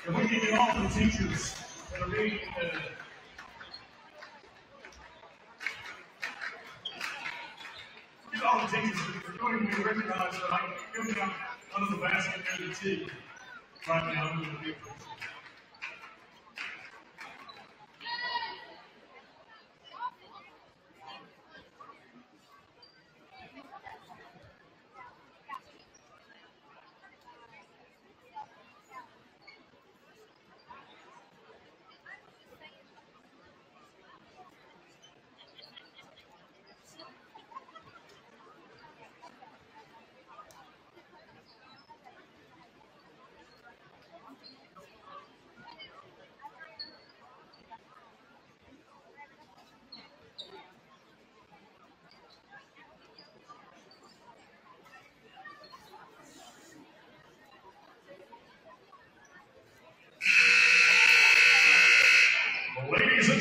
And we need all the teachers that are reading get all the teachers that are going to be recognized. So I'm giving out one of the basket and the tea right now. I'm going to be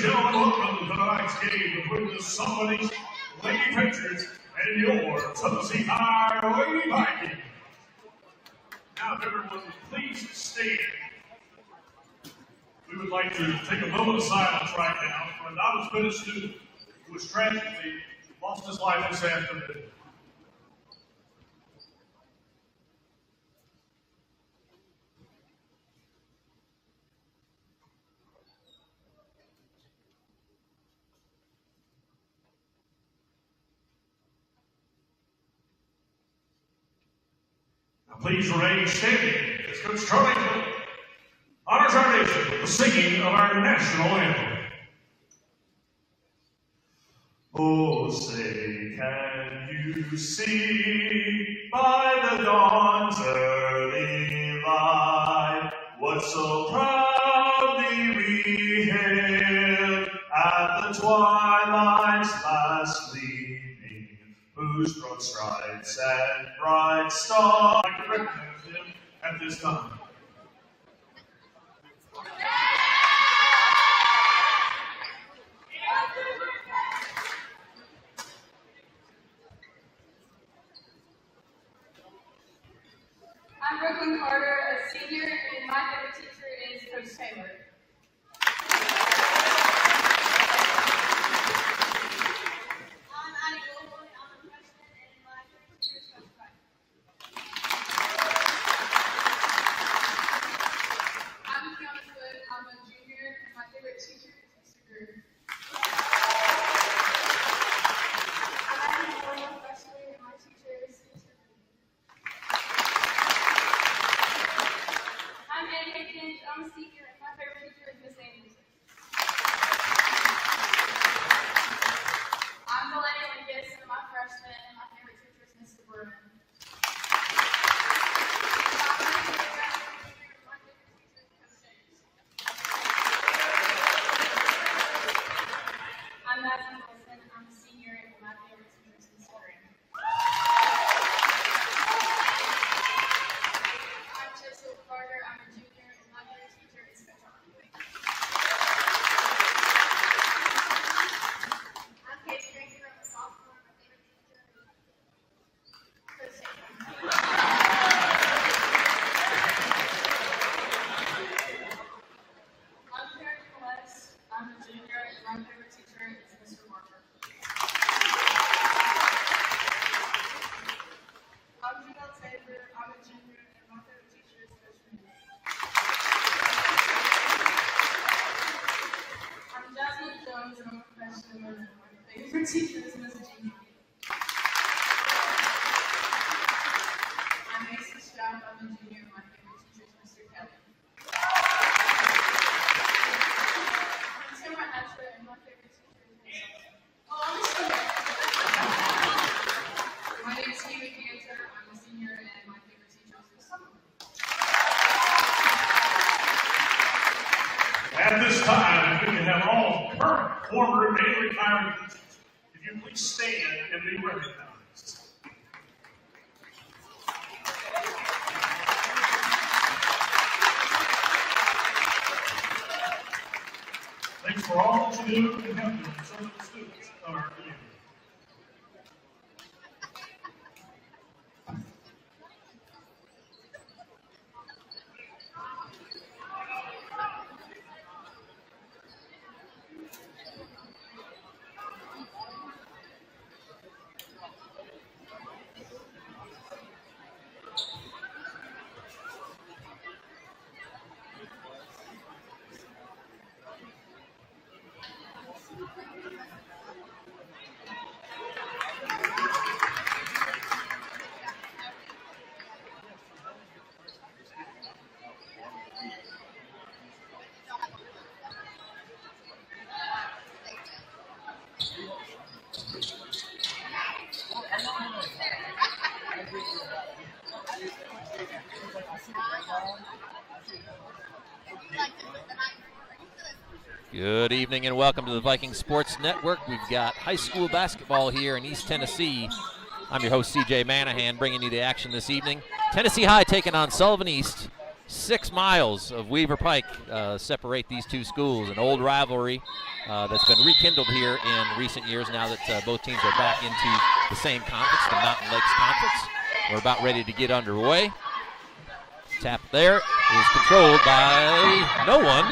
gentlemen, welcome to tonight's game between the Sullivan Lady Patriots and your Tennessee High Lady Vikings. Now, if everyone would please stand, we would like to take a moment of silence right now for a non-admitted student who was tragically lost his life this afternoon. Please remain standing as Coach Charlie honors our nation with the singing of our national anthem. Oh, say, can you see by the dawn's early light what so proudly we hailed at the twilight's last gleaming, whose broad stripes and bright stars I can recognize him at this time. I'm Brooklyn Carter, a senior, and my favorite teacher is Coach Taylor. I'm Addie Goldboy, I'm a freshman, and my favorite teacher is Coach Price. I'm Fiona Swift, I'm a junior, and my favorite teacher is Mr. Greer. I'm Addie Goldboy, I'm a freshman, and my teacher is Mr. Greer. I'm Annie Higgins, I'm a senior, and my favorite teacher is Miss Anderson. I'm Delaney Lingus, and I'm a freshman, and my favorite teacher is Mr. Berman. I'm Madison Wilson, I'm a senior, and my favorite teacher is Miss Green. I'm Chisel Carter, I'm a junior, and my favorite teacher is Coach Arnold. I'm Kate Stranger, I'm a sophomore, my favorite teacher is Coach Taylor. I'm Karen Celeste, I'm a junior, and my favorite teacher is Mr. Marker. I'm Janelle Taylor, I'm a junior, and my favorite teacher is Coach Mooney. I'm Jasmine Jones, and I'm a freshman, and my favorite teacher is Miss Jean. I'm Mason Stroud, I'm a junior, and my favorite teacher is Mr. Kelly. I'm Tamara Hatcher, and my favorite teacher is Miss Sullivan. Oh, I'm a senior. My name is Kiwi Cantor, I'm a senior, and my favorite teacher is Miss Sullivan. At this time, if we can have all current, former, and retired teachers, if you please stand and be recognized. Thanks for all that you do and have done for some of the students of our community. Good evening and welcome to the Viking Sports Network. We've got high school basketball here in East Tennessee. I'm your host, CJ Manahan, bringing you the action this evening. Tennessee High taking on Sullivan East. 6 miles of Weaver Pike separate these two schools. An old rivalry that's been rekindled here in recent years now that both teams are back into the same conference, the Mountain Lakes Conference. We're about ready to get underway. Tap there is controlled by no one.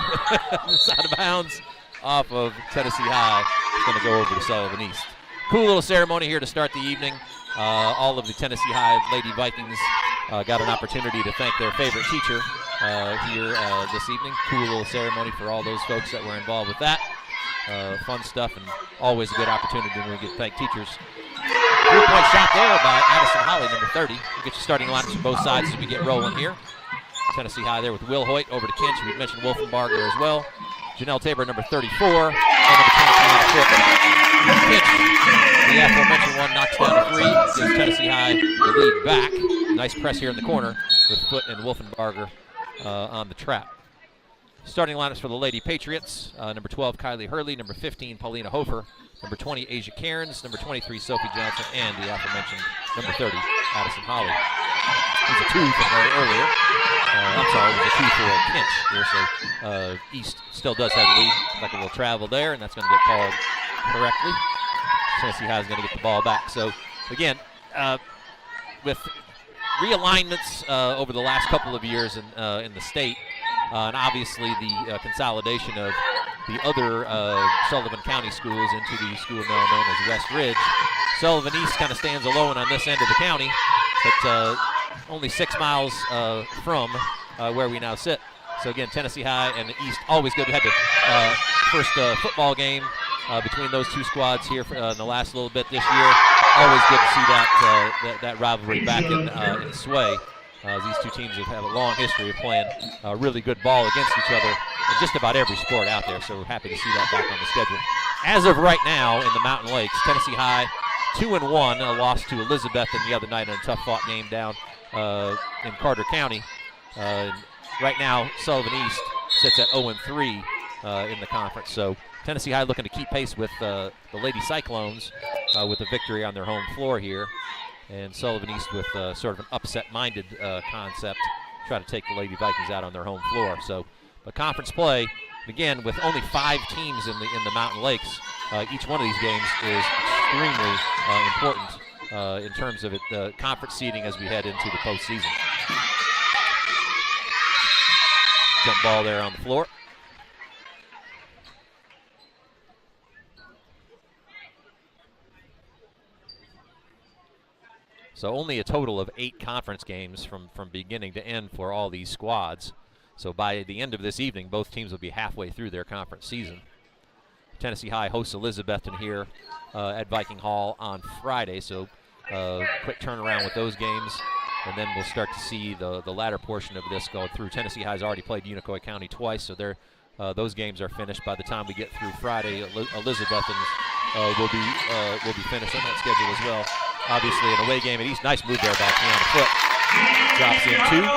It's out of bounds off of Tennessee High. It's going to go over to Sullivan East. Cool little ceremony here to start the evening. All of the Tennessee High Lady Vikings got an opportunity to thank their favorite teacher here this evening. Cool little ceremony for all those folks that were involved with that. Fun stuff, and always a good opportunity when we get to thank teachers. 3-point shot there by Addison Holly, number 30. We'll get you starting lineups from both sides as we get rolling here. Tennessee High there with Will Hoyt over to Kinch. We mentioned Wolfenbarger as well. Janelle Tabor, number 34, and number 23, Kinch, the aforementioned one, knocks down a 3. Gives Tennessee High the lead back. Nice press here in the corner with Foote and Wolfenbarger on the trap. Starting lineups for the Lady Patriots. Number 12, Kylie Hurley. Number 15, Paulina Hofer. Number 20, Asia Cairns. Number 23, Sophie Johnson. And the aforementioned number 30, Addison Holly. It was a 2 from her earlier. I'm sorry, it was a 2 for Kinch here. So East still does have the lead. Like a little travel there, and that's going to get called correctly. Tennessee High is going to get the ball back. So, again, with realignments over the last couple of years in the state, and obviously the consolidation of the other Sullivan County schools into the school now known as West Ridge, Sullivan East kind of stands alone on this end of the county, but only 6 miles from where we now sit. So again, Tennessee High and the East always good. We had the first football game between those two squads here in the last little bit this year. Always good to see that rivalry back in sway. These two teams have had a long history of playing really good ball against each other in just about every sport out there, so we're happy to see that back on the schedule. As of right now in the Mountain Lakes, Tennessee High 2-1, a loss to Elizabethton the other night in a tough-fought game down in Carter County. Right now, Sullivan East sits at 0-3 in the conference, so Tennessee High looking to keep pace with the Lady Cyclones with a victory on their home floor here. And Sullivan East with sort of an upset-minded concept, try to take the Lady Vikings out on their home floor. So, but conference play, again, with only 5 teams in the Mountain Lakes, each one of these games is extremely important in terms of the conference seeding as we head into the postseason. Jump ball there on the floor. So only a total of 8 conference games from beginning to end for all these squads. So by the end of this evening, both teams will be halfway through their conference season. Tennessee High hosts Elizabethton here at Viking Hall on Friday. So quick turnaround with those games. And then we'll start to see the latter portion of this go through. Tennessee High's already played Unicoi County twice, so those games are finished by the time we get through Friday. Elizabethton's will be finished on that schedule as well. Obviously, an away game at East. Nice move there back on the foot. Drops in 2.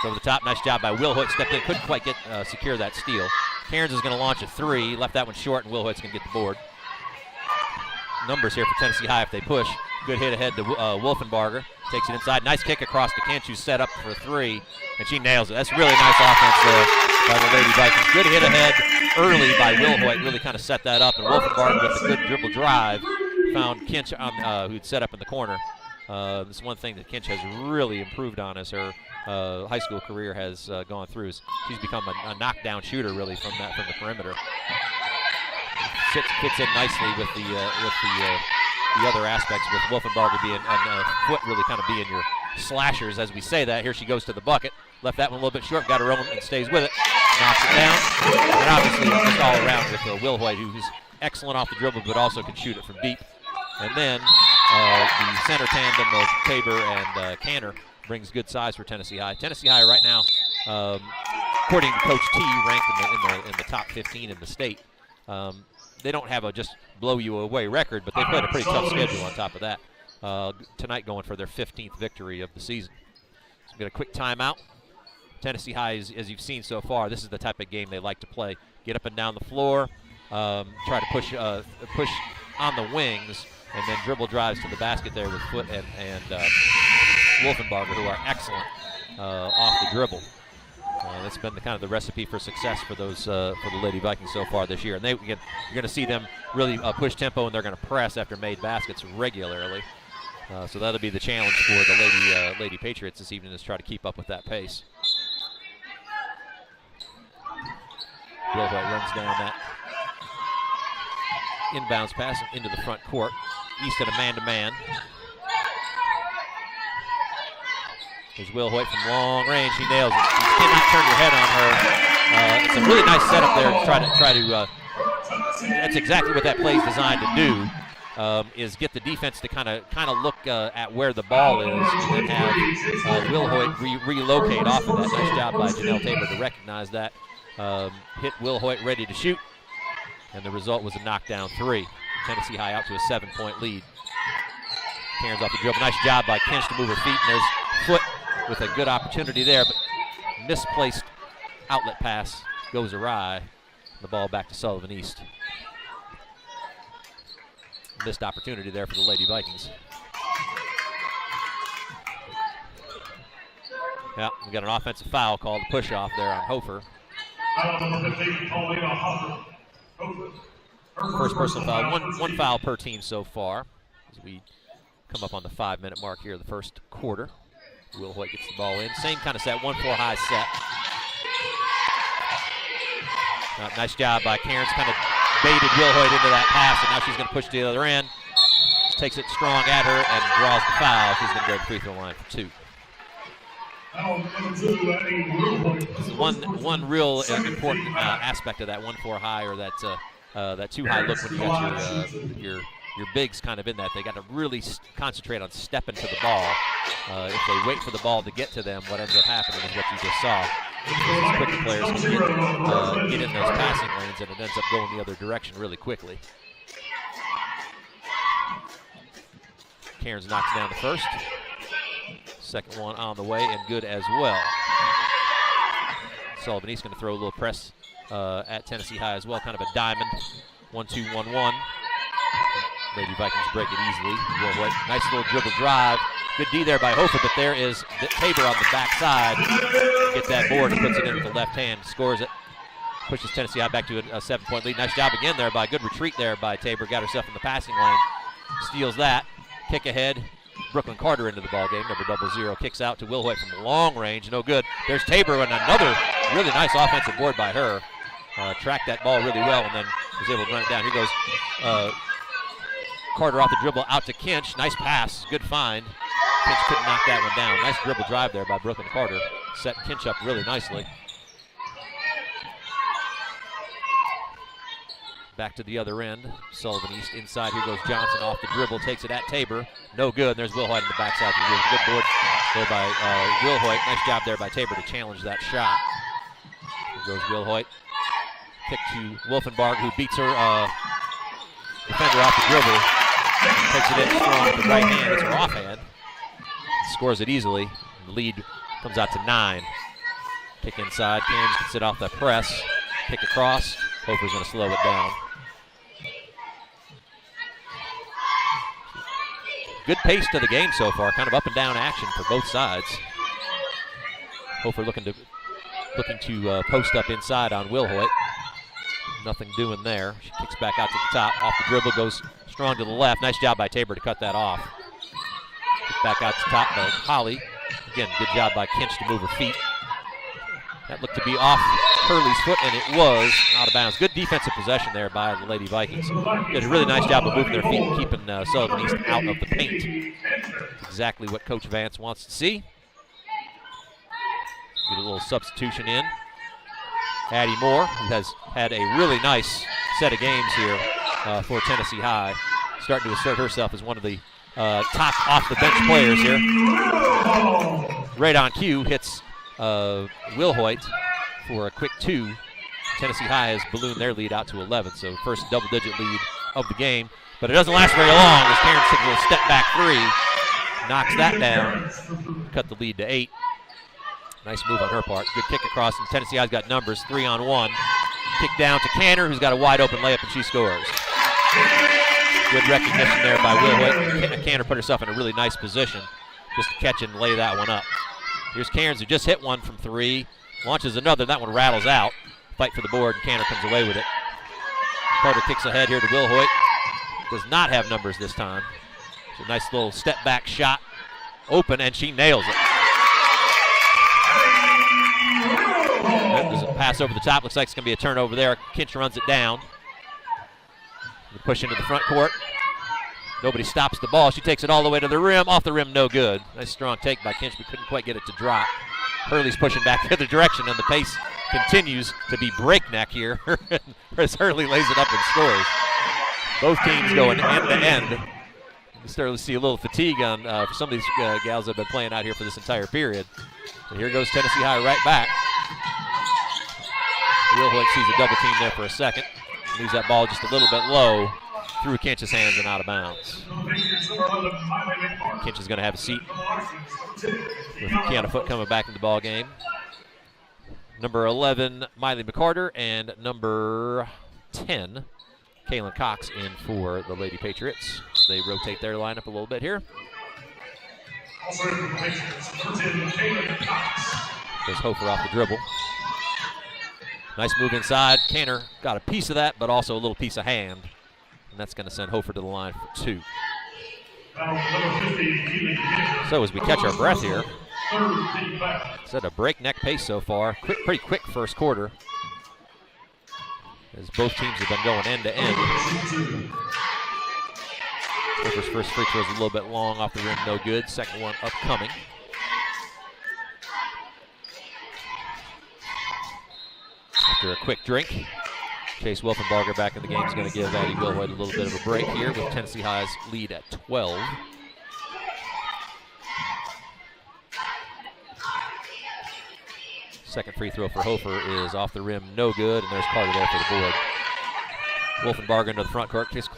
So over the top, nice job by Will Hoyt. Stepped in, couldn't quite get secure that steal. Cairns is going to launch a 3. Left that one short, and Will Hoyt's going to get the board. Numbers here for Tennessee High if they push. Good hit ahead to Wolfenbarger. Takes it inside. Nice kick across to Kinch, who's set up for 3, and she nails it. That's really nice offense there by the Lady Vikings. Good hit ahead early by Will Hoyt. Really kind of set that up, and Wolfenbarger with a good dribble drive found Kinch who'd set up in the corner. This is one thing that Kinch has really improved on as her high school career has gone through. She's become a knockdown shooter really from the perimeter. Fits in nicely with the other aspects, with Wolfenbarger being and Foote really kind of being your slashers as we say that. Here she goes to the bucket. Left that one a little bit short, got her own and stays with it. Knocks it down. And obviously it's just all around with Will Hoyt, who's excellent off the dribble but also can shoot it from deep. And then the center tandem of Tabor and Canner brings good size for Tennessee High. Tennessee High right now, according to Coach T, ranked in the top 15 in the state. They don't have a just blow you away record, but they played a pretty tough schedule on top of that. Tonight going for their 15th victory of the season. So we've got a quick timeout. Tennessee High, as you've seen so far, this is the type of game they like to play. Get up and down the floor, try to push on the wings, and then dribble drives to the basket there with Foot and Wolfenbarger, who are excellent off the dribble. That's been kind of the recipe for success for those for the Lady Vikings so far this year. And you're going to see them really push tempo, and they're going to press after made baskets regularly. So that'll be the challenge for the Lady Patriots this evening, is try to keep up with that pace. Will Hoyt runs down that inbounds pass into the front court. Easton a man-to-man. There's Will Hoyt from long range. He nails it. You cannot turn your head on her. It's a really nice setup there to try to that's exactly what that play is designed to do, is get the defense to kind of look at where the ball is, and then have Will Hoyt relocate off of that. Nice job by Janelle Tabor to recognize that. Hit Will Hoyt ready to shoot, and the result was a knockdown three. Tennessee High out to a 7-point lead. Cairns off the dribble. Nice job by Kinch to move her feet, and there's Foot with a good opportunity there, but misplaced outlet pass goes awry. The ball back to Sullivan East. Missed opportunity there for the Lady Vikings. Yeah, we got an offensive foul called, a push-off there on Hofer. First personal foul, one foul per team so far as we come up on the 5-minute mark here of the first quarter. Will Hoyt gets the ball in. Same kind of set, 1-4 high set. Nice job by Cairns, kind of baited Will Hoyt into that pass, and now she's going to push to the other end. Just takes it strong at her and draws the foul. She's going to go to the free throw line for 2. One real important aspect of that 1-4 high, or that 2 high look when you got your bigs kind of in that. They got to really concentrate on stepping to the ball. If they wait for the ball to get to them, what ends up happening is what you just saw. These quick players can get in those passing lanes, and it ends up going the other direction really quickly. Cairns knocks down the first. Second one on the way and good as well. Sullivan East going to throw a little press at Tennessee High as well, kind of a diamond. 1-2-1-1. Lady Vikings break it easily. Nice little dribble drive. Good D there by Hofer, but there is Tabor on the backside. Get that board and puts it in with the left hand. Scores it. Pushes Tennessee High back to a 7-point lead. Nice job again there by, good retreat there by Tabor. Got herself in the passing lane. Steals that. Kick ahead. Brooklyn Carter into the ball game. Number 00 kicks out to Will Hoyt from long range. No good. There's Tabor, and another really nice offensive board by her. Tracked that ball really well and then was able to run it down. Here goes Carter off the dribble out to Kinch. Nice pass. Good find. Kinch couldn't knock that one down. Nice dribble drive there by Brooklyn Carter. Set Kinch up really nicely. Back to the other end. Sullivan East inside. Here goes Johnson off the dribble. Takes it at Tabor. No good. And there's Will Hoyt on the backside. Good board there by Will Hoyt. Nice job there by Tabor to challenge that shot. Here goes Will Hoyt. Kick to Wolfenbarg, who beats her defender off the dribble. Takes it in strong with the right hand. It's her offhand. Scores it easily. The lead comes out to 9. Kick inside. Cairns gets it off the press. Kick across. Hofer's going to slow it down. Good pace to the game so far. Kind of up and down action for both sides. Hofer looking to post up inside on Will Hoyt. Nothing doing there. She kicks back out to the top. Off the dribble, goes strong to the left. Nice job by Tabor to cut that off. Kick back out to top by Holly. Again, good job by Kinch to move her feet. That looked to be off Hurley's foot, and it was out of bounds. Good defensive possession there by the Lady Vikings. Did a really nice job of moving their feet and keeping Sullivan East out of the paint. Exactly what Coach Vance wants to see. Get a little substitution in. Addie Moore, who has had a really nice set of games here for Tennessee High, starting to assert herself as one of the top off-the-bench players here. Right on cue, hits Will Hoyt for a quick 2. Tennessee High has ballooned their lead out to 11, so first double-digit lead of the game. But it doesn't last very long as Cairns takes a little step-back 3, knocks that down, cut the lead to 8. Nice move on her part. Good kick across, and Tennessee High's got numbers, 3-on-1. Kick down to Canner, who's got a wide-open layup, and she scores. Good recognition there by Will Hoyt. Cantor put herself in a really nice position just to catch and lay that one up. Here's Cairns, who just hit one from 3. Launches another. That one rattles out. Fight for the board, and Cantor comes away with it. Carter kicks ahead here to Will Hoyt. Does not have numbers this time. It's a nice little step back shot. Open, and she nails it. There's a pass over the top. Looks like it's going to be a turnover there. Kinch runs it down. The push into the front court. Nobody stops the ball. She takes it all the way to the rim. Off the rim, no good. Nice strong take by Kinch, but couldn't quite get it to drop. Hurley's pushing back the other direction, and the pace continues to be breakneck here as Hurley lays it up and scores. Both teams going end to end. You start to see a little fatigue on for some of these gals that have been playing out here for this entire period. And here goes Tennessee High right back. Will Hoyt sees a double team there for a second. Leaves that ball just a little bit low through Kinch's hands and out of bounds. Kinch is going to have a seat with Kiana Foote coming back in the ball game. Number 11, Miley McCarter, and number 10, Kaylin Cox in for the Lady Patriots. They rotate their lineup a little bit here. Goes Hofer off the dribble. Nice move inside. Cantor got a piece of that, but also a little piece of hand. And that's going to send Hofer to the line for 2. So as we catch our breath here, it's at a breakneck pace so far. Pretty quick first quarter, as both teams have been going end to end. Hofer's first free throw is a little bit long off the rim, no good. Second one upcoming. After a quick drink, Chase Wolfenbarger back in the game is going to give Addie Will Hoyt a little bit of a break here with Tennessee High's lead at 12. Second free throw for Hofer is off the rim, no good, and there's Carter there for the board. Wolfenbarger into the front court, kicks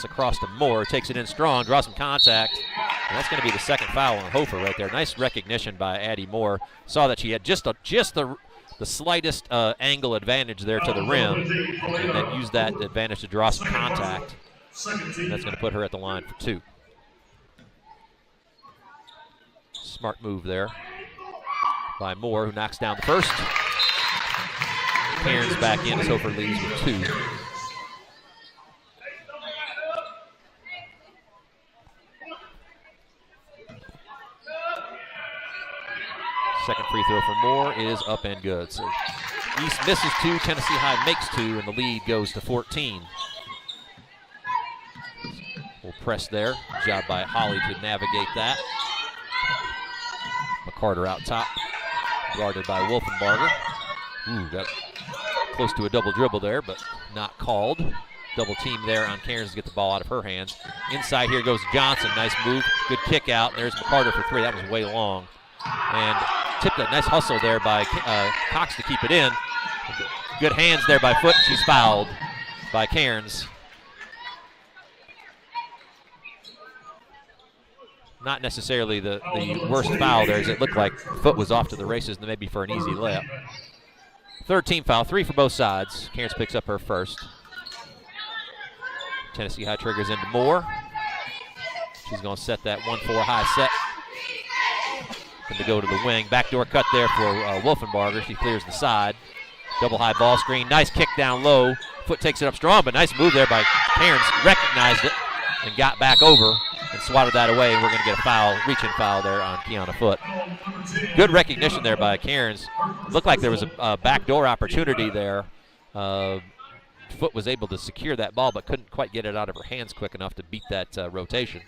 across to Moore, takes it in strong, draws some contact, and that's going to be the second foul on Hofer right there. Nice recognition by Addie Moore. Saw that she had just the slightest angle advantage there to the rim, and then used that advantage to draw some contact. And that's going to put her at the line for 2. Smart move there by Moore, who knocks down the first. Cairns back in as Hofer leads with 2. Second free throw for Moore is up and good. So East misses 2, Tennessee High makes 2, and the lead goes to 14. We'll press there. Job by Holly to navigate that. McCarter out top, guarded by Wolfenbarger. Ooh, got close to a double dribble there, but not called. Double team there on Cairns to get the ball out of her hands. Inside here goes Johnson. Nice move. Good kick out. And there's McCarter for 3. That was way long. And tipped a nice hustle there by Cox to keep it in. Good hands there by Foote. She's fouled by Cairns. Not necessarily the worst foul there, as it looked like Foote was off to the races and maybe for an easy layup. Third team foul, 3 for both sides. Cairns picks up her first. Tennessee High triggers into Moore. She's going to set that 1-4 high set. Going to go to the wing. Backdoor cut there for Wolfenbarger. She clears the side. Double high ball screen. Nice kick down low. Foote takes it up strong, but nice move there by Cairns. Recognized it and got back over and swatted that away, and we're going to get a foul, reaching foul there on Kiana Foote. Good recognition there by Cairns. Looked like there was a backdoor opportunity there. Foote was able to secure that ball, but couldn't quite get it out of her hands quick enough to beat that rotation.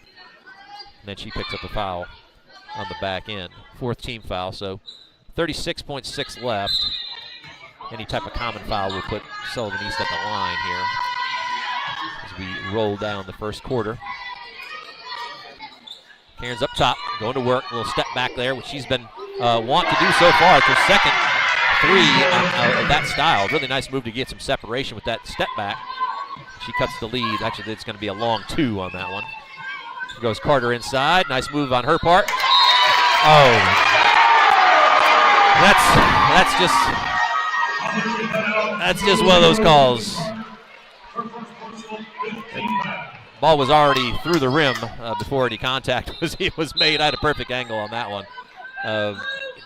And then she picks up a foul on the back end. 4th team foul, so 36.6 left. Any type of common foul will put Sullivan East at the line here as we roll down the first quarter. Cairns up top, going to work. A little step back there, which she's been wanting to do so far. It's her second 3 of that style. Really nice move to get some separation with that step back. She cuts the lead. Actually, it's going to be a long 2 on that one. Goes Carter inside. Nice move on her part. Oh, that's just one of those calls. Ball was already through the rim before any contact was made. I had a perfect angle on that one.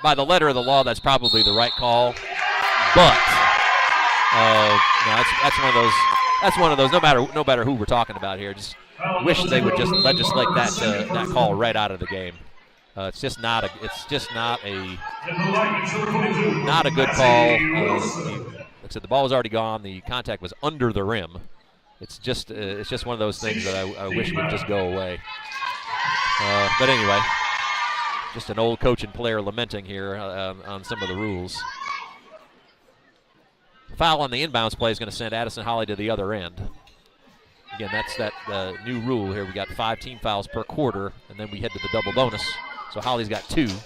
By the letter of the law, that's probably the right call. But that's one of those. That's one of those. No matter who we're talking about here, just wish they would just legislate that call right out of the game. It's just not a good call. Like I said, the ball was already gone. The contact was under the rim. It's just one of those things that I wish would just go away. But anyway, just an old coach and player lamenting here on some of the rules. Foul on the inbounds play is going to send Addison Holly to the other end. Again, that's that new rule here. We got 5 team fouls per quarter, and then we head to the double bonus. So Holly's got 2. East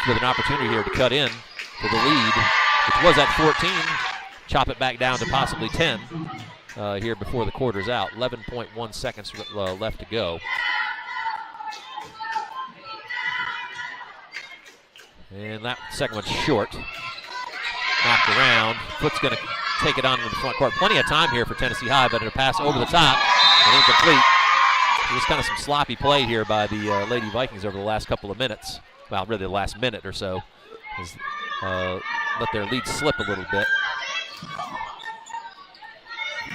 with an opportunity here to cut in to the lead, which was at 14. Chop it back down to possibly 10 here before the quarter's out. 11.1 seconds left to go. And that second one's short. Knocked around. Foot's going to take it on to the front court. Plenty of time here for Tennessee High, but a pass over the top and incomplete. Just kind of some sloppy play here by the Lady Vikings over the last couple of minutes. Well, really the last minute or so. Let their lead slip a little bit.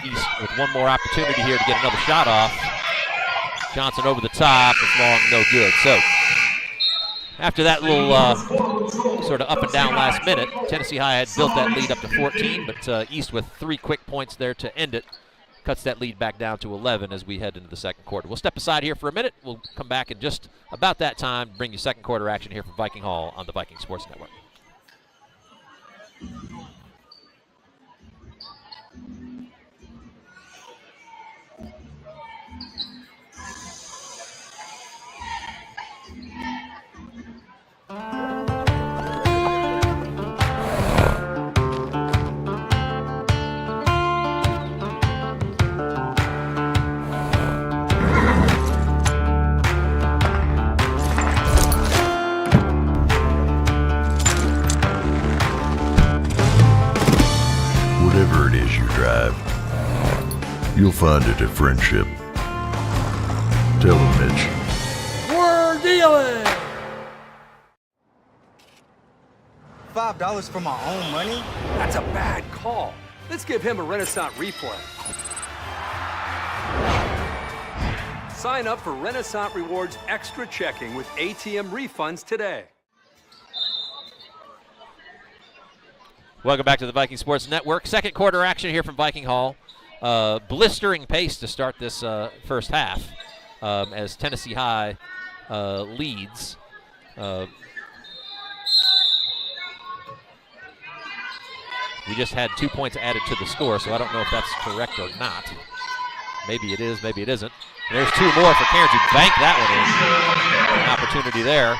East with one more opportunity here to get another shot off. Johnson over the top. It's long, no good. So after that little sort of up and down last minute, Tennessee High had built that lead up to 14, but East with 3 quick points there to end it. Cuts that lead back down to 11 as we head into the second quarter. We'll step aside here for a minute. We'll come back in just about that time, bring you second quarter action here from Viking Hall on the Viking Sports Network. Whatever it is you drive, you'll find it a friendship. Tell him, Mitch. We're dealing! $5 for my own money? That's a bad call. Let's give him a Renaissance replay. Sign up for Renaissance Rewards Extra Checking with ATM refunds today. Welcome back to the Viking Sports Network. Second quarter action here from Viking Hall. Blistering pace to start this first half as Tennessee High leads. We just had 2 points added to the score, so I don't know if that's correct or not. Maybe it is, maybe it isn't. And there's 2 more for Cairns, who banked that one in. An opportunity there.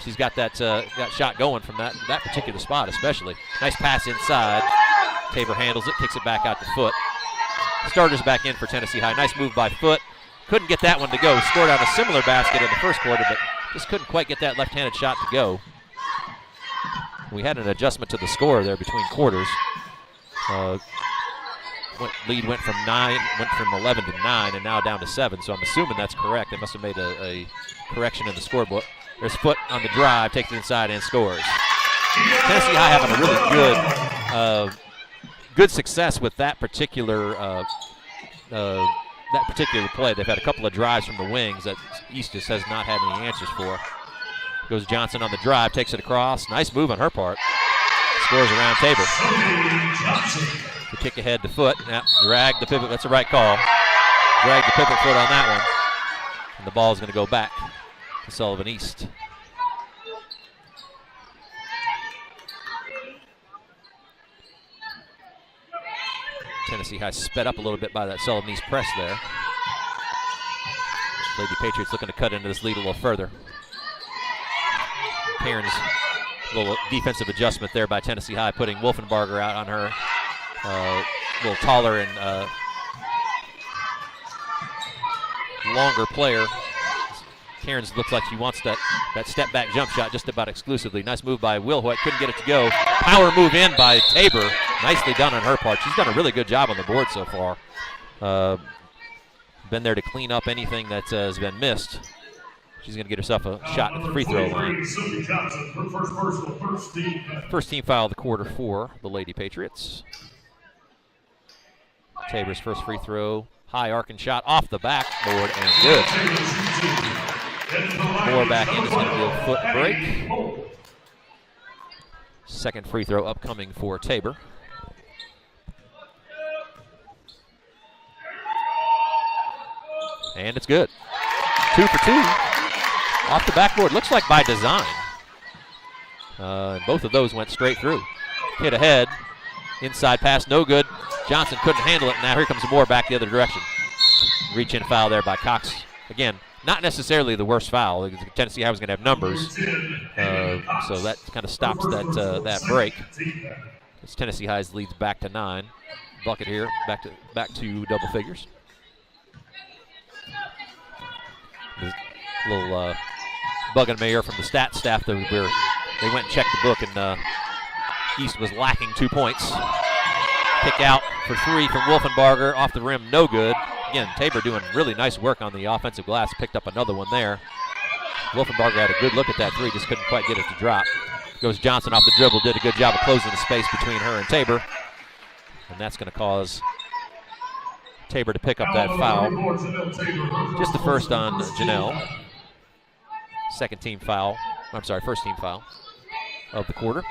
She's got that shot going from that particular spot especially. Nice pass inside. Tabor handles it, kicks it back out to Foot. Starters back in for Tennessee High. Nice move by Foot. Couldn't get that one to go. Scored on a similar basket in the first quarter, but just couldn't quite get that left-handed shot to go. We had an adjustment to the score there between quarters. Lead went from 11 to 9, and now down to 7. So I'm assuming that's correct. They must have made a correction in the scorebook. There's Foot on the drive, takes it inside and scores. Tennessee High having a really good success with that particular play. They've had a couple of drives from the wings that East just has not had any answers for. Goes Johnson on the drive, takes it across. Nice move on her part. Scores around Tabor. The kick ahead to Foot. Now, drag the pivot. That's the right call. Drag the pivot foot on that one. And the ball is going to go back to Sullivan East. Tennessee High sped up a little bit by that Sullivan East press there. Lady Patriots looking to cut into this lead a little further. Cairns, a little defensive adjustment there by Tennessee High, putting Wolfenbarger out on her. A little taller and longer player. Cairns looks like she wants that step-back jump shot just about exclusively. Nice move by Wilhoit. Couldn't get it to go. Power move in by Tabor. Nicely done on her part. She's done a really good job on the board so far. been there to clean up anything that has been missed. She's going to get herself a shot at the free throw line. First team foul of the quarter for the Lady Patriots. Tabor's first free throw, high arcing shot off the backboard and good. Moore back in is going to do a foot break. Second free throw upcoming for Tabor. And it's good. 2 for 2. Off the backboard, looks like by design. Both of those went straight through. Hit ahead, inside pass, no good. Johnson couldn't handle it. Now here comes Moore back the other direction. Reach in foul there by Cox. Again, not necessarily the worst foul. Tennessee High was going to have numbers, so that kind of stops that break. As Tennessee High's leads back to 9. Bucket here, back to double figures. A little bugging me here from the stat staff that they went and checked the book, and East was lacking 2 points. Kick out for 3 from Wolfenbarger, off the rim, no good. Again, Tabor doing really nice work on the offensive glass, picked up another one there. Wolfenbarger had a good look at that 3, just couldn't quite get it to drop. Goes Johnson off the dribble, did a good job of closing the space between her and Tabor. And that's going to cause Tabor to pick up that foul. Just the first on Janelle. First team foul of the quarter.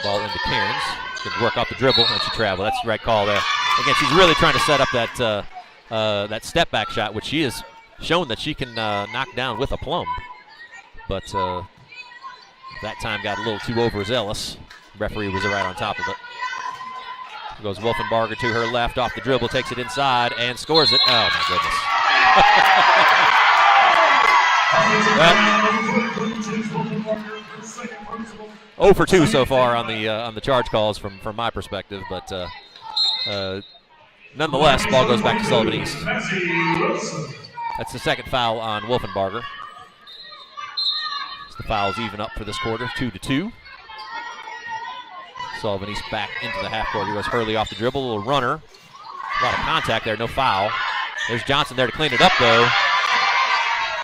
Ball into Cairns. Good work off the dribble, and she traveled. That's the right call there. Again, she's really trying to set up that step back shot, which she has shown that she can knock down with aplomb. But that time got a little too overzealous. Referee was right on top of it. Goes Wolfenbarger to her left, off the dribble, takes it inside, and scores it. Oh, my goodness. 0 for 2 so far on the charge calls from my perspective, but nonetheless, ball goes back to Sullivan East. That's the second foul on Wolfenbarger. The fouls even up for this quarter, 2-2. Sullivan East back into the half court. Here goes Hurley off the dribble, a little runner. A lot of contact there, no foul. There's Johnson there to clean it up, though.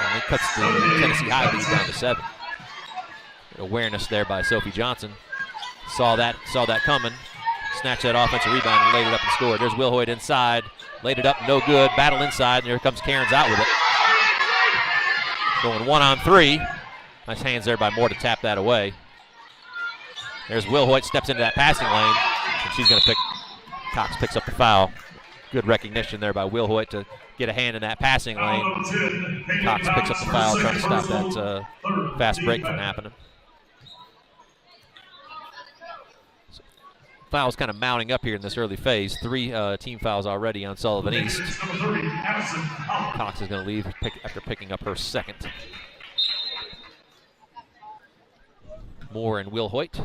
And it cuts the Tennessee High lead down to 7. Awareness there by Sophie Johnson. Saw that coming. Snatched that offensive rebound and laid it up and scored. There's Will Hoyt inside. Laid it up, no good. Battle inside, and here comes Cairns out with it. Going 1-on-3. Nice hands there by Moore to tap that away. There's Will Hoyt, steps into that passing lane, and she's going to pick. Cox picks up the foul. Good recognition there by Will Hoyt to get a hand in that passing lane. Cox picks up the foul, trying to stop that fast break from happening. So, fouls kind of mounting up here in this early phase. 3 team fouls already on Sullivan East. Cox is going to leave after picking up her second. Moore and Will Hoyt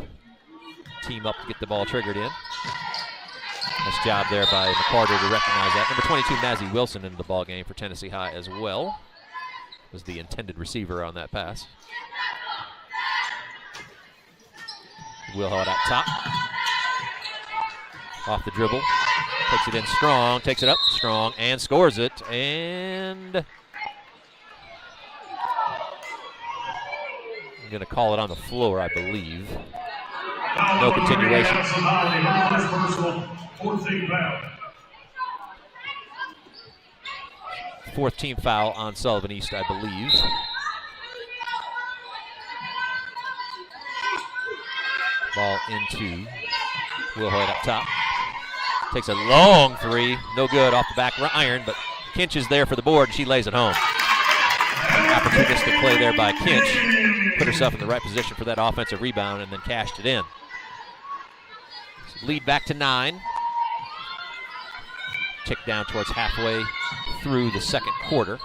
team up to get the ball triggered in. Nice job there by McCarter to recognize that. Number 22, Mazzy Wilson, into the ball game for Tennessee High as well. Was the intended receiver on that pass. Will Hoyt up top. Off the dribble. Takes it in strong, takes it up strong, and scores it. And going to call it on the floor, I believe. No continuation. 4th team foul on Sullivan East, I believe. Ball into Will Hoyt up top. Takes a long 3, no good off the back iron, but Kinch is there for the board, and she lays it home. Opportunistic play there by Kinch. Put herself in the right position for that offensive rebound and then cashed it in. So lead back to 9. Tick down towards halfway through the second quarter.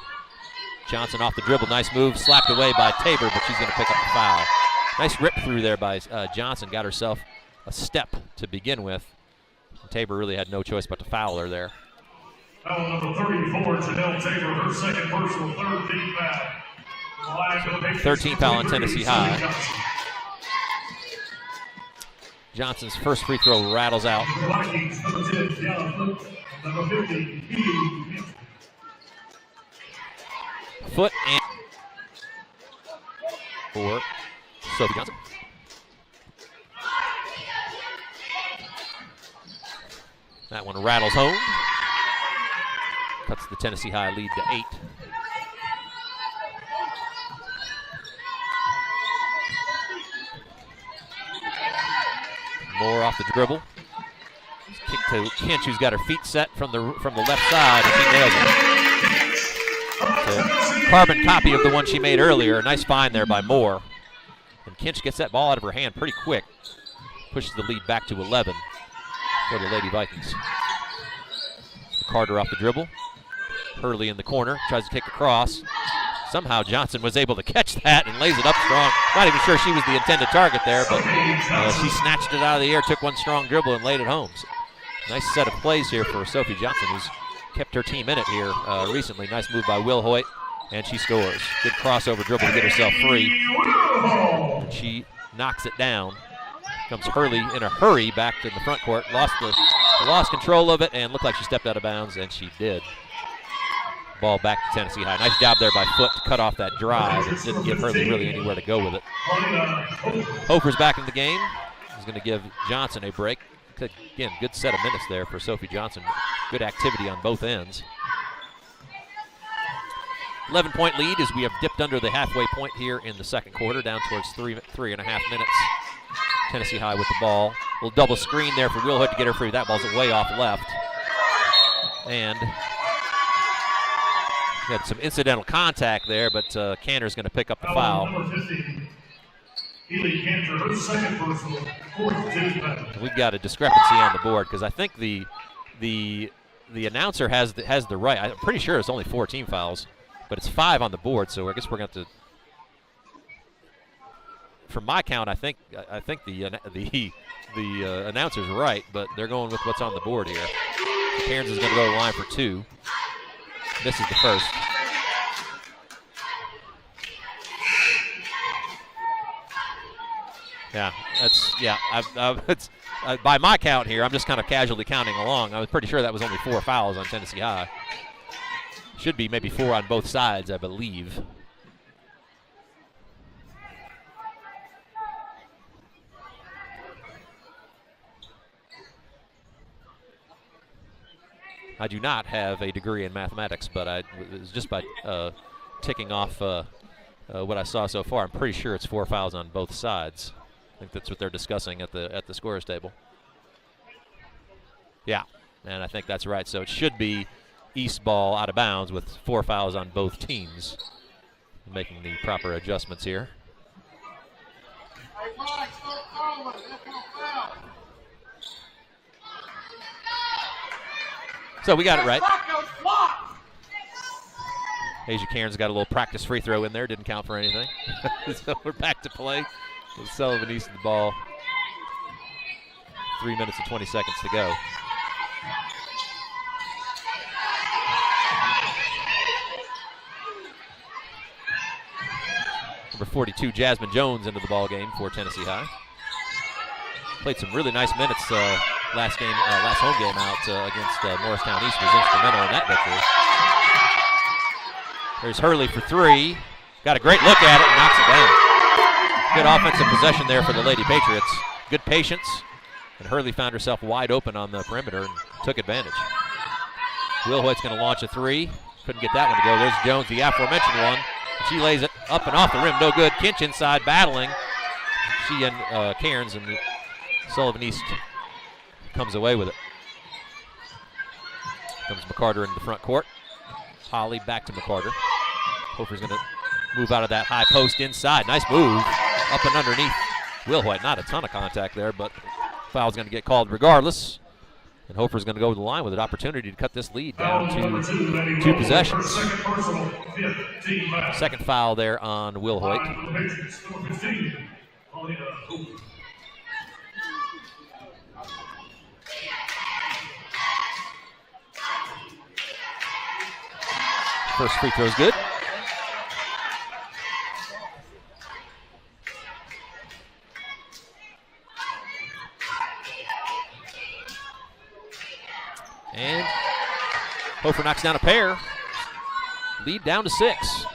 Johnson off the dribble, nice move, slapped away by Tabor, but she's going to pick up the foul. Nice rip through there by Johnson, got herself a step to begin with. And Tabor really had no choice but to foul her there. Foul number 34, Janelle Tabor, her second personal, 3rd team foul. 13th foul on Tennessee High. Johnson's first free throw rattles out. Foot and for Sophie Johnson. That one rattles home. Cuts the Tennessee High lead to 8. Moore off the dribble. Kick to Kinch, who's got her feet set from the left side, and she nails it. It's a carbon copy of the one she made earlier. Nice find there by Moore. And Kinch gets that ball out of her hand pretty quick. Pushes the lead back to 11 for the Lady Vikings. Carter off the dribble. Hurley in the corner, tries to kick across. Somehow Johnson was able to catch that and lays it up strong. Not even sure she was the intended target there, but she snatched it out of the air, took one strong dribble, and laid it home. So, nice set of plays here for Sophie Johnson, who's kept her team in it here recently. Nice move by Will Hoyt, and she scores. Good crossover dribble to get herself free. And she knocks it down. Comes Hurley in a hurry back to the front court. Lost control of it and looked like she stepped out of bounds, and she did. Ball back to Tennessee High. Nice job there by Foot to cut off that drive. It didn't give Hurley really anywhere to go with it. Hofer's back in the game. He's going to give Johnson a break. Again, good set of minutes there for Sophie Johnson. Good activity on both ends. 11-point lead as we have dipped under the halfway point here in the second quarter, down towards 3.5 minutes. Tennessee High with the ball. A little double screen there for Will Hood to get her free. That ball's way off left. And had some incidental contact there, but Cantor's going to pick up the foul. We've got a discrepancy on the board because I think the announcer has the right. I'm pretty sure it's only 4 team fouls, but it's 5 on the board. So I guess we're going to. From my count, I think the announcer's right, but they're going with what's on the board here. Cairns is going to go to the line for 2. This is the first. Yeah, it's by my count here. I'm just kind of casually counting along. I was pretty sure that was only 4 fouls on Tennessee High. Should be maybe 4 on both sides, I believe. I do not have a degree in mathematics, but it was just by ticking off what I saw so far. I'm pretty sure it's 4 fouls on both sides. I think that's what they're discussing at the scorer's table. Yeah, and I think that's right. So it should be East ball out of bounds with 4 fouls on both teams. Making the proper adjustments here. So we got it right. Asia Cairns got a little practice free throw in there. Didn't count for anything. So we're back to play with Sullivan east of the ball. 3 minutes and 20 seconds to go. Number 42, Jasmine Jones, into the ball game for Tennessee High. Played some really nice minutes last home game out against Morristown East. Was instrumental in that victory. There's Hurley for 3. Got a great look at it and knocks it down. Good offensive possession there for the Lady Patriots. Good patience. And Hurley found herself wide open on the perimeter and took advantage. Will Hoyt's going to launch a 3. Couldn't get that one to go. There's Jones, the aforementioned one. She lays it up and off the rim. No good. Kinch inside battling. She and Cairns and Sullivan East comes away with it. Comes McCarter into the front court. Holly back to McCarter. Hofer's going to move out of that high post inside. Nice move. Up and underneath. Will Hoyt, not a ton of contact there, but foul's going to get called regardless. And Hofer's going to go to the line with an opportunity to cut this lead down to 2 possessions. Second foul there on Will Hoyt. First free throw is good. Hofer knocks down a pair. Lead down to 6. So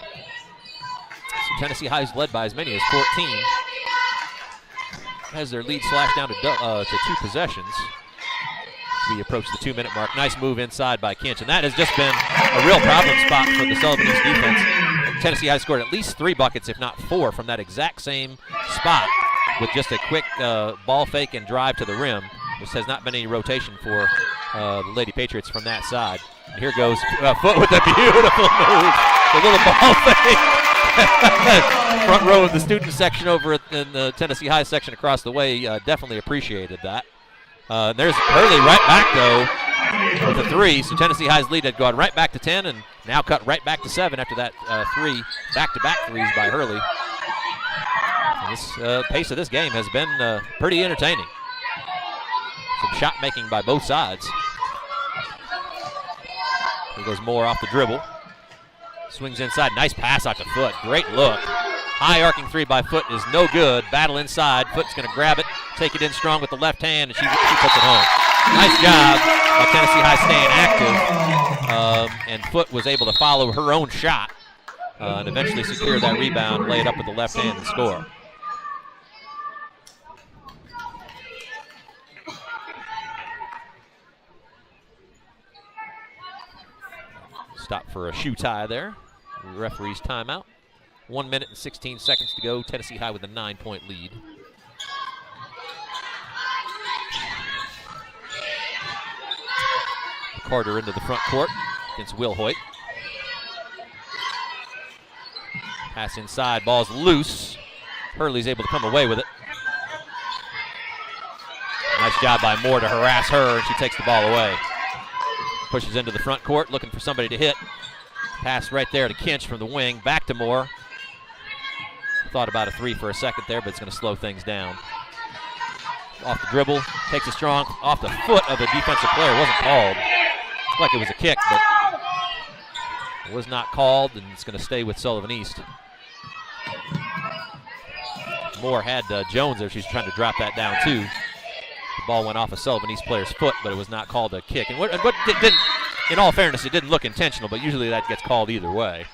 Tennessee High is led by as many as 14. Has their lead slashed down to 2 possessions. We approach the 2-minute mark. Nice move inside by Kinch, and that has just been a real problem spot for the Sullivan East defense. Tennessee High scored at least 3 buckets, if not 4, from that exact same spot with just a quick ball fake and drive to the rim. This has not been any rotation for the Lady Patriots from that side. And here goes Foot with a beautiful move. The little ball fake. Front row of the student section over in the Tennessee High section across the way definitely appreciated that. There's Hurley right back, though, with a 3. So Tennessee High's lead had gone right back to 10 and now cut right back to 7 after that 3 back-to-back threes by Hurley. And this pace of this game has been pretty entertaining. Some shot making by both sides. Here goes Moore off the dribble. Swings inside. Nice pass out to Foot. Great look. High arcing 3 by Foot is no good. Battle inside. Foot's going to grab it, take it in strong with the left hand, and she puts it home. Nice job by Tennessee High staying active. And Foot was able to follow her own shot and eventually secure that rebound, lay it up with the left hand and score. Stop for a shoe tie there. The referee's timeout. 1 minute and 16 seconds to go. Tennessee High with a 9-point lead. Carter into the front court against Will Hoyt. Pass inside, ball's loose. Hurley's able to come away with it. Nice job by Moore to harass her, and she takes the ball away. Pushes into the front court, looking for somebody to hit. Pass right there to Kinch from the wing, back to Moore. Thought about a 3 for a second there, but it's going to slow things down. Off the dribble, takes a strong off the foot of a defensive player. Wasn't called. Looked like it was a kick, but it was not called, and it's going to stay with Sullivan East. Moore had Jones there. She's trying to drop that down too. The ball went off a Sullivan East player's foot, but it was not called a kick. And what didn't, in all fairness, it didn't look intentional, but usually that gets called either way.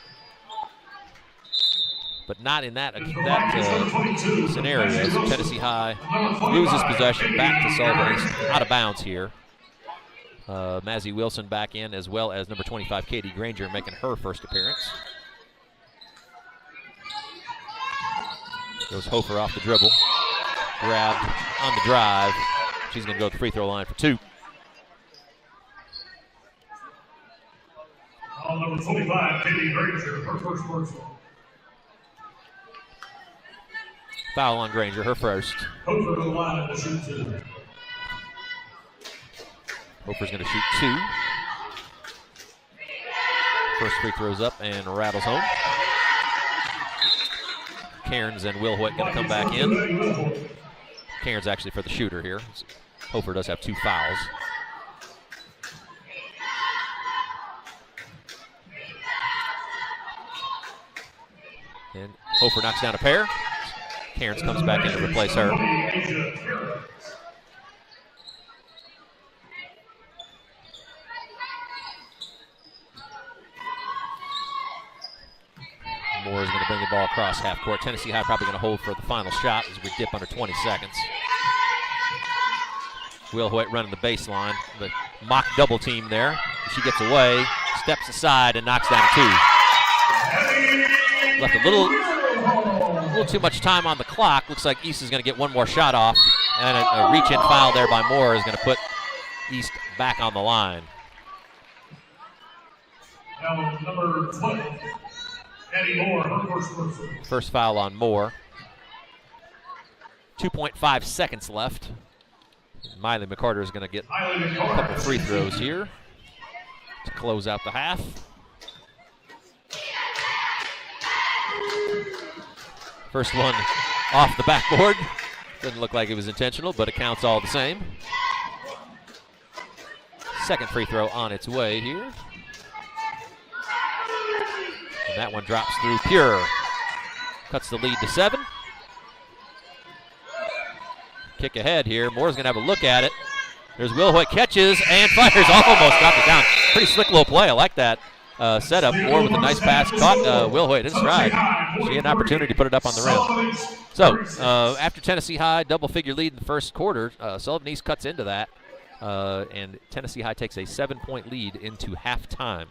But not in that scenario. So Tennessee High loses possession back to Sullivan East, out of bounds here. Mazzie Wilson back in, as well as number 25, Katie Granger, making her first appearance. Goes Hofer off the dribble. Grabbed on the drive. She's going to go to the free throw line for 2. Number 25, Katie Granger, her first personal. Foul on Granger, her first. Hofer to the line to shoot 2. Hofer's going to shoot 2. First free throw's up and rattles home. Cairns and Will Hoyt going to come back in. Cairns actually for the shooter here. Hofer does have 2 fouls. And Hofer knocks down a pair. Cairns comes back in to replace her. Moore is going to bring the ball across half court. Tennessee High probably going to hold for the final shot as we dip under 20 seconds. Will Hoyt running the baseline. The mock double team there. She gets away, steps aside, and knocks down a 2. Left a little too much time on the clock. Looks like East is going to get one more shot off. And a reach-in foul there by Moore is going to put East back on the line. Now number 20, Eddie Moore, her first personal. First foul on Moore. 2.5 seconds left. Miley McCarter is going to get a couple free throws here to close out the half. First one off the backboard. Doesn't look like it was intentional, but it counts all the same. Second free throw on its way here. And that one drops through Pure. Cuts the lead to 7. Kick ahead here. Moore's going to have a look at it. There's Will Hoyt, catches and fires. Almost dropped it down. Pretty slick little play. I like that setup. Moore with a nice pass. Caught Will Hoyt in stride. She had an opportunity to put it up on the rim. So after Tennessee High, double-figure lead in the first quarter, Sullivan East cuts into that. And Tennessee High takes a 7-point lead into halftime.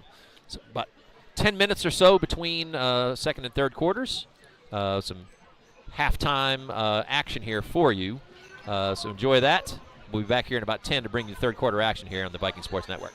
So about 10 minutes or so between second and third quarters. Some halftime action here for you. So enjoy that. We'll be back here in about 10 to bring you third quarter action here on the Viking Sports Network.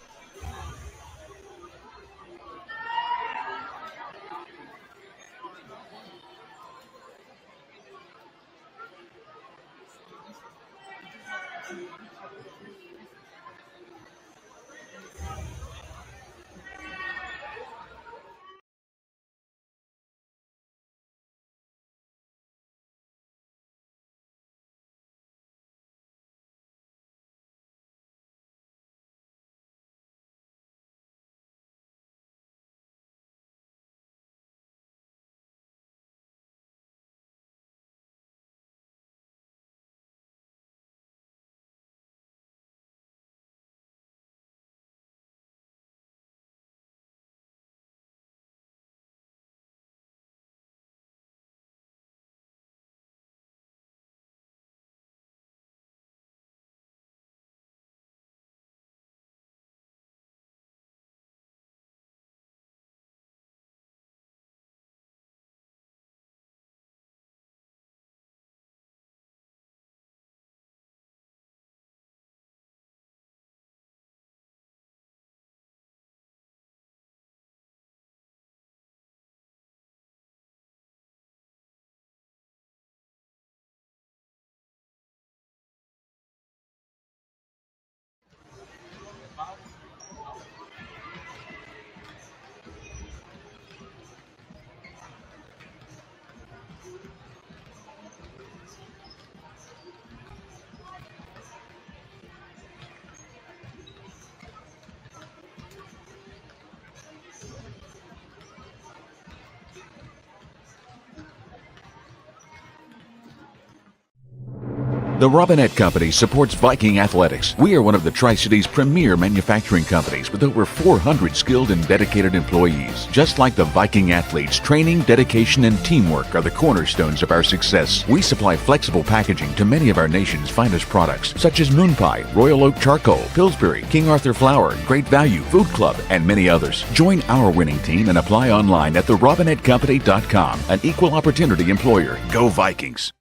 The Robinette Company supports Viking athletics. We are one of the Tri-Cities' premier manufacturing companies with over 400 skilled and dedicated employees. Just like the Viking athletes, training, dedication, and teamwork are the cornerstones of our success. We supply flexible packaging to many of our nation's finest products, such as Moon Pie, Royal Oak Charcoal, Pillsbury, King Arthur Flour, Great Value, Food Club, and many others. Join our winning team and apply online at therobinettecompany.com. An equal opportunity employer. Go Vikings!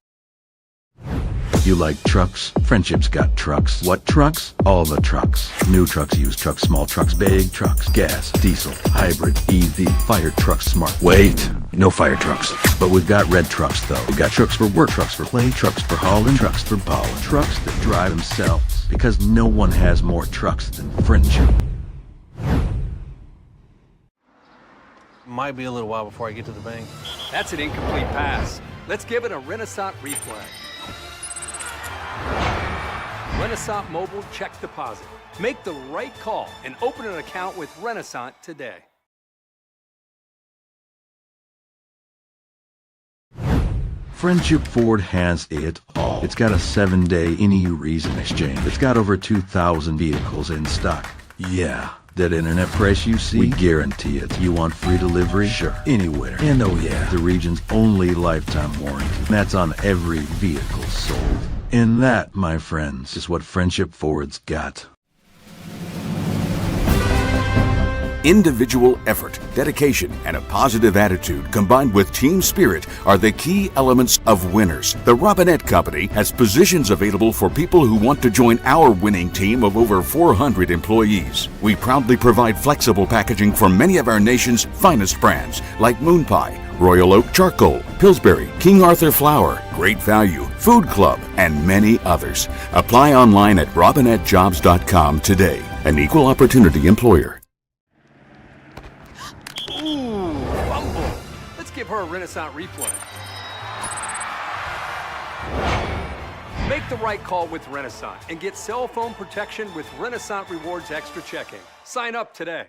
You like trucks? Friendship's got trucks. What trucks? All the trucks. New trucks, used trucks, small trucks, big trucks, gas, diesel, hybrid, EV, fire trucks, smart. Wait, no fire trucks. But we've got red trucks, though. We've got trucks for work, trucks for play, trucks for hauling, trucks for pollen. Trucks that drive themselves. Because no one has more trucks than Friendship. Might be a little while before I get to the bank. That's an incomplete pass. Let's give it a Renaissance replay. Renaissance Mobile Check Deposit. Make the right call and open an account with Renaissance today. Friendship Ford has it all. It's got a 7-day any reason exchange. It's got over 2,000 vehicles in stock. Yeah, that internet price you see, we guarantee it. You want free delivery? Sure, anywhere. And oh yeah, the region's only lifetime warranty. That's on every vehicle sold. And that, my friends, is what Friendship Ford's got. Individual effort, dedication, and a positive attitude combined with team spirit are the key elements of winners. The Robinette Company has positions available for people who want to join our winning team of over 400 employees. We proudly provide flexible packaging for many of our nation's finest brands like Moon Pie, Royal Oak Charcoal, Pillsbury, King Arthur Flour, Great Value, Food Club, and many others. Apply online at robinettejobs.com today. An equal opportunity employer. Ooh, fumble. Let's give her a Renaissance replay. Make the right call with Renaissance and get cell phone protection with Renaissance Rewards Extra Checking. Sign up today.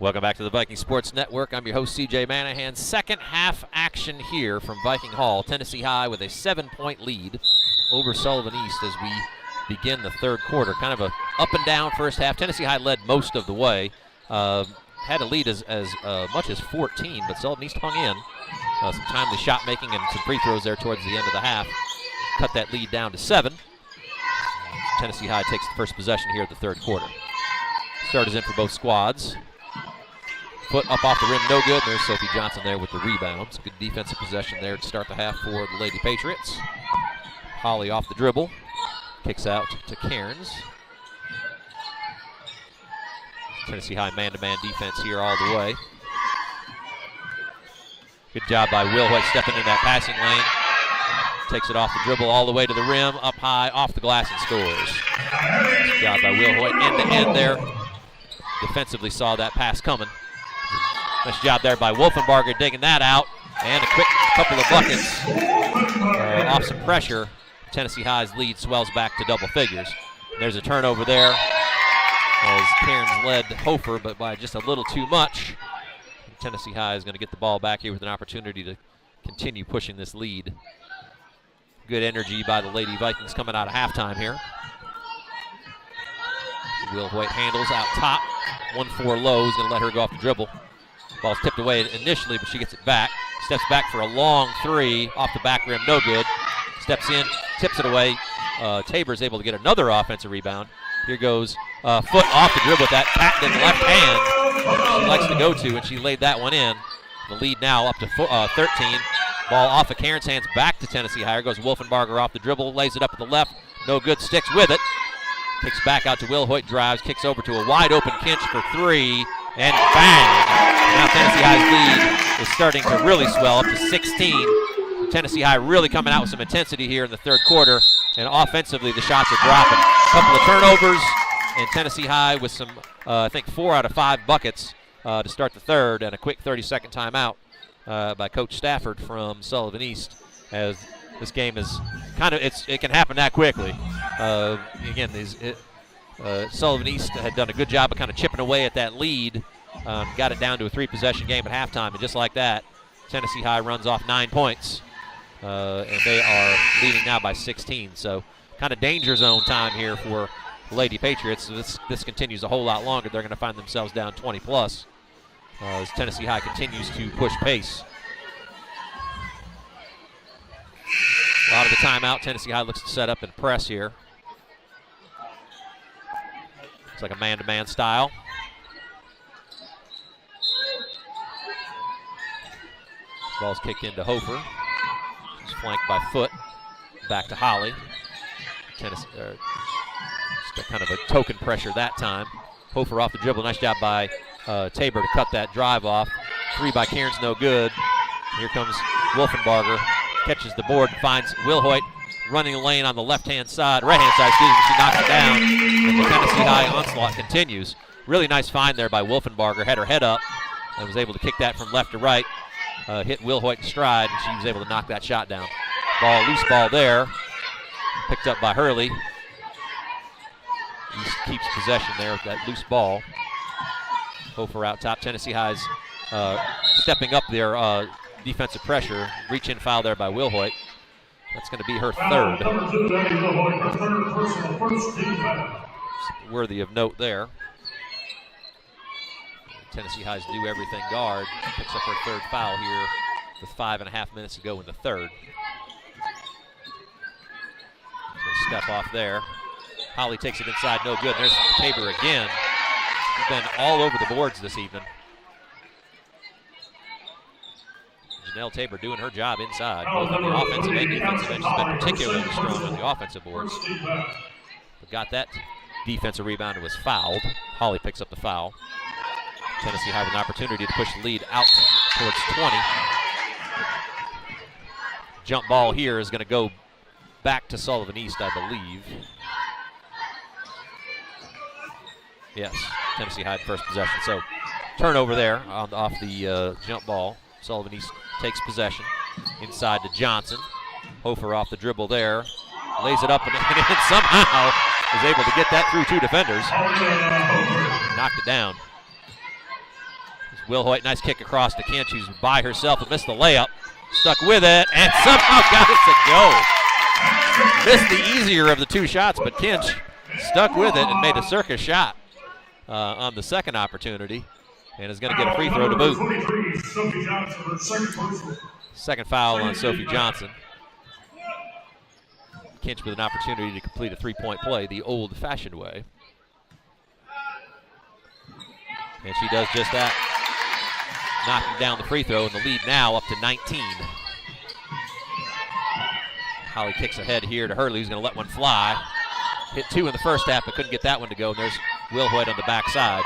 Welcome back to the Viking Sports Network. I'm your host, CJ Manahan. Second half action here from Viking Hall. Tennessee High with a 7-point lead over Sullivan East as we begin the third quarter. Kind of a up and down first half. Tennessee High led most of the way. Had a lead as much as 14, but Sullivan East hung in. Some timely shot making and some free throws there towards the end of the half. Cut that lead down to 7. Tennessee High takes the first possession here at the third quarter. Start is in for both squads. Foot up off the rim, no good. There's Sophie Johnson there with the rebounds. Good defensive possession there to start the half for the Lady Patriots. Holly off the dribble. Kicks out to Cairns. Tennessee High man-to-man defense here all the way. Good job by Will White stepping in that passing lane. Takes it off the dribble all the way to the rim, up high, off the glass, and scores. Good job by Will White end-to-end there. Defensively saw that pass coming. Nice job there by Wolfenbarger digging that out. And a quick couple of buckets off some pressure. Tennessee High's lead swells back to double figures. There's a turnover there as Cairns led Hofer, but by just a little too much. Tennessee High is going to get the ball back here with an opportunity to continue pushing this lead. Good energy by the Lady Vikings coming out of halftime here. Will White handles out top. 1-4 low is going to let her go off the dribble. Ball's tipped away initially, but she gets it back. Steps back for a long three off the back rim, no good. Steps in, tips it away. Tabor is able to get another offensive rebound. Here goes foot off the dribble with that patented left hand she likes to go to, and she laid that one in. The lead now up to 13. Ball off of Cairns' hands back to Tennessee High. Here goes Wolfenbarger off the dribble, lays it up at the left. No good, sticks with it. Kicks back out to Will Hoyt, drives, kicks over to a wide open Kinch for 3, and bang! Now Tennessee High's lead is starting to really swell up to 16. Tennessee High really coming out with some intensity here in the third quarter, and offensively the shots are dropping. A couple of turnovers, and Tennessee High with some, I think 4 out of 5 buckets to start the third, and a quick 30-second timeout by Coach Stafford from Sullivan East, as this game is kind of, it can happen that quickly. Again, Sullivan East had done a good job of kind of chipping away at that lead, got it down to a 3-possession game at halftime, and just like that, Tennessee High runs off 9 points, and they are leading now by 16. So kind of danger zone time here for the Lady Patriots. So this continues a whole lot longer. They're going to find themselves down 20+ as Tennessee High continues to push pace. Out of the timeout, Tennessee High looks to set up and press here. It's like a man-to-man style. Ball's kicked into Hofer. She's flanked by Foot. Back to Holly. Tennessee, just kind of a token pressure that time. Hofer off the dribble. Nice job by Tabor to cut that drive off. 3 by Cairns, no good. Here comes Wolfenbarger. Catches the board and finds Will Hoyt running the lane on the right-hand side, she knocks it down, and the Tennessee High onslaught continues. Really nice find there by Wolfenbarger, had her head up, and was able to kick that from left to right, hit Will Hoyt in stride, and she was able to knock that shot down. Loose ball there, picked up by Hurley. East keeps possession there with that loose ball. Hofer out top. Tennessee High's stepping up their defensive pressure. Reach-in foul there by Will Hoyt. That's going to be her third. Worthy of note there. Tennessee High's do everything guard picks up her third foul here with 5.5 minutes to go in the third. Step off there. Holly takes it inside, no good. There's Tabor again. She's been all over the boards this evening. Janelle Tabor doing her job inside, both on the offensive and defensive end. She's been particularly strong on the offensive boards. But got that defensive rebound and was fouled. Holly picks up the foul. Tennessee have an opportunity to push the lead out towards 20. Jump ball here is going to go back to Sullivan East, I believe. Yes, Tennessee High first possession. So turnover there off the jump ball. Sullivan East takes possession inside to Johnson. Hofer off the dribble there. Lays it up and somehow is able to get that through 2 defenders. Knocked it down. Will Hoyt, nice kick across to Kinch, who's by herself and missed the layup. Stuck with it and somehow got it to go. Missed the easier of the two shots, but Kinch stuck with it and made a circus shot on the second opportunity and is going to get a free throw to boot. Second foul on Sophie Johnson. Kinch with an opportunity to complete a three-point play the old-fashioned way. And she does just that, knocking down the free throw, and the lead now up to 19. Holly kicks ahead here to Hurley, who's going to let one fly. Hit two in the first half, but couldn't get that one to go, and there's Will Hoyt on the backside.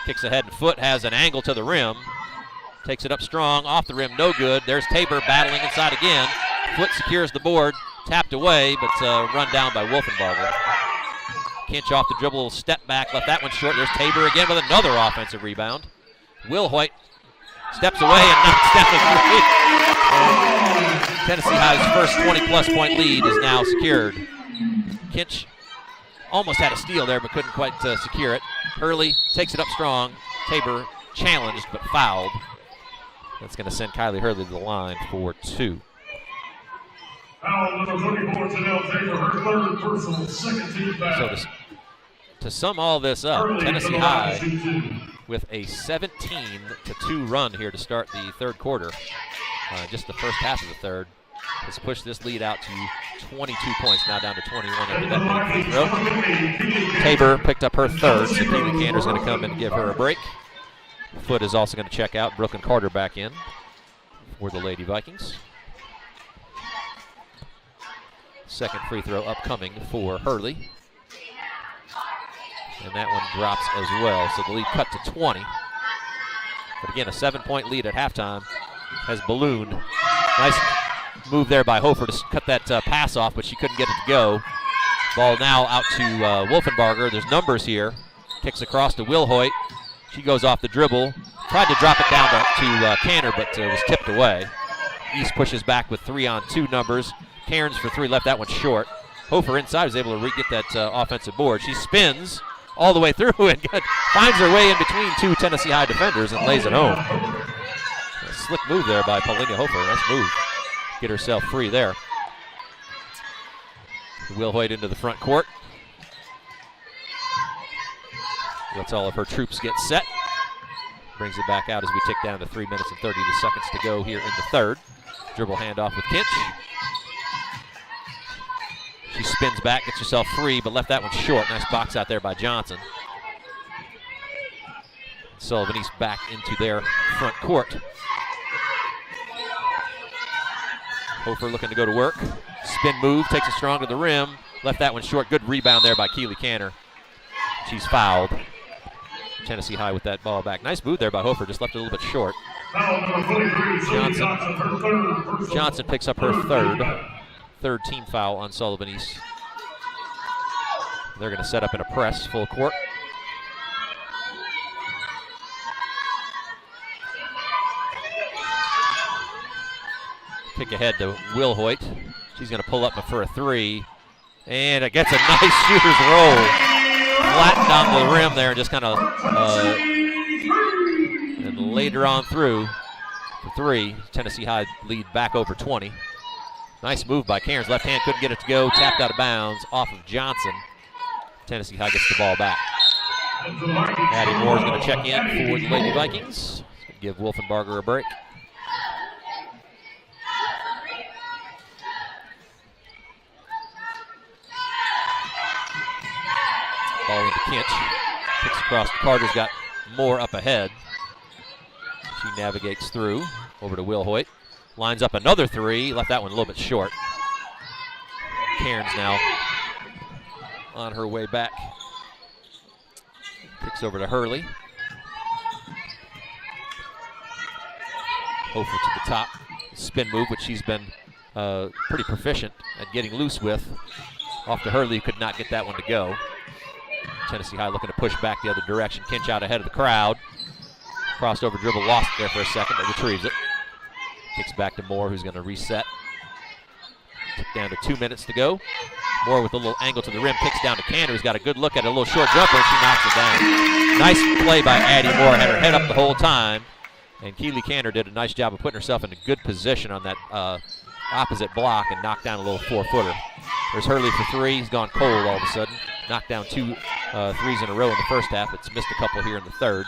Kicks ahead, and Foot has an angle to the rim. Takes it up strong, off the rim, no good. There's Tabor battling inside again. Foot secures the board, tapped away, but run down by Wolfenbarger. Kinch off the dribble, step back, left that one short. There's Tabor again with another offensive rebound. Will Hoyt steps away and knocks down the three. Tennessee High's first 20-plus point lead is now secured. Kinch almost had a steal there, but couldn't quite secure it. Hurley takes it up strong. Tabor challenged, but fouled. That's going to send Kylie Hurley to the line for two. Foul number 24, Janelle Tabor, her third personal, second team foul. So to sum all this up, Tennessee High with a 17-2 run here to start the third quarter. Just the first half of the third has pushed this lead out to 22 points, now down to 21 after that free throw. Tabor picked up her third, so Keely Cantor's going to come and give her a break. Foot is also going to check out. Brooklyn Carter back in for the Lady Vikings. Second free throw upcoming for Hurley. And that one drops as well, so the lead cut to 20. But again, a 7-point lead at halftime has ballooned. Nice move there by Hofer to cut that pass off, but she couldn't get it to go. Ball now out to Wolfenbarger. There's numbers here. Kicks across to Will Hoyt. She goes off the dribble. Tried to drop it down to Cantor, but was tipped away. East pushes back with 3-on-2 numbers. Cairns for three, left that one short. Hofer inside was able to get that offensive board. She spins all the way through and finds her way in between two Tennessee High defenders and lays it home. A slick move there by Paulina Hofer. Nice move. Get herself free there. Will Hoyt into the front court. Lets all of her troops get set. Brings it back out as we tick down to 3 minutes and 30 seconds to go here in the third. Dribble handoff with Kinch. She spins back, gets herself free, but left that one short. Nice box out there by Johnson. Sullivan East back into their front court. Hofer looking to go to work. Spin move, takes it strong to the rim. Left that one short. Good rebound there by Keely Cantor. She's fouled. Tennessee High with that ball back. Nice move there by Hofer, just left it a little bit short. Johnson picks up her third team foul on Sullivan East. They're going to set up in a press full court. Kick ahead to Will Hoyt. She's going to pull up for a three. And it gets a nice shooter's roll. Flattened on the rim there and just kind of and later on through for three. Tennessee High lead back over 20. Nice move by Cairns. Left hand couldn't get it to go. Tapped out of bounds off of Johnson. Tennessee High gets the ball back. Addie Moore is going to check in for the Lady Vikings. Give Wolfenbarger a break. Ball into Kinch. Kicks across to Carter's got Moore up ahead. She navigates through over to Will Hoyt. Lines up another three. Left that one a little bit short. Cairns now on her way back. Kicks over to Hurley. Hofer to the top. Spin move, which she's been pretty proficient at getting loose with. Off to Hurley, could not get that one to go. Tennessee High looking to push back the other direction. Kinch out ahead of the crowd. Crossed over dribble, lost it there for a second, but retrieves it. Kicks back to Moore, who's going to reset. Down to 2 minutes to go. Moore with a little angle to the rim, kicks down to Cantor, who's got a good look at it, a little short jumper, and she knocks it down. Nice play by Addie Moore, had her head up the whole time, and Keely Cantor did a nice job of putting herself in a good position on that opposite block and knocked down a little 4-footer. There's Hurley for three. He's gone cold all of a sudden. Knocked down 2 threes in a row in the first half. It's missed a couple here in the third.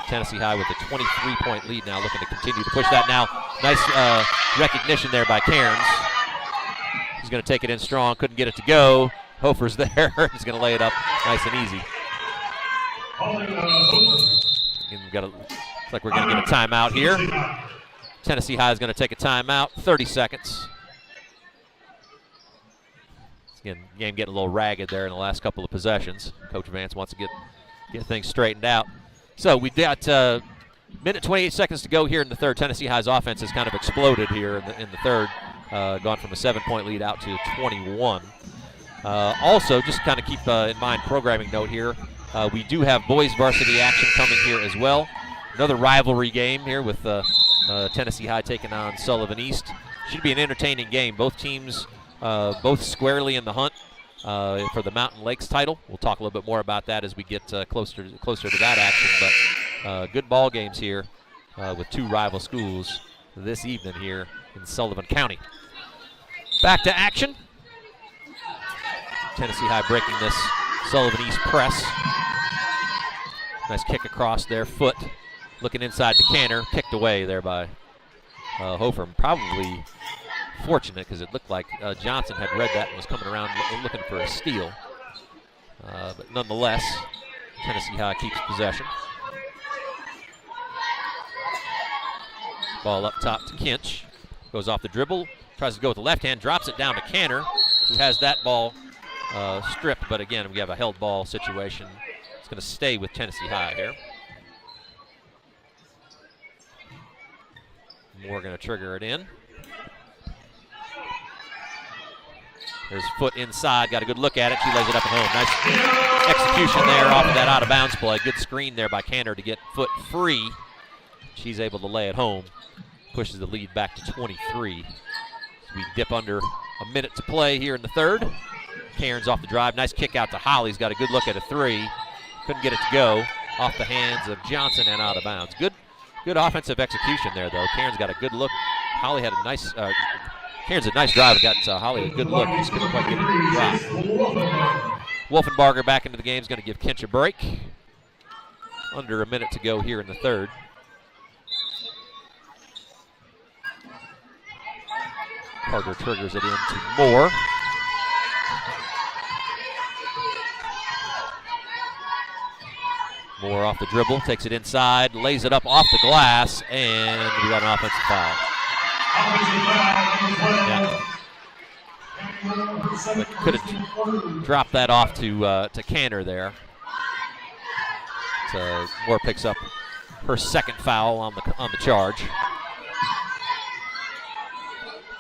Tennessee High with a 23-point lead now, looking to continue to push that now. Nice recognition there by Cairns. He's going to take it in strong. Couldn't get it to go. Hofer's there. He's going to lay it up nice and easy. Looks like we're going to get a timeout here. Tennessee High is going to take a timeout. 30 seconds. Again, game getting a little ragged there in the last couple of possessions. Coach Vance wants to get things straightened out. So we got minute 28 seconds to go here in the third. Tennessee High's offense has kind of exploded here in the third. Gone from a 7-point lead out to 21. Also, just kind of keep in mind programming note here. We do have boys varsity action coming here as well. Another rivalry game here with Tennessee High taking on Sullivan East. Should be an entertaining game. Both teams both squarely in the hunt for the Mountain Lakes title. We'll talk a little bit more about that as we get closer to that action. But good ball games here with 2 rival schools this evening here in Sullivan County. Back to action. Tennessee High breaking this Sullivan East press. Nice kick across their foot. Looking inside to Cantor. Kicked away there by Hofer. Probably fortunate because it looked like Johnson had read that and was coming around looking for a steal. But nonetheless, Tennessee High keeps possession. Ball up top to Kinch. Goes off the dribble. Tries to go with the left hand. Drops it down to Cantor, who has that ball stripped. But again, we have a held ball situation. It's going to stay with Tennessee High here. Moore going to trigger it in. There's foot inside, got a good look at it. She lays it up and home. Nice execution there off of that out-of-bounds play. Good screen there by Cantor to get foot free. She's able to lay it home. Pushes the lead back to 23. So we dip under a minute to play here in the third. Cairns off the drive. Nice kick out to Holly. He's got a good look at a three. Couldn't get it to go. Off the hands of Johnson and out of bounds. Good offensive execution there, though. Cairns got a good look. Holly had a nice... Cairns a nice drive. Got Holly a good look. Just couldn't quite get it to drop. Wolfenbarger back into the game. Is going to give Kinch a break. Under a minute to go here in the third. Carter triggers it into Moore. Moore off the dribble, takes it inside, lays it up off the glass, and we got an offensive foul. Yeah. Could have dropped that off to Cantor there. So Moore picks up her second foul on the charge.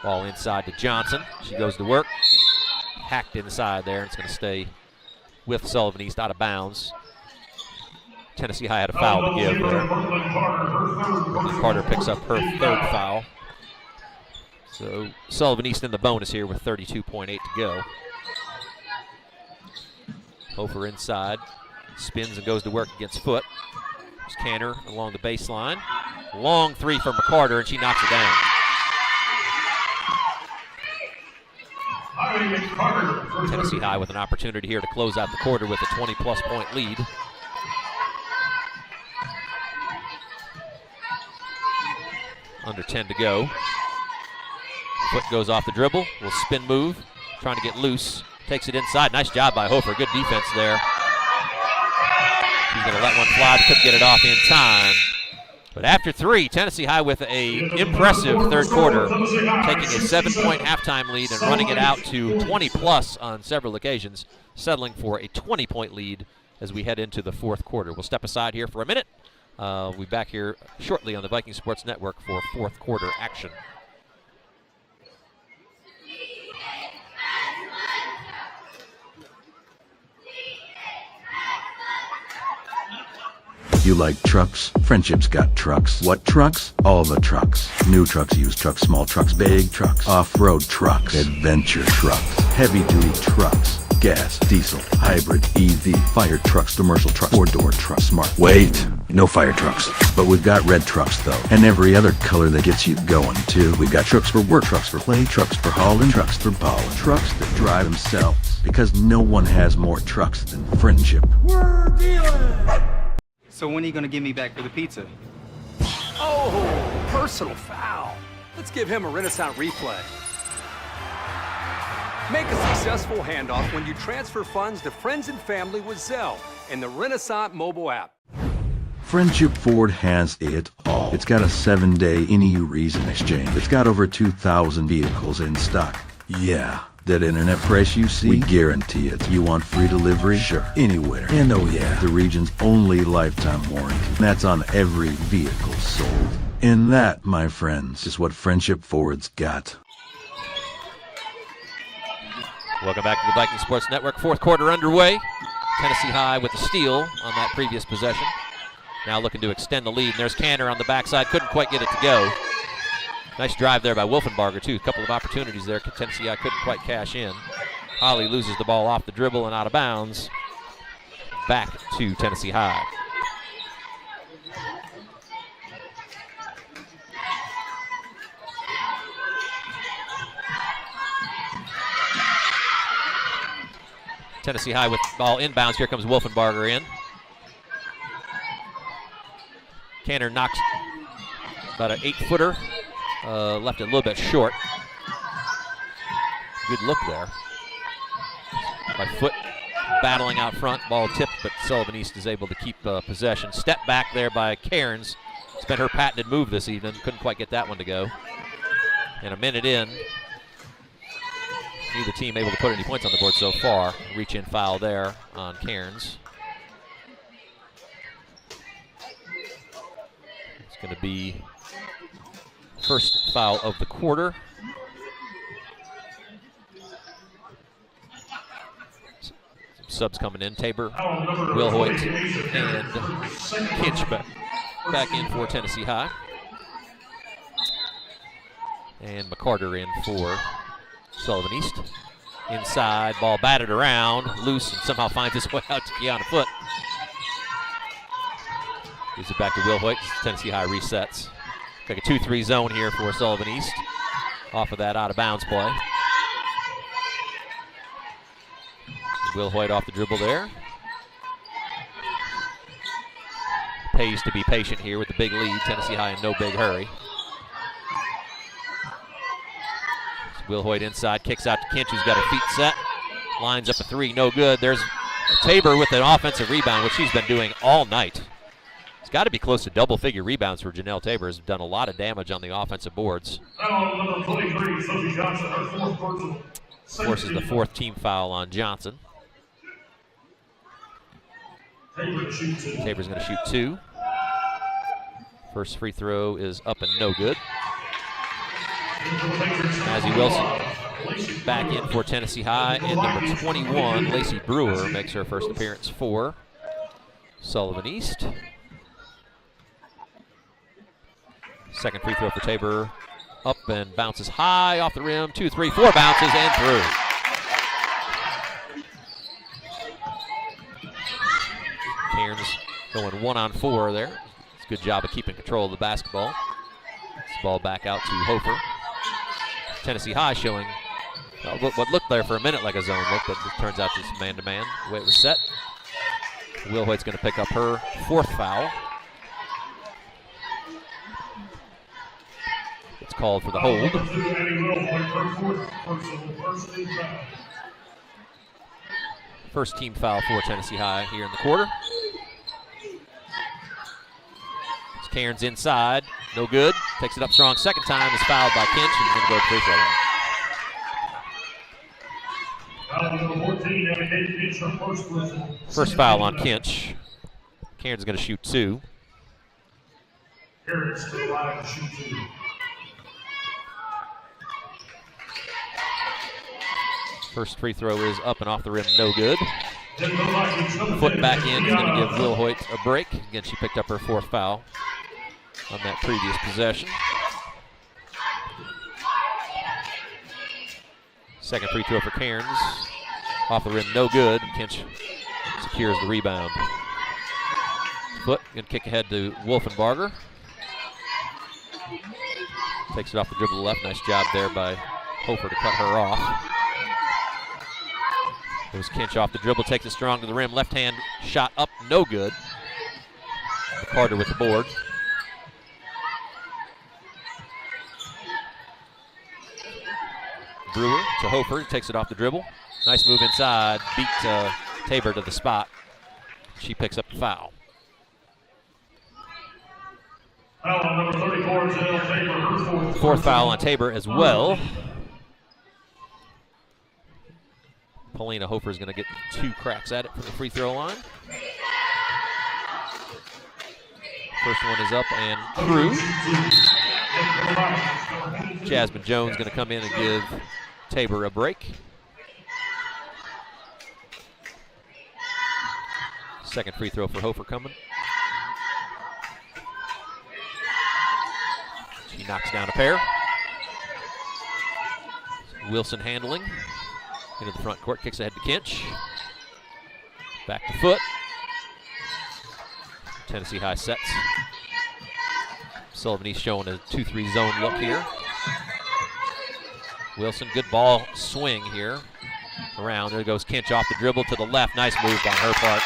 Ball inside to Johnson. She goes to work. Hacked inside there, and it's going to stay with Sullivan East out of bounds. Tennessee High had a foul to give there. Carter picks up her third foul. So Sullivan East in the bonus here with 32.8 to go. Hofer inside. Spins and goes to work against foot. There's Cantor along the baseline. Long three from McCarter, and she knocks it down. Tennessee High with an opportunity here to close out the quarter with a 20-plus point lead. Under 10 to go. Foot goes off the dribble. Will spin move. Trying to get loose. Takes it inside. Nice job by Hofer. Good defense there. She's going to let one fly. Couldn't get it off in time. But after three, Tennessee High with a impressive third quarter, taking a 7-point halftime lead and running it out to 20-plus on several occasions, settling for a 20-point lead as we head into the fourth quarter. We'll step aside here for a minute. We'll be back here shortly on the Viking Sports Network for fourth quarter action. You like trucks? Friendship's got trucks. What trucks? All the trucks. New trucks, used trucks, small trucks, big trucks, off-road trucks, adventure trucks, heavy-duty trucks, gas, diesel, hybrid, EV, fire trucks, commercial trucks, four-door trucks, smart. Wait, no fire trucks. But we've got red trucks, though, and every other color that gets you going, too. We've got trucks for work, trucks for play, trucks for hauling, trucks for balling, trucks that drive themselves. Because no one has more trucks than Friendship. We're dealing! So when are you gonna give me back for the pizza? Oh, personal foul. Let's give him a Renaissance replay. Make a successful handoff when you transfer funds to friends and family with Zelle and the Renaissance mobile app. Friendship Ford has it all. It's got a 7-day any reason exchange. It's got over 2,000 vehicles in stock. Yeah, that internet price you see, we guarantee it. You want free delivery? Sure, anywhere. And oh yeah, the region's only lifetime warranty. That's on every vehicle sold. And that, my friends, is what Friendship Ford's got. Welcome back to the Viking Sports Network. Fourth quarter underway. Tennessee High with the steal on that previous possession. Now looking to extend the lead. And there's Canner on the backside. Couldn't quite get it to go. Nice drive there by Wolfenbarger, too. A couple of opportunities there. Tennessee High couldn't quite cash in. Holly loses the ball off the dribble and out of bounds. Back to Tennessee High. Tennessee High with ball inbounds. Here comes Wolfenbarger in. Canner knocks about an 8-footer. Left it a little bit short. Good look there. By Foot battling out front. Ball tipped, but Sullivan East is able to keep possession. Step back there by Cairns. It's been her patented move this evening. Couldn't quite get that one to go. And a minute in. Neither team able to put any points on the board so far. Reach-in foul there on Cairns. It's going to be first foul of the quarter. Some subs coming in. Tabor, Will Hoyt, and Kinch back in for Tennessee High. And McCarter in for Sullivan East. Inside, ball batted around, loose, and somehow finds his way out to Keanu Foot. Gives it back to Will Hoyt. Tennessee High resets. Like a 2-3 zone here for Sullivan East. Off of that out-of-bounds play. Will Hoyt off the dribble there. Pays to be patient here with the big lead. Tennessee High in no big hurry. Will Hoyt inside, kicks out to Kinch, who's got her feet set. Lines up a three, no good. There's Tabor with an offensive rebound, which she's been doing all night. It's got to be close to double-figure rebounds for Janelle Tabor. Has done a lot of damage on the offensive boards. Forces the fourth team foul on Johnson. Tabor's going to shoot 2. First free throw is up and no good. Mazzy Wilson back in for Tennessee High, and number 21, Lacey Brewer, makes her first appearance for Sullivan East. Second free throw for Tabor, up and bounces high off the rim, 2, 3, 4 bounces and through. Cairns going 1-on-4 there. It's a good job of keeping control of the basketball. This ball back out to Hofer. Tennessee High showing what looked there for a minute like a zone look, but it turns out just man-to-man the way it was set. Will Hoyt's going to pick up her 4th foul. It's called for the hold. First team foul for Tennessee High here in the quarter. It's Cairns inside. No good. Takes it up strong. Second time is fouled by Kinch, and he's going to go to free throw line. First foul on Kinch. Cairns is going to shoot 2. First free throw is up and off the rim, no good. Foot back in is going to give Will Hoyt a break. Again, she picked up her 4th foul on that previous possession. Second free throw for Cairns. Off the rim, no good. Kinch secures the rebound. Foot gonna kick ahead to Wolfenbarger. Takes it off the dribble to the left. Nice job there by Hofer to cut her off. It was Kinch off the dribble, takes it strong to the rim. Left hand shot up, no good. Carter with the board. Brewer to Hofer, takes it off the dribble. Nice move inside, beat Tabor to the spot. She picks up the foul. Foul on number 34, Janelle Tabor, her fourth foul on Tabor as well. Paulina Hofer is going to get 2 cracks at it from the free throw line. First one is up and through. Jasmine Jones going to come in and give Tabor a break. Second free throw for Hofer coming. She knocks down a pair. Wilson handling. Into the front court, kicks ahead to Kinch. Back to Foot. Tennessee High sets. Sullivan East showing a 2-3 zone look here. Wilson, good ball swing here. Around, there goes Kinch off the dribble to the left. Nice move on her part.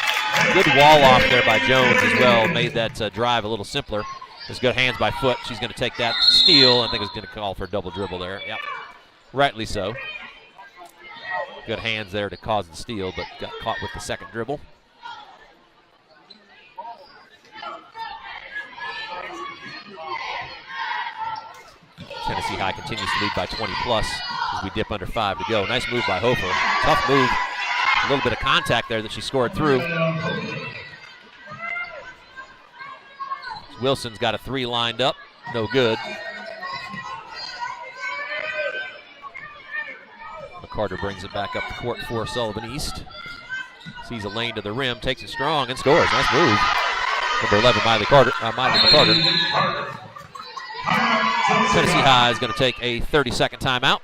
Good wall off there by Jones as well. Made that drive a little simpler. There's good hands by Foot. She's going to take that steal. I think it's going to call for a double dribble there. Yep, rightly so. Good hands there to cause the steal, but got caught with the second dribble. Tennessee High continues to lead by 20 plus as we dip under 5 to go. Nice move by Hofer. Tough move. A little bit of contact there that she scored through. Wilson's got a 3 lined up. No good. Carter brings it back up the court for Sullivan East. Sees a lane to the rim, takes it strong, and scores. Nice move. Number 11, Miley Carter. Tennessee High is going to take a 30-second timeout.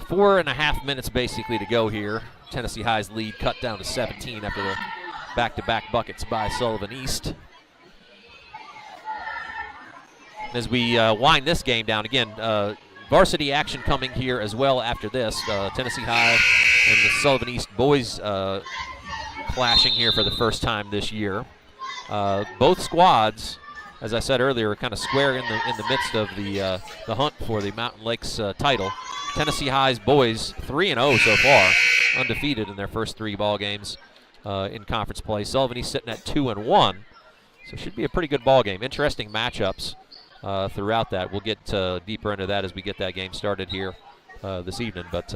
Four and a half minutes basically to go here. Tennessee High's lead cut down to 17 after the back-to-back buckets by Sullivan East. As we wind this game down, again, varsity action coming here as well after this. Tennessee High and the Sullivan East boys clashing here for the first time this year. Both squads, as I said earlier, are kind of square in the midst of the hunt for the Mountain Lakes title. Tennessee High's boys 3-0 so far, undefeated in their first 3 ball games in conference play. Sullivan East sitting at 2-1, so it should be a pretty good ball game. Interesting matchups throughout that. We'll get deeper into that as we get that game started here this evening, but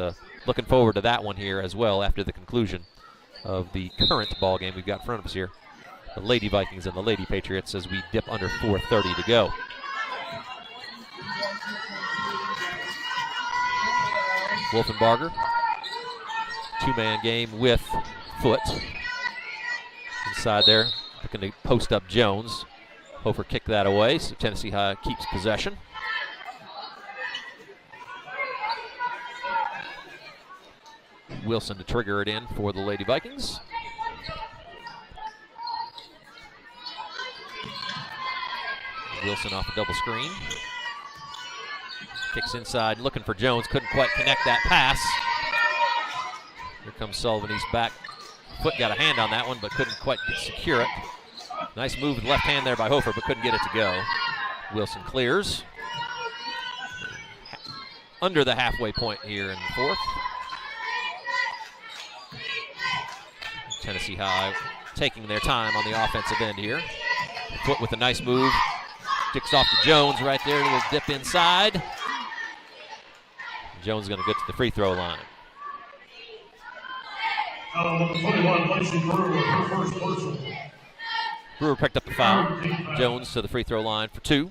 looking forward to that one here as well after the conclusion of the current ball game we've got in front of us here. The Lady Vikings and the Lady Patriots as we dip under 4:30 to go. Wolfenbarger, 2-man game with Foot. Inside there, looking to post up Jones. Hofer kicked that away, so Tennessee High keeps possession. Wilson to trigger it in for the Lady Vikings. Wilson off a double screen. Kicks inside, looking for Jones, couldn't quite connect that pass. Here comes Sullivan East back. Foot got a hand on that one, but couldn't quite secure it. Nice move with the left hand there by Hofer, but couldn't get it to go. Wilson clears. Under the halfway point here in the fourth. Tennessee High taking their time on the offensive end here. Foot with a nice move. Sticks off to Jones right there. A little dip inside. Jones is going to get to the free throw line. Brewer picked up the foul. Jones to the free throw line for 2.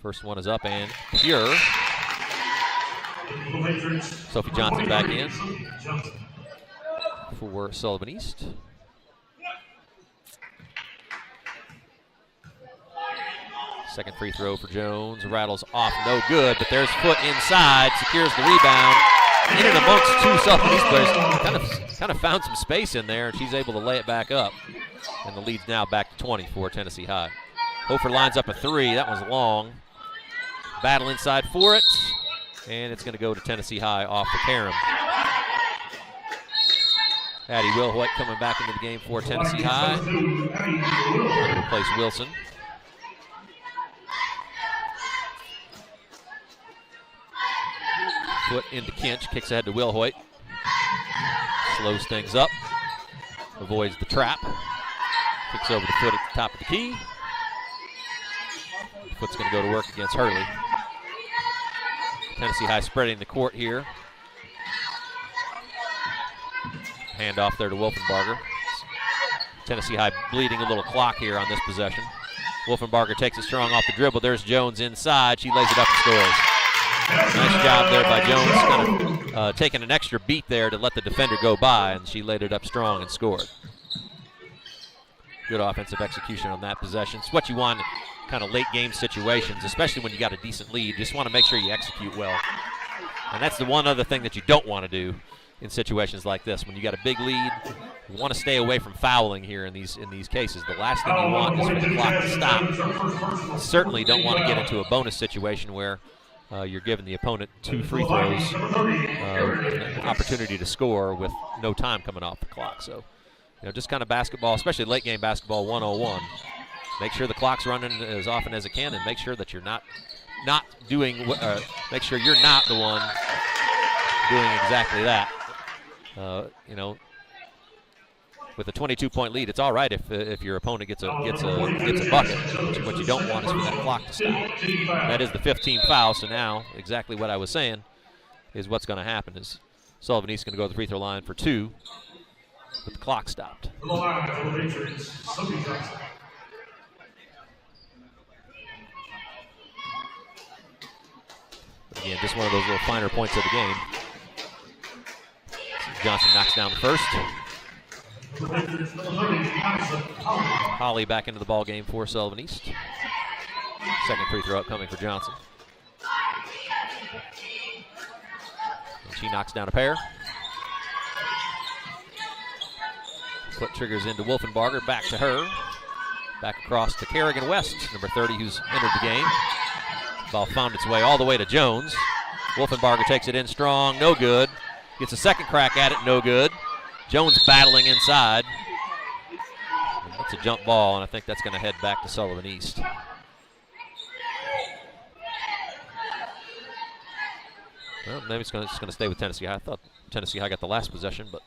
First one is up and pure. Sophie Johnson back in for Sullivan East. Second free throw for Jones. Rattles off, no good, but there's Foot inside, secures the rebound. In and amongst two Sullivan East players, kind of found some space in there, and she's able to lay it back up. And the lead's now back to 20 for Tennessee High. Hofer lines up a three. That one's long. Battle inside for it, and it's going to go to Tennessee High off the carom. Addie Wilhoit coming back into the game for Tennessee High. Going to replace Wilson. Foot into Kinch, kicks ahead to Wilhoit. Slows things up, avoids the trap. Kicks over to Foot at the top of the key. Foot's going to go to work against Hurley. Tennessee High spreading the court here. Hand off there to Wolfenbarger. Tennessee High bleeding a little clock here on this possession. Wolfenbarger takes it strong off the dribble. There's Jones inside. She lays it up and scores. Nice job there by Jones, kind of taking an extra beat there to let the defender go by, and she laid it up strong and scored. Good offensive execution on that possession. It's what you want in kind of late game situations, especially when you got a decent lead. You just want to make sure you execute well. And that's the one other thing that you don't want to do in situations like this. When you got a big lead, you want to stay away from fouling here in these cases. The last thing you want is for the clock to stop. You certainly don't want to get into a bonus situation where you're giving the opponent two free throws, an opportunity to score with no time coming off the clock. So, just kind of basketball, especially late game basketball 101. Make sure the clock's running as often as it can, and make sure that you're not doing. Make sure you're not the one doing exactly that. With a 22-point lead, it's all right if your opponent gets a bucket. What you don't want is for that clock to stop. That is the 15th foul. So now, exactly what I was saying is what's going to happen is Sullivan East going to go to the free throw line for two, with the clock stopped. Again, just one of those little finer points of the game. Johnson knocks down the first. Holly back into the ball game for Sullivan East. Second free throw upcoming for Johnson. And she knocks down a pair. Foot triggers into Wolfenbarger, back to her. Back across to Kerrigan West, number 30, who's entered the game. Ball found its way all the way to Jones. Wolfenbarger takes it in strong, no good. Gets a second crack at it, no good. Jones battling inside. That's a jump ball, and I think that's going to head back to Sullivan East. Well, maybe it's just going to stay with Tennessee High. I thought Tennessee High got the last possession, but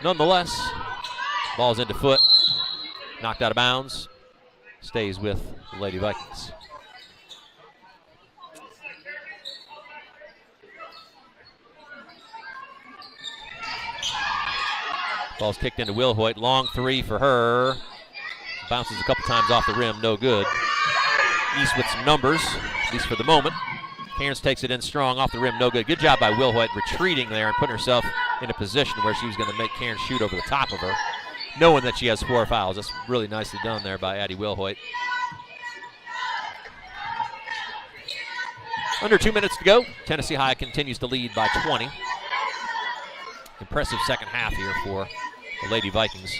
nonetheless, ball's into Foot. Knocked out of bounds. Stays with the Lady Vikings. Ball's kicked into Wilhoit. Long three for her. Bounces a couple times off the rim. No good. East with some numbers, at least for the moment. Cairns takes it in strong off the rim. No good. Good job by Wilhoit retreating there and putting herself in a position where she was going to make Cairns shoot over the top of her, knowing that she has 4 fouls. That's really nicely done there by Addie Wilhoit. Under 2 minutes to go. Tennessee High continues to lead by 20. Impressive second half here for the Lady Vikings.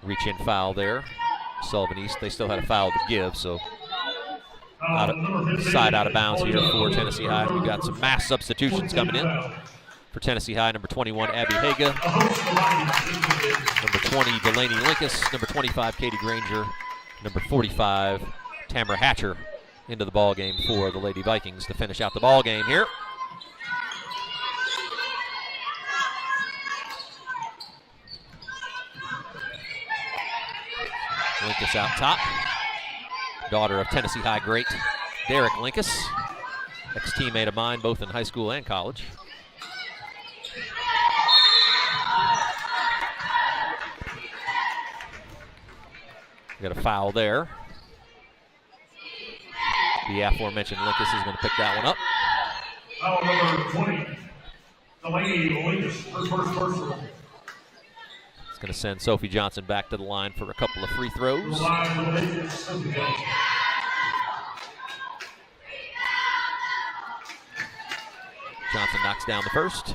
Reach-in foul there. Sullivan East, they still had a foul to give, so out of bounds here for Tennessee High. We've got some mass substitutions coming in. For Tennessee High, number 21, Abby Haga. Number 20, Delaney Linkus. Number 25, Katie Granger. Number 45, Tamara Hatcher into the ball game for the Lady Vikings to finish out the ball game here. Linkus out top. Daughter of Tennessee High great Derek Linkus. Ex-teammate of mine both in high school and college. Got a foul there. The aforementioned Linkus is going to pick that one up. Foul number 20. Delaney Lingus, her first personal. It's going to send Sophie Johnson back to the line for a couple of free throws. Johnson knocks down the first.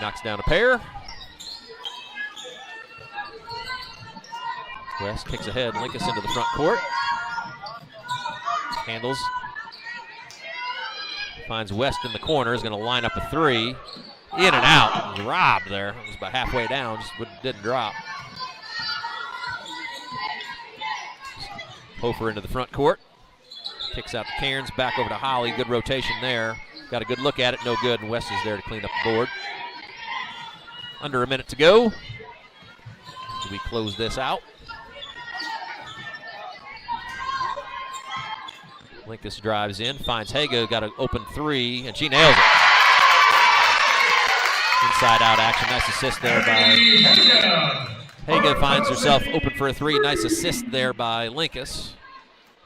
Knocks down a pair. West kicks ahead, Linkus into the front court. Handles. Finds West in the corner, is going to line up a three. In and out. It was robbed there. It was about halfway down, just didn't drop. Hofer into the front court. Kicks out to Cairns, back over to Holly. Good rotation there. Got a good look at it, no good, and West is there to clean up the board. Under a minute to go. Do we close this out? Linkus drives in, finds Haga, got an open three, and she nails it. Inside out action, nice assist there by Haga. Finds herself open for a three, nice assist there by Linkus.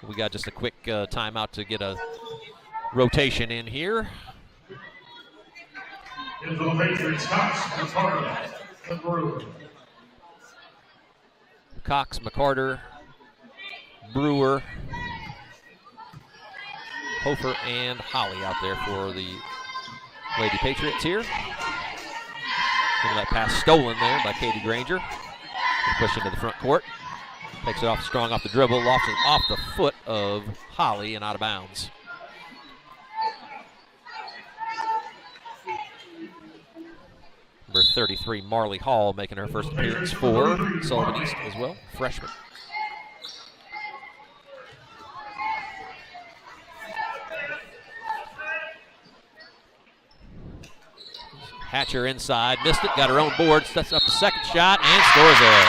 We got just a quick timeout to get a rotation in here. Into the Patriots, Cox, McCarter, and Brewer. Cox, McCarter, Brewer, Hofer, and Holly out there for the Lady Patriots here. Getting that pass stolen there by Katie Granger. Push into the front court. Takes it off strong off the dribble, lofts it off the foot of Holly and out of bounds. Number 33, Marley Hall, making her first appearance for Sullivan East as well, freshman. Hatcher inside, missed it, got her own board, sets up the second shot, and scores it.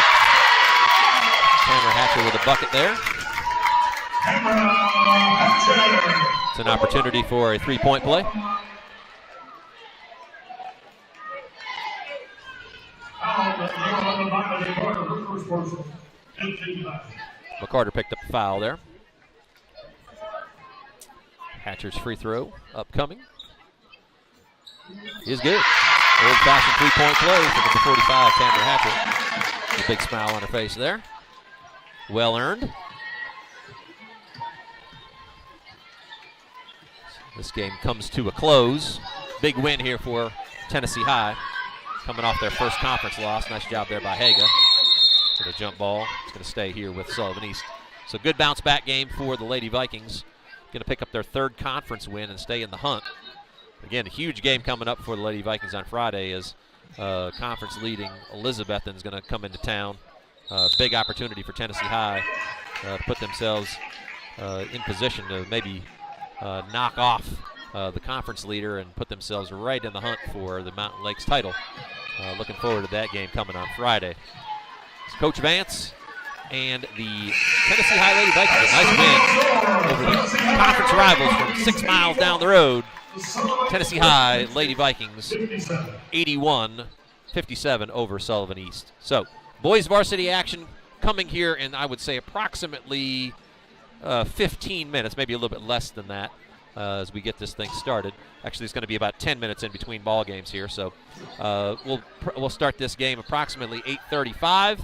Tamara Hatcher with a bucket there. It's an opportunity for a three-point play. McCarter picked up the foul there. Hatcher's free throw upcoming is good. Old-fashioned three-point play for number 45, Tamara Hatcher. A big smile on her face there. Well earned. This game comes to a close. Big win here for Tennessee High. Coming off their first conference loss. Nice job there by Haga. So the jump ball is going to stay here with Sullivan East. So good bounce back game for the Lady Vikings. Going to pick up their third conference win and stay in the hunt. Again, a huge game coming up for the Lady Vikings on Friday as conference leading Elizabethton is going to come into town. Big opportunity for Tennessee High to put themselves in position to maybe knock off the conference leader and put themselves right in the hunt for the Mountain Lakes title. Looking forward to that game coming on Friday. It's Coach Vance and the Tennessee High Lady Vikings. A nice win over the conference rivals from 6 miles down the road. Tennessee High Lady Vikings 81-57 over Sullivan East. So boys varsity action coming here in, I would say, approximately 15 minutes, maybe a little bit less than that. As we get this thing started. Actually, it's going to be about 10 minutes in between ball games here. So we'll start this game approximately 8:35.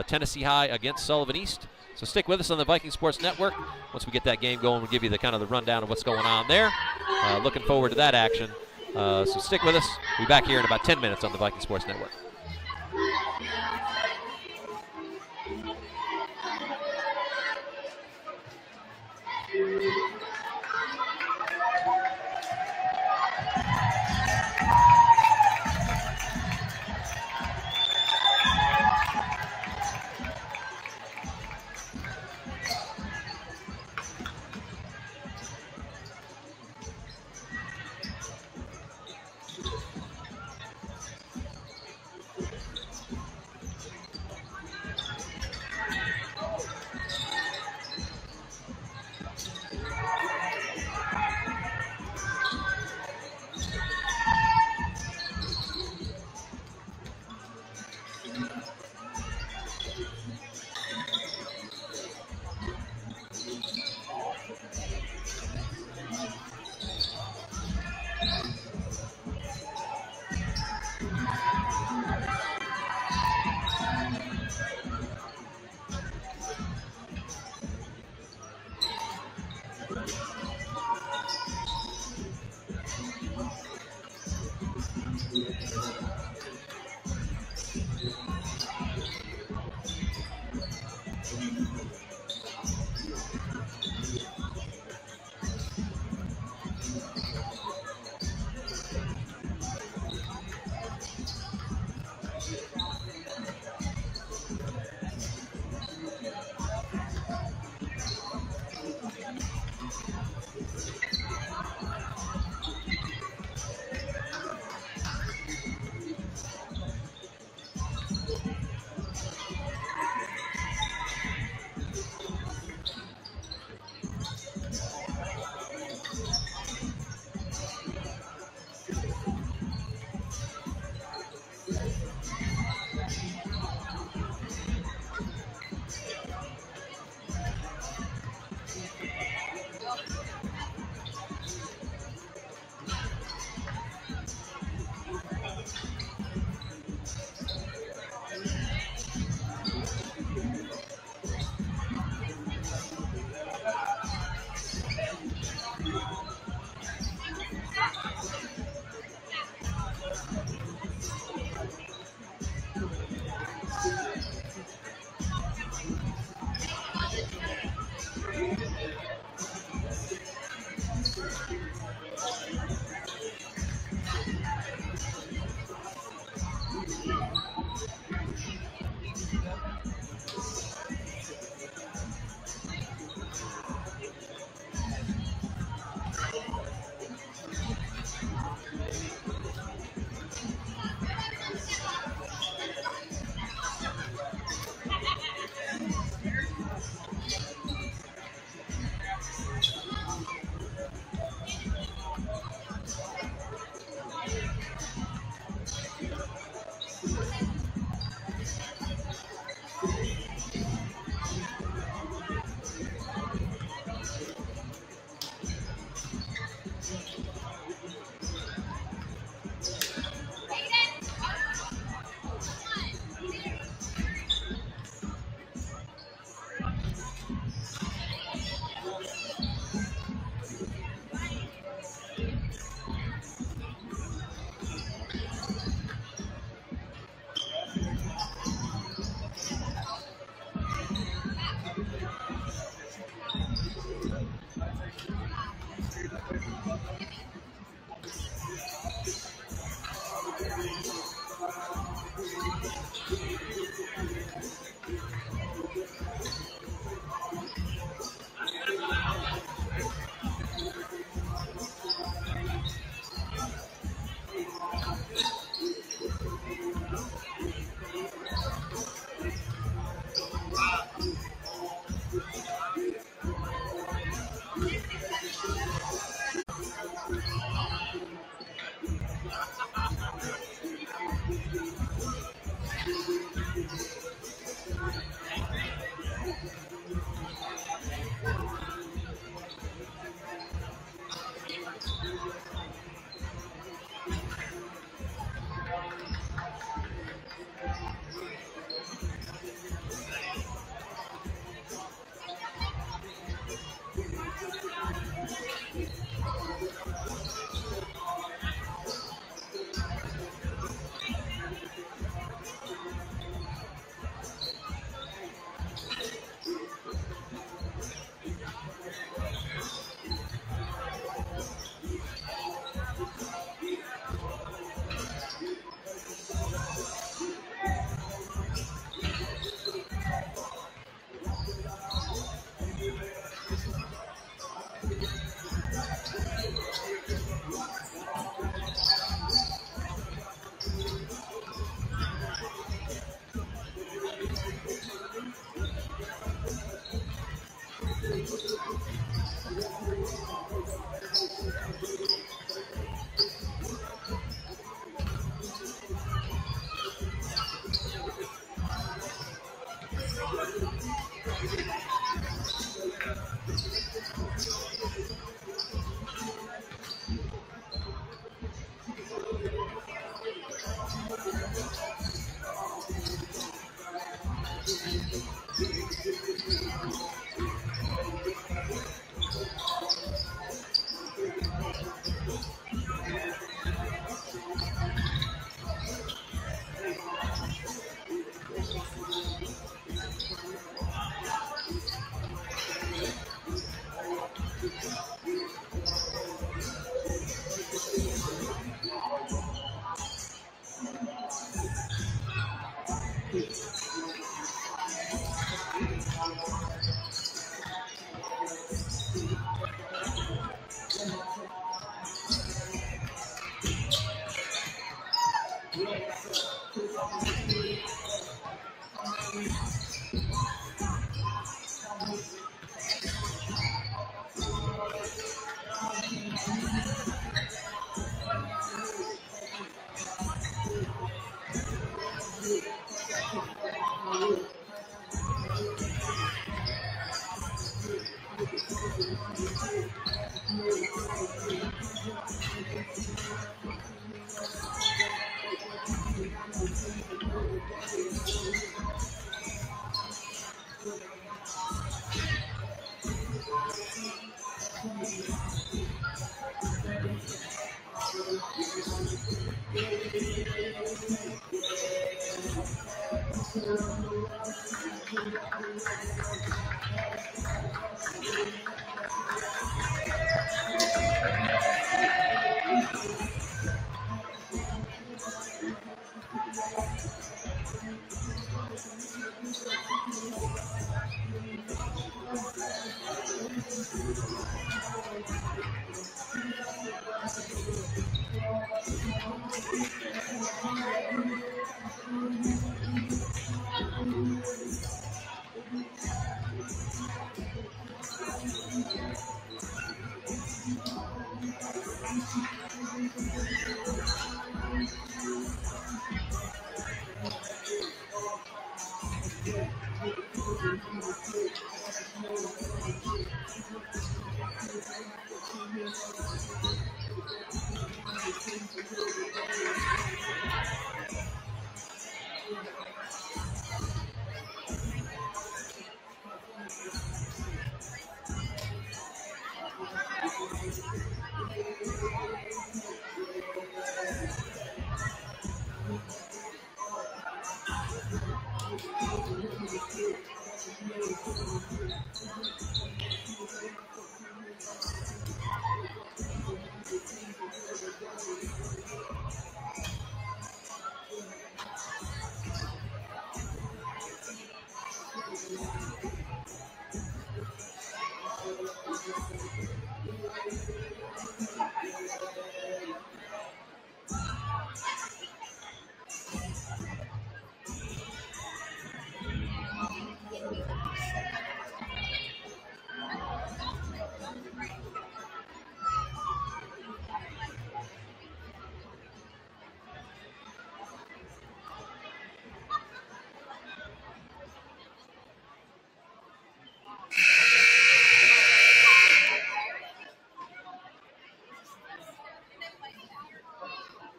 Tennessee High against Sullivan East. So stick with us on the Viking Sports Network. Once we get that game going, we'll give you the kind of the rundown of what's going on there. Looking forward to that action. So stick with us. We'll be back here in about 10 minutes on the Viking Sports Network.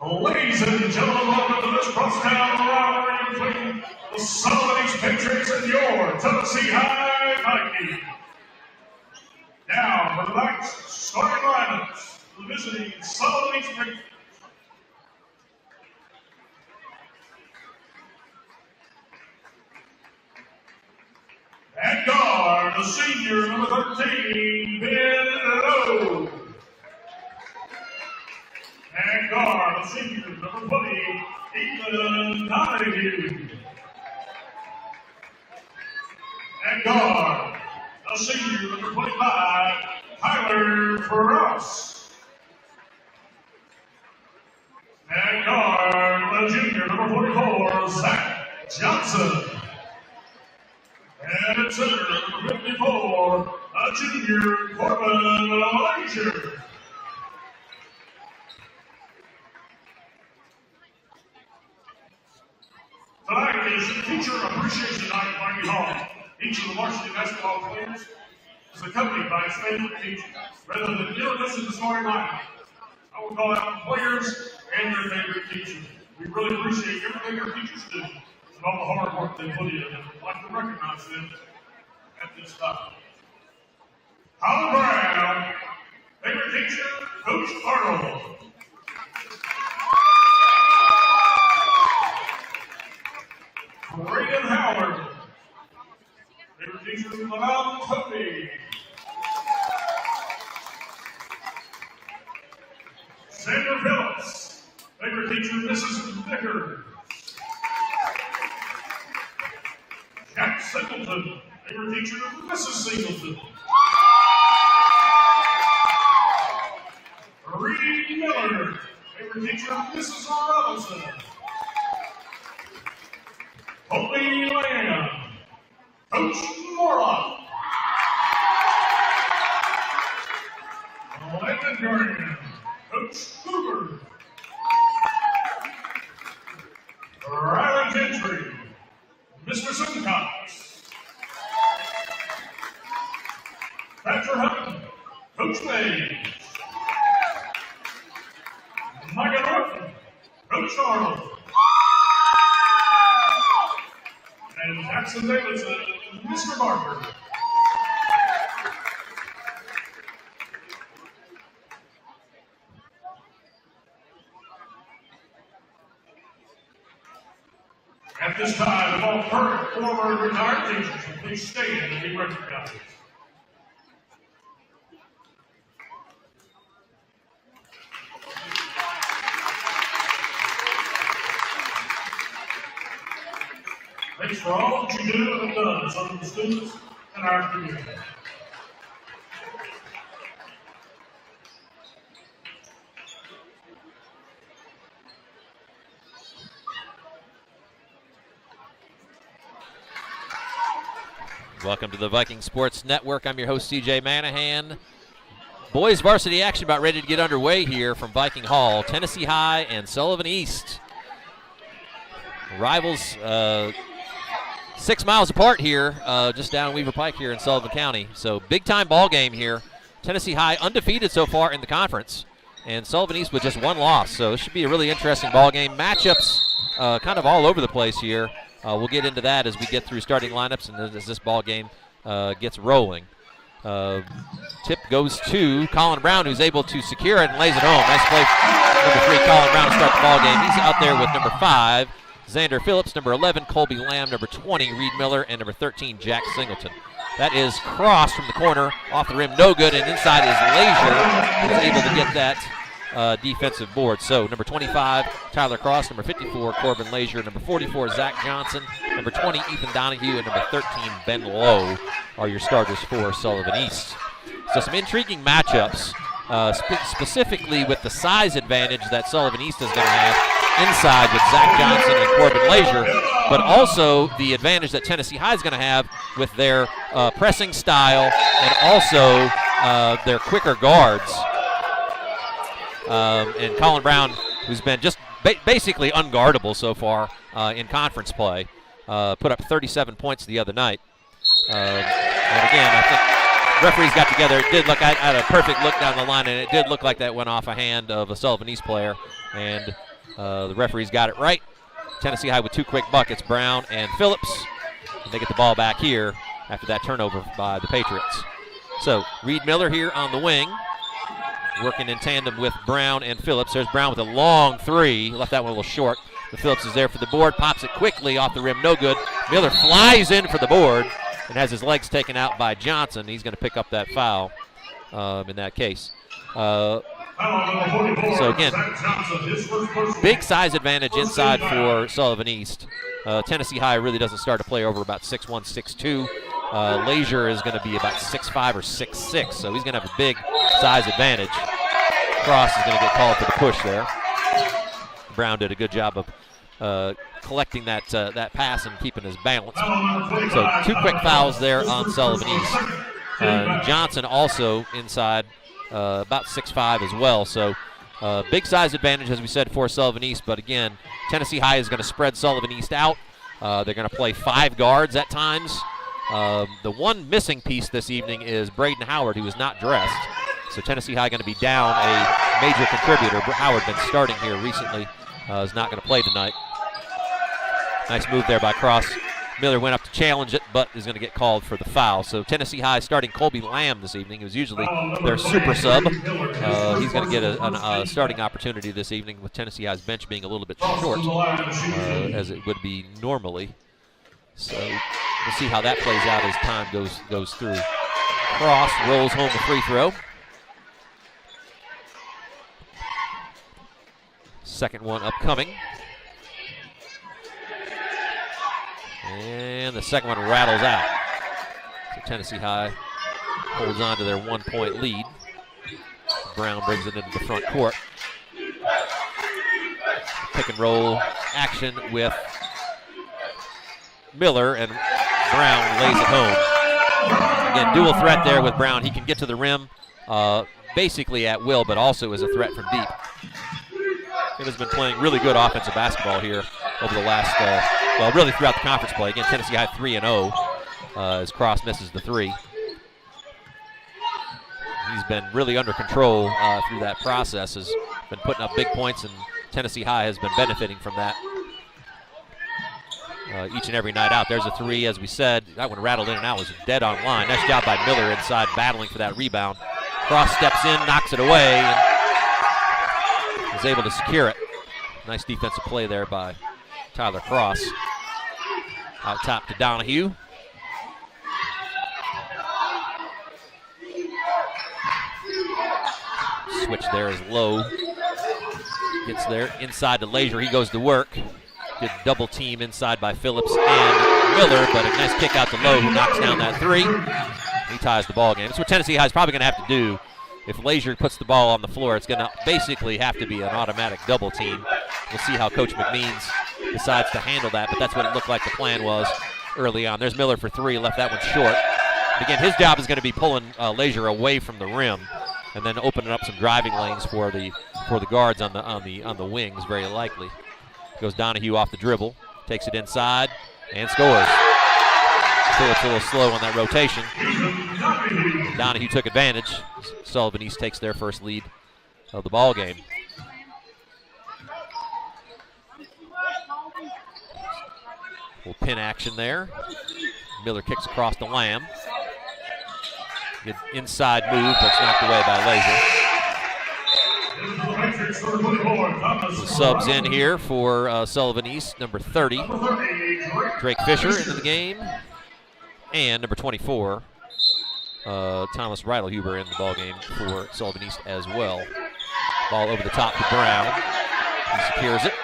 Ladies and gentlemen, welcome to this crosstown rivalry between the Sullivan Patriots and your Tennessee High Vikings. Now, for tonight's starting lineups, the visiting Sullivan Patriots. At guard, the senior, number 13, Ben Lowe. At guard, the senior, number 20, Ethan Donahue. At guard, the senior, number 25, Tyler Frost. At guard, the junior, number 44, Zach Johnson. And at center, number 54, a junior, Corbin Elijah. Tonight is Teacher Appreciation Night at Miami Hall. Each of the varsity basketball players is accompanied by his favorite teacher. Rather than this is the starting lineup, I will call out the players and their favorite teachers. We really appreciate everything our teachers do and all the hard work they put in, and we'd like to recognize them at this time. Holly Brown, favorite teacher, Coach Arnold. Reagan Howard, favorite teacher, Lavelle Toby. Sandra Phillips, favorite teacher, Mrs. Vickers. Jack Singleton, favorite teacher, Mrs. Singleton. Reed Miller, favorite teacher, Mrs. Robinson. Holy Lamb, Coach Morlock. Landon Guardian, Coach Hoover. Riley Gentry, Mr. Simcox. Thatcher Hutton, Coach May. Charles. And Jackson Davidson, Mr. Barker. At this time, all current, former, and retired teachers will please stand and be recognized. Thanks for all that you do and have done to some of the students in our community. Welcome to the Viking Sports Network. I'm your host, CJ Manahan. Boys varsity action about ready to get underway here from Viking Hall. Tennessee High and Sullivan East. Rivals 6 miles apart here, just down Weaver Pike here in Sullivan County. So big time ball game here. Tennessee High undefeated so far in the conference, and Sullivan East with just 1 loss. So it should be a really interesting ball game. Matchups kind of all over the place here. We'll get into that as we get through starting lineups and as this ball game gets rolling. Tip goes to Colin Brown, who's able to secure it and lays it home. Nice play, number 3, Colin Brown, to start the ball game. He's out there with number 5, Xander Phillips, number 11, Colby Lamb, number 20, Reed Miller, and number 13, Jack Singleton. That is crossed from the corner, off the rim, no good, and inside is Leisure, who's able to get that defensive board. So number 25, Tyler Cross, number 54, Corbin Leisure, number 44, Zach Johnson, number 20, Ethan Donahue, and number 13, Ben Lowe are your starters for Sullivan East. So some intriguing matchups, specifically with the size advantage that Sullivan East is going to have inside with Zach Johnson and Corbin Leisure, but also the advantage that Tennessee High is going to have with their pressing style and also their quicker guards. And Colin Brown, who's been just basically unguardable so far in conference play, put up 37 points the other night. And again, I think referees got together. It did look, I had a perfect look down the line, and it did look like that went off a hand of a Sullivan East player. And the referees got it right. Tennessee High with 2 quick buckets, Brown and Phillips. And they get the ball back here after that turnover by the Patriots. So Reed Miller here on the wing, working in tandem with Brown and Phillips. There's Brown with a long 3. Left that one a little short. But Phillips is there for the board. Pops it quickly off the rim. No good. Miller flies in for the board and has his legs taken out by Johnson. He's going to pick up that foul in that case. So again, big size advantage inside for Sullivan East. Tennessee High really doesn't start to play over about 6'1", 6'2". Leisure is going to be about 6'5" or 6'6", so he's going to have a big size advantage. Cross is going to get called for the push there. Brown did a good job of collecting that pass and keeping his balance. So 2 quick fouls there on Sullivan East. Johnson also inside, about 6'5" as well. So big size advantage, as we said, for Sullivan East. But again, Tennessee High is going to spread Sullivan East out. They're going to play 5 guards at times. The one missing piece this evening is Braden Howard, who is not dressed. So Tennessee High going to be down a major contributor. Howard been starting here recently. Is not going to play tonight. Nice move there by Cross. Miller went up to challenge it, but is going to get called for the foul. So Tennessee High starting Colby Lamb this evening, who's usually their super sub. He's going to get a starting opportunity this evening with Tennessee High's bench being a little bit short, as it would be normally. So we'll see how that plays out as time goes through. Cross rolls home the free throw. Second one upcoming. And the second one rattles out. So Tennessee High holds on to their 1-point lead. Brown brings it into the front court. Pick and roll action with Miller, and Brown lays it home. Again, dual threat there with Brown. He can get to the rim basically at will, but also is a threat from deep. He has been playing really good offensive basketball here over the last, well, really throughout the conference play. Again, Tennessee High 3-0 as Cross misses the 3. He's been really under control through that process, has been putting up big points and Tennessee High has been benefiting from that each and every night out. There's a three, as we said. That one rattled in and out, was dead on line. Nice job by Miller inside, battling for that rebound. Cross steps in, knocks it away, and is able to secure it. Nice defensive play there by Tyler Cross. Out top to Donahue. Switch there is Lowe. Gets there inside to Lazier. He goes to work. Good double team inside by Phillips and Miller, but a nice kick out to Lowe, who knocks down that three. He ties the ball game. That's what Tennessee High is probably going to have to do. If Lazier puts the ball on the floor, it's going to basically have to be an automatic double team. We'll see how Coach McMeans decides to handle that, but that's what it looked like the plan was early on. There's Miller for three, left that one short. Again, his job is going to be pulling Lazier away from the rim and then opening up some driving lanes for the guards on the wings, very likely. Goes Donahue off the dribble, takes it inside, and scores. Phillips a little slow on that rotation. Donahue took advantage. Sullivan East takes their first lead of the ball game. Little pin action there. Miller kicks across to Lamb. Good inside move, but it's knocked away by Lazier. The subs in here for Sullivan East, number 30, Drake Fisher into the game, and number 24, Thomas Reitelhuber in the ball game for Sullivan East as well. Ball over the top to Brown. He secures it.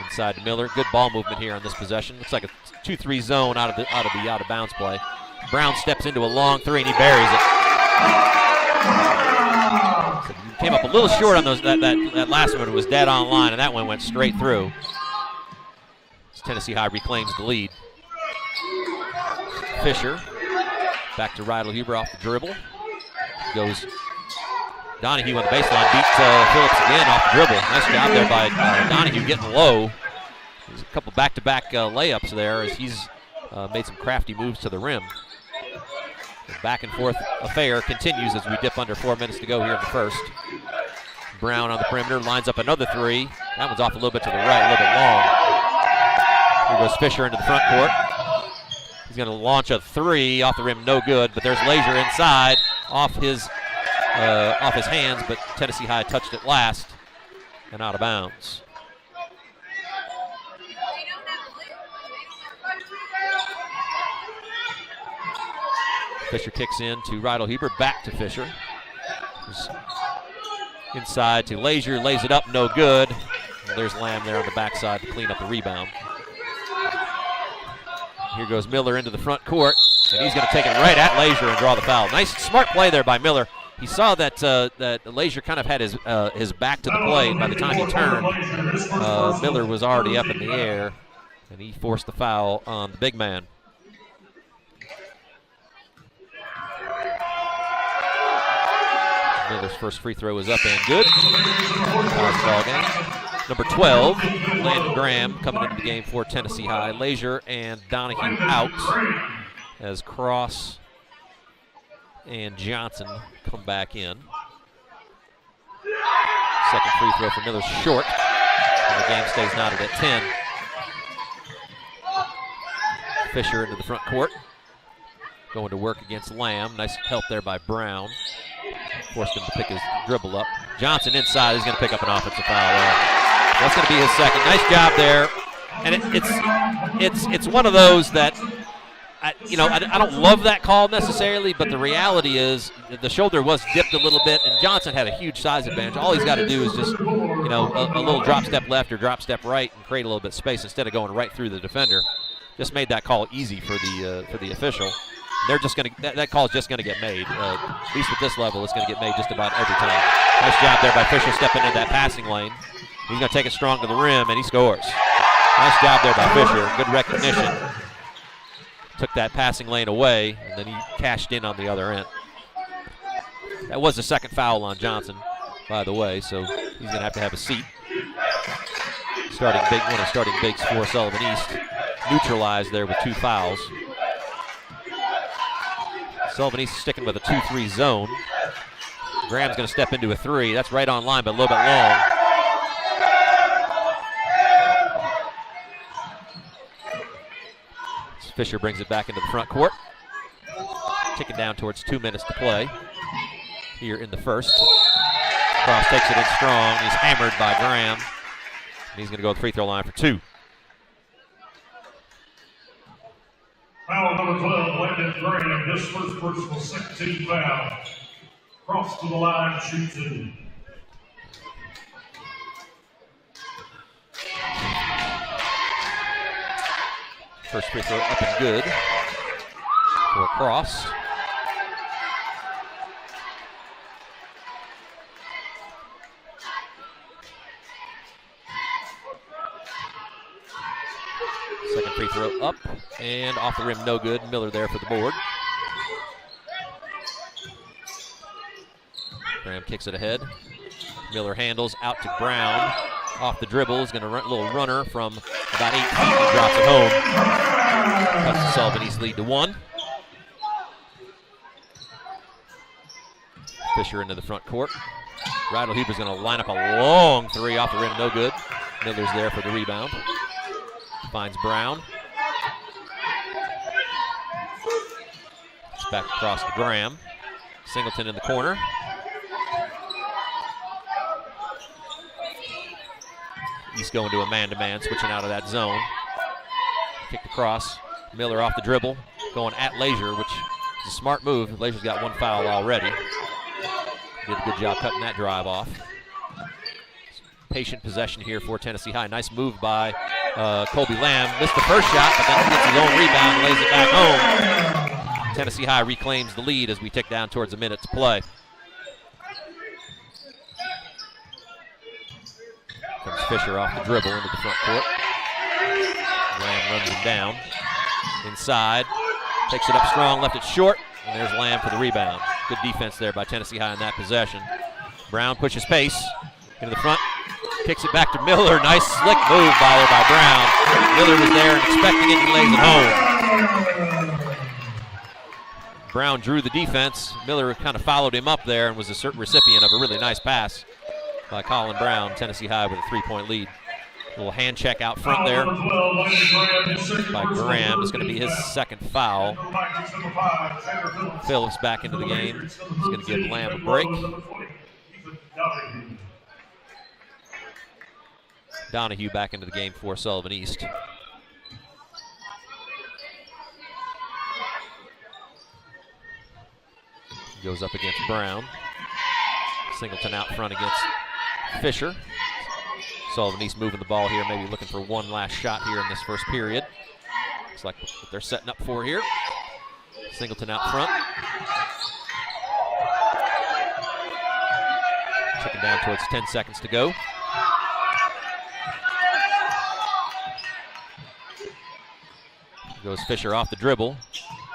Inside to Miller. Good ball movement here on this possession. Looks like a 2-3 zone out of the out of bounds play. Brown steps into a long three and he buries it. So he came up a little short on that last one. It was dead on line, and that one went straight through. Tennessee High reclaims the lead. Fisher back to Reitelhuber off the dribble. Goes Donahue on the baseline, beats Phillips again off the dribble. Nice job there by Donahue getting low. There's a couple back-to-back layups there as he's made some crafty moves to the rim. The back and forth affair continues as we dip under 4 minutes to go here in the first. Brown on the perimeter lines up another three. That one's off a little bit to the right, a little bit long. Here goes Fisher into the front court. He's going to launch a three off the rim, no good, but there's Lazier inside off his hands, but Tennessee High touched it last and out of bounds. Fisher kicks in to Reitelhuber, back to Fisher. Inside to Lazier, lays it up, no good. And there's Lamb there on the backside to clean up the rebound. Here goes Miller into the front court, and he's going to take it right at Lazier and draw the foul. Nice, smart play there by Miller. He saw that that Lazier kind of had his back to the play, and by the time he turned, Miller was already up in the air, and he forced the foul on the big man. Miller's first free throw is up and good. Ball game. Number 12, Landon Graham coming into the game for Tennessee High. Lazier and Donahue out as Cross and Johnson come back in. Second free throw for Miller's short, and the game stays knotted at 10. Fisher into the front court, going to work against Lamb. Nice help there by Brown. Forced him to pick his dribble up. Johnson inside, he's going to pick up an offensive foul there. That's going to be his second. Nice job there. And it's one of those that, I don't love that call necessarily, but the reality is the shoulder was dipped a little bit, and Johnson had a huge size advantage. All he's got to do is just, a little drop step left or drop step right and create a little bit of space instead of going right through the defender. Just made that call easy for the official. They're just going to that call is just going to get made. At least at this level, it's going to get made just about every time. Nice job there by Fisher stepping into that passing lane. He's going to take it strong to the rim, and he scores. Nice job there by Fisher. Good recognition. Took that passing lane away, and then he cashed in on the other end. That was the second foul on Johnson, by the way, so he's going to have a seat. One of starting bigs for Sullivan East. Neutralized there with 2 fouls. Sullivan East sticking with a 2-3 zone. Graham's going to step into a three. That's right on line, but a little bit long. Fisher brings it back into the front court. Ticking down towards 2 minutes to play here in the first. Cross takes it in strong. He's hammered by Graham. And he's going to go to the free throw line for 2. Foul number 12, Landon Graham, his first personal 16 foul. Cross to the line, shoot 2. First free throw up and good for Cross. Second free throw up and off the rim, no good. Miller there for the board. Graham kicks it ahead. Miller handles out to Brown. Off the dribble, is going to run a little runner from about 8 feet and drops it home. Cuts the Sullivan East lead to 1. Fisher into the front court. Rydell Huber's going to line up a long three off the rim, no good. Miller's there for the rebound. Finds Brown. It's back across to Graham. Singleton in the corner. East going to a man-to-man, switching out of that zone. Kicked across. Miller off the dribble, going at Leisure, which is a smart move. Leisure's got 1 foul already. Did a good job cutting that drive off. Patient possession here for Tennessee High. Nice move by Colby Lamb. Missed the first shot, but then gets his own rebound and lays it back home. Tennessee High reclaims the lead as we tick down towards a minute to play. Comes Fisher off the dribble into the front court. Lamb runs him down. Inside. Takes it up strong, left it short, and there's Lamb for the rebound. Good defense there by Tennessee High in that possession. Brown pushes pace into the front. Kicks it back to Miller. Nice slick move by Brown. Miller was there and expecting it and lays it home. Brown drew the defense. Miller kind of followed him up there and was the recipient of a really nice pass by Colin Brown. Tennessee High with a 3-point lead. A little hand check out front there by Graham. It's going to be his second foul. Phillips back into the game. He's going to give Lamb a break. Donahue back into the game for Sullivan East. Goes up against Brown. Singleton out front against Fisher. Sullivan East moving the ball here, maybe looking for one last shot here in this first period. Looks like what they're setting up for here. Singleton out front. Ticking down towards 10 seconds to go. Goes Fisher off the dribble.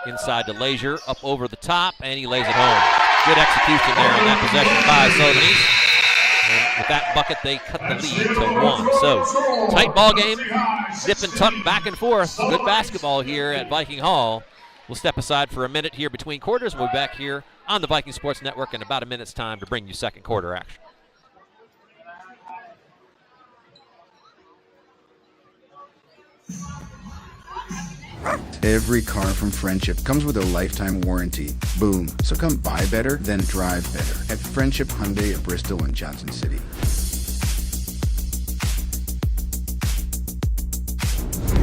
Inside to Leisure, up over the top, and he lays it home. Good execution there on that possession by Sullivan East. And with that bucket, they cut the lead to 1. So, tight ball game, dip and tuck back and forth. Good basketball here at Viking Hall. We'll step aside for a minute here between quarters. We'll be back here on the Viking Sports Network in about a minute's time to bring you second quarter action. Every car from Friendship comes with a lifetime warranty. Boom. So come buy better, then drive better at Friendship Hyundai of Bristol and Johnson City.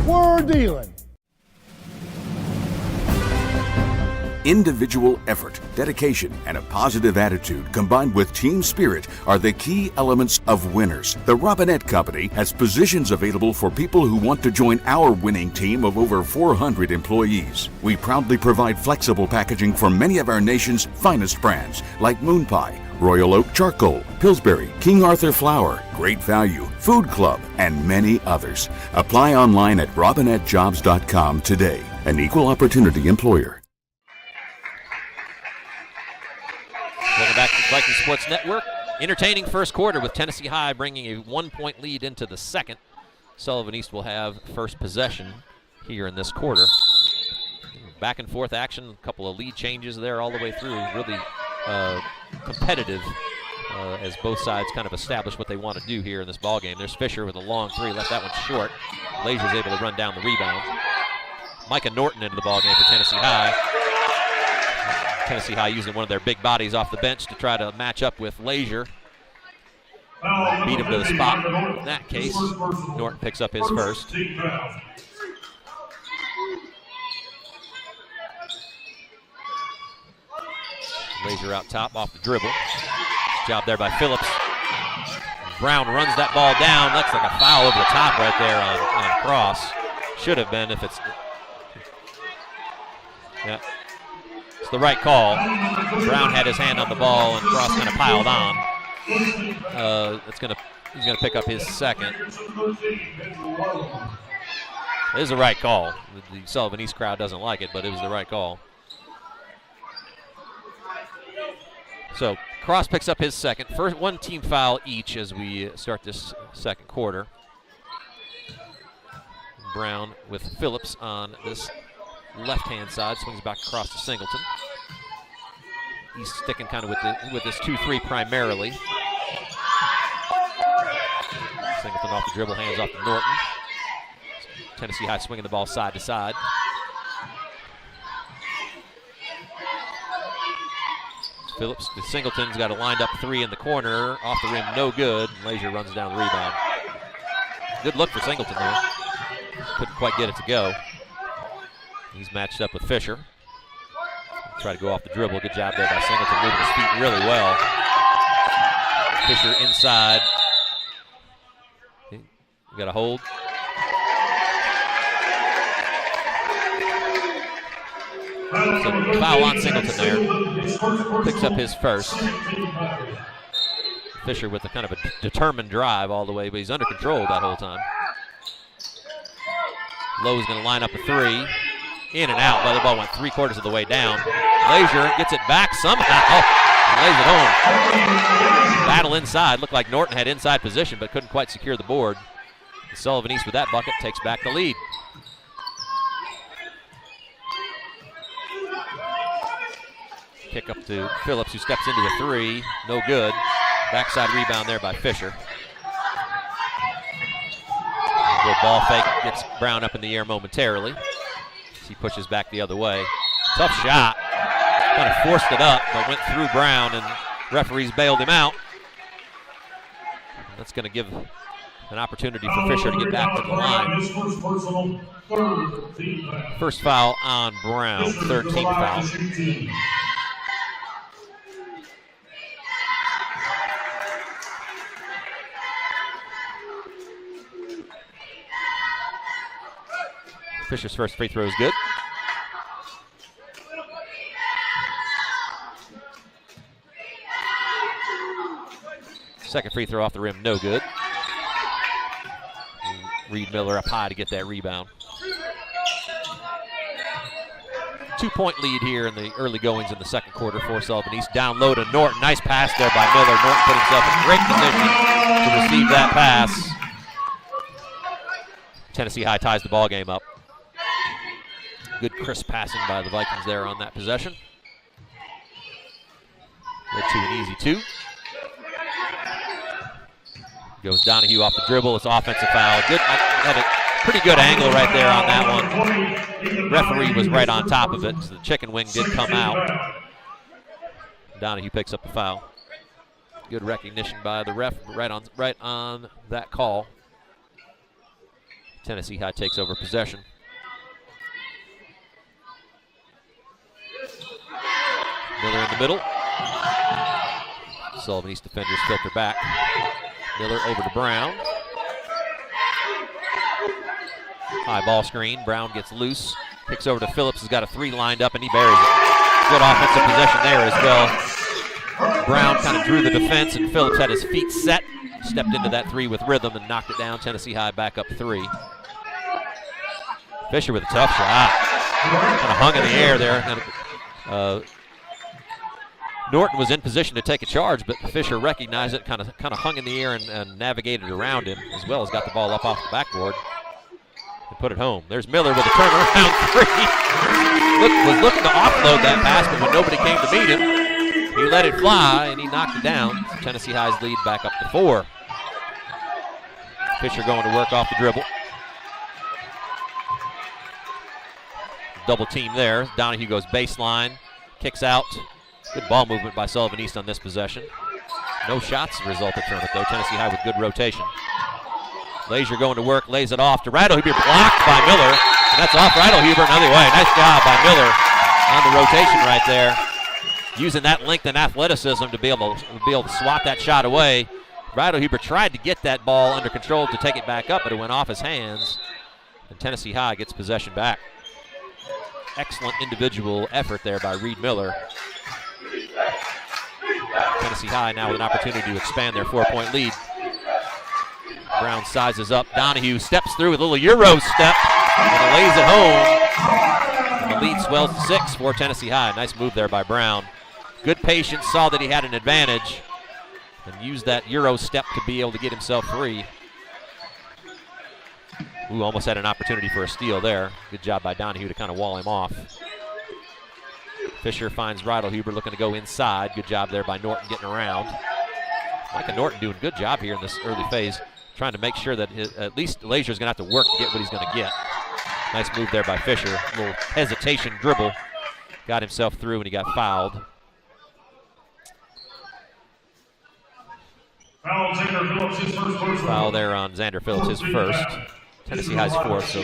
We're dealing. Individual effort, dedication, and a positive attitude combined with team spirit are the key elements of winners. The Robinette Company has positions available for people who want to join our winning team of over 400 employees. We proudly provide flexible packaging for many of our nation's finest brands like Moon Pie, Royal Oak Charcoal, Pillsbury, King Arthur Flour, Great Value, Food Club, and many others. Apply online at robinettejobs.com today. An equal opportunity employer. Welcome back to the Viking Sports Network. Entertaining first quarter with Tennessee High bringing a 1-point lead into the second. Sullivan East will have first possession here in this quarter. Back and forth action, a couple of lead changes there all the way through. Really competitive as both sides kind of establish what they want to do here in this ball game. There's Fisher with a long three, left that one short. Lazier's able to run down the rebound. Micah Norton into the ball game for Tennessee High. Tennessee High using one of their big bodies off the bench to try to match up with Lazier. Beat him to the spot. In that case, Norton picks up his first. Lazier out top off the dribble. Job there by Phillips. Brown runs that ball down. Looks like a foul over the top right there on Cross. Should have been if it's... Yeah. It's the right call. Brown had his hand on the ball and Cross kind of piled on. He's gonna pick up his second. It is the right call. The Sullivan East crowd doesn't like it, but it was the right call. So Cross picks up his second. First, one team foul each as we start this second quarter. Brown with Phillips on this left-hand side, swings back across to Singleton. He's sticking kind of with this 2-3 primarily. Singleton off the dribble, hands off to Norton. Tennessee High swinging the ball side to side. Phillips, Singleton's got a lined up three in the corner, off the rim, no good. Lazier runs down the rebound. Good look for Singleton there. Couldn't quite get it to go. He's matched up with Fisher. Try to go off the dribble. Good job there by Singleton, moving his feet really well. Fisher inside. We got a hold. So foul on Singleton there. Picks up his first. Fisher with a kind of a determined drive all the way, but he's under control that whole time. Lowe's going to line up a three. In and out. The ball went 3/4 of the way down. Lazier gets it back somehow. Lays it home. Battle inside. Looked like Norton had inside position, but couldn't quite secure the board. Sullivan East with that bucket takes back the lead. Kick up to Phillips, who steps into a three. No good. Backside rebound there by Fisher. Good ball fake. Gets Brown up in the air momentarily. He pushes back the other way. Tough shot. Kind of forced it up, but went through Brown, and referees bailed him out. That's going to give an opportunity for Fisher to get back to the line. First foul on Brown, third team foul. Fisher's first free throw is good. Second free throw off the rim, no good. Reed Miller up high to get that rebound. 2-point lead here in the early goings in the second quarter for Sullivan East. Down low to Norton. Nice pass there by Miller. Norton put himself in great position to receive that pass. Tennessee High ties the ball game up. Good crisp passing by the Vikings there on that possession. Led to an easy two. Goes Donahue off the dribble. It's offensive foul. Good, had a pretty good angle right there on that one. Referee was right on top of it, so the chicken wing did come out. Donahue picks up the foul. Good recognition by the ref right on that call. Tennessee High takes over possession. Miller in the middle. Sullivan East defenders filter back. Miller over to Brown. High ball screen. Brown gets loose. Kicks over to Phillips, who's got a three lined up, and he buries it. Good offensive possession there as well. Brown kind of drew the defense, and Phillips had his feet set. Stepped into that three with rhythm and knocked it down. Tennessee High back up three. Fisher with a tough shot. Kind of hung in the air there. Norton was in position to take a charge, but Fisher recognized it, kind of hung in the air and navigated around him, as well as got the ball up off the backboard and put it home. There's Miller with a turnaround three. Was looking to offload that pass, but when nobody came to meet him, he let it fly, and he knocked it down. Tennessee High's lead back up to 4. Fisher going to work off the dribble. Double team there. Donahue goes baseline, kicks out. Good ball movement by Sullivan East on this possession. No shots resulted from it, though. Tennessee High with good rotation. Lazier going to work, lays it off to Ridelhuber, blocked by Miller. And that's off Ridelhuber another way. Nice job by Miller on the rotation right there. Using that length and athleticism to be able to swat that shot away. Ridelhuber tried to get that ball under control to take it back up, but it went off his hands. And Tennessee High gets possession back. Excellent individual effort there by Reed Miller. Tennessee High now with an opportunity to expand their 4-point lead. Brown sizes up. Donahue steps through with a little Euro step and lays it home. And the lead swells to 6 for Tennessee High. Nice move there by Brown. Good patience, saw that he had an advantage, and used that Euro step to be able to get himself free. Ooh, almost had an opportunity for a steal there. Good job by Donahue to kind of wall him off. Fisher finds Ridelhuber looking to go inside. Good job there by Norton getting around. Micah Norton doing a good job here in this early phase, trying to make sure that at least Lazier's going to have to work to get what he's going to get. Nice move there by Fisher. A little hesitation dribble. Got himself through and he got fouled. Foul there on Xander Phillips, his first. Tennessee High's 4th, so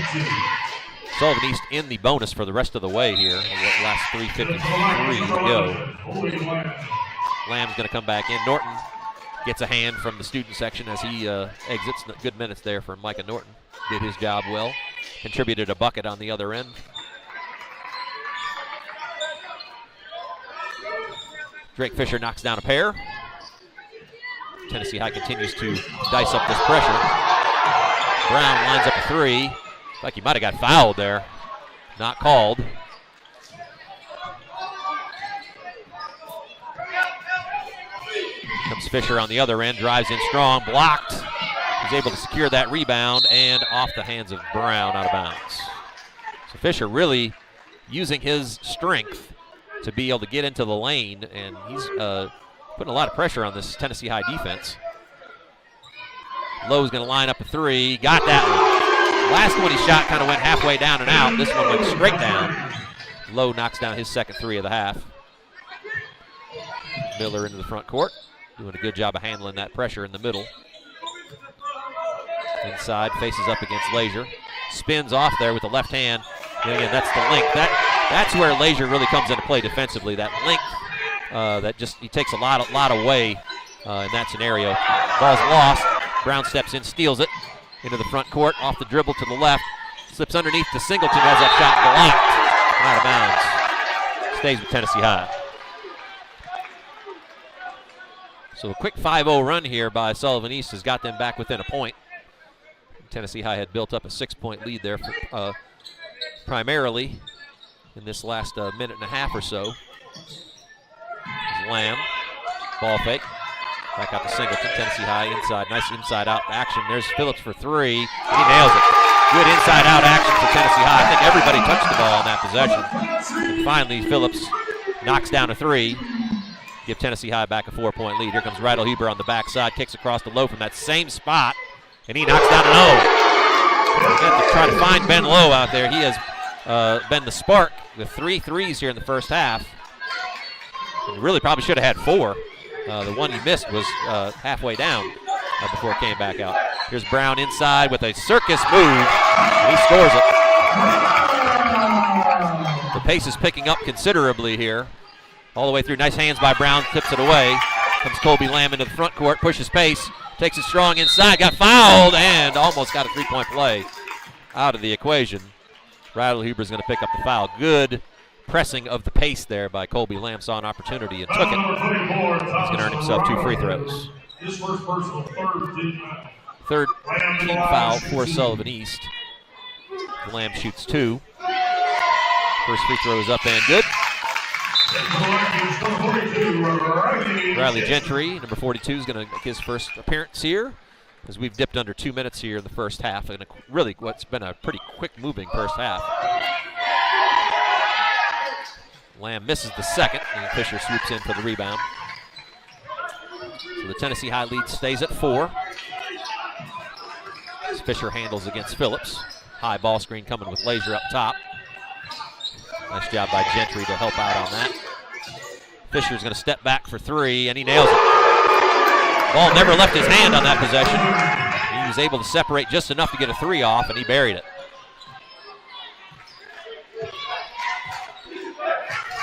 Sullivan East in the bonus for the rest of the way here. Last 3:53 to go. Lamb's going to come back in. Norton gets a hand from the student section as he exits. Good minutes there for Micah Norton. Did his job well. Contributed a bucket on the other end. Drake Fisher knocks down a pair. Tennessee High continues to dice up this pressure. Brown lines up a 3. Like he might have got fouled there. Not called. Comes Fisher on the other end, drives in strong, blocked. He's able to secure that rebound and off the hands of Brown, out of bounds. So Fisher really using his strength to be able to get into the lane, and he's putting a lot of pressure on this Tennessee High defense. Lowe's going to line up a 3. Got that one. Last one he shot kind of went halfway down and out. This one went straight down. Lowe knocks down his second 3 of the half. Miller into the front court. Doing a good job of handling that pressure in the middle. Inside, faces up against Lazier. Spins off there with the left hand. And again, that's the length. That's where Lazier really comes into play defensively. That length, that just, he takes a lot away in that scenario. Ball's lost. Brown steps in, steals it into the front court, off the dribble to the left. Slips underneath to Singleton, has that shot blocked. Out of bounds. Stays with Tennessee High. So a quick 5-0 run here by Sullivan East has got them back within a point. Tennessee High had built up a 6-point lead there for, primarily in this last minute and a half or so. Lamb, ball fake. Back out to Singleton. Tennessee High inside. Nice inside-out action. There's Phillips for 3. He nails it. Good inside-out action for Tennessee High. I think everybody touched the ball on that possession. And finally, Phillips knocks down a 3. Give Tennessee High back a 4-point lead. Here comes Ridelhuber on the backside. Kicks across the Low from that same spot. And he knocks down an O. We have to try to find Ben Lowe out there. He has been the spark with 3 threes here in the first half. And really probably should have had 4. The one he missed was halfway down before it came back out. Here's Brown inside with a circus move, and he scores it. The pace is picking up considerably here. All the way through. Nice hands by Brown, tips it away. Comes Colby Lamb into the front court, pushes pace, takes it strong inside, got fouled, and almost got a 3-point play out of the equation. Ridelhuber's going to pick up the foul. Good pressing of the pace there by Colby Lamb. Saw an opportunity and took it. He's going to earn himself 2 free throws. Third team foul for Sullivan East. Lamb shoots 2. First free throw is up and good. Riley Gentry, number 42, is going to make his first appearance here, as we've dipped under 2 minutes here in the first half, and really what's been a pretty quick moving first half. Lamb misses the second, and Fisher swoops in for the rebound. So the Tennessee High lead stays at 4. As Fisher handles against Phillips. High ball screen coming with Lazier up top. Nice job by Gentry to help out on that. Fisher's going to step back for 3, and he nails it. Ball never left his hand on that possession. He was able to separate just enough to get a 3 off, and he buried it.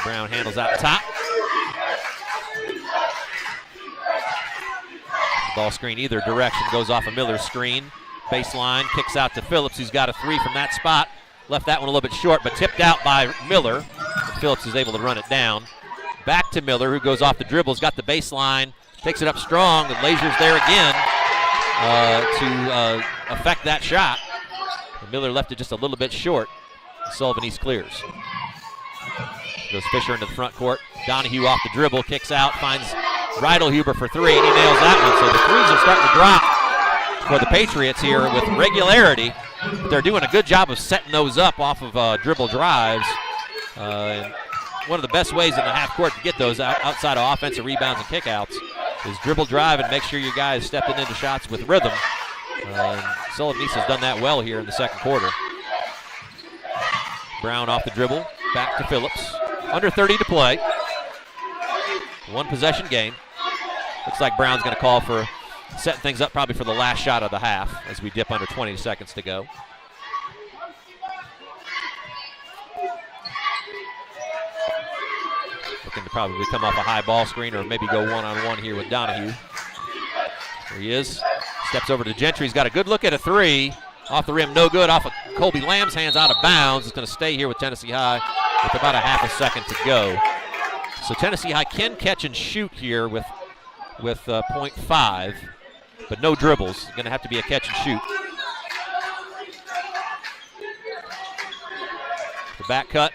Brown handles out top. Ball screen either direction, goes off a Miller screen. Baseline, kicks out to Phillips, who's got a 3 from that spot. Left that one a little bit short, but tipped out by Miller. And Phillips is able to run it down. Back to Miller, who goes off the dribbles, got the baseline, takes it up strong, and Lazier's there again to affect that shot. And Miller left it just a little bit short. Sullivan East clears. Goes Fisher into the front court. Donahue off the dribble, kicks out, finds Reidelhuber for 3, and he nails that one. So the threes are starting to drop for the Patriots here with regularity. But they're doing a good job of setting those up off of dribble drives. And one of the best ways in the half court to get those outside of offensive rebounds and kickouts is dribble drive and make sure your guys stepping into shots with rhythm. Sullivan East has done that well here in the second quarter. Brown off the dribble, back to Phillips. Under 30 to play. One possession game. Looks like Brown's going to call for setting things up probably for the last shot of the half as we dip under 20 seconds to go. Looking to probably come off a high ball screen or maybe go one-on-one here with Donahue. There he is. Steps over to Gentry. He's got a good look at a 3. Off the rim, no good. Off of Colby Lamb's hands, out of bounds. It's going to stay here with Tennessee High with about a half a second to go. So Tennessee High can catch and shoot here with 0.5, but no dribbles. Going to have to be a catch and shoot. The back cut,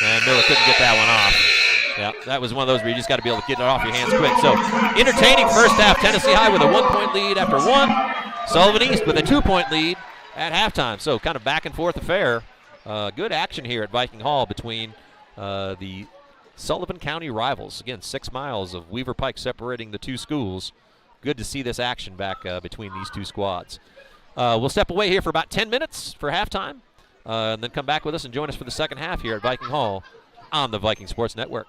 and Miller couldn't get that one off. Yeah, that was one of those where you just got to be able to get it off your hands quick. So entertaining first half. Tennessee High with a 1-point lead after 1. Sullivan East with a 2-point lead at halftime. So kind of back and forth affair. Good action here at Viking Hall between the Sullivan County rivals. Again, 6 miles of Weaver Pike separating the two schools. Good to see this action back between these two squads. We'll step away here for about 10 minutes for halftime, and then come back with us and join us for the second half here at Viking Hall on the Viking Sports Network.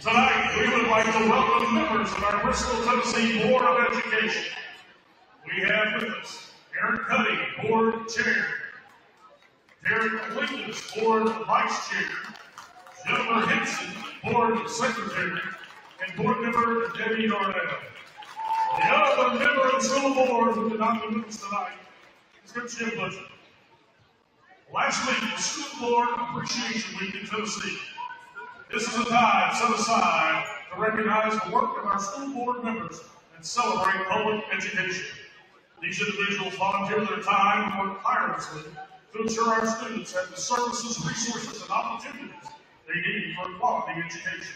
Tonight, we would like to welcome members of our Bristol, Tennessee Board of Education. We have with us Aaron Cuddy, Board Chair, Derek Lingus, Board Vice Chair. Jennifer Henson, Board Secretary. And Board Member Debbie Darnell. The other member of the school board who did not be with us tonight is Jim Butcher. Last week was School Board Appreciation Week in Tennessee. This is a time set aside to recognize the work of our school board members and celebrate public education. These individuals volunteer their time and work tirelessly to ensure our students have the services, resources, and opportunities they need for a quality education.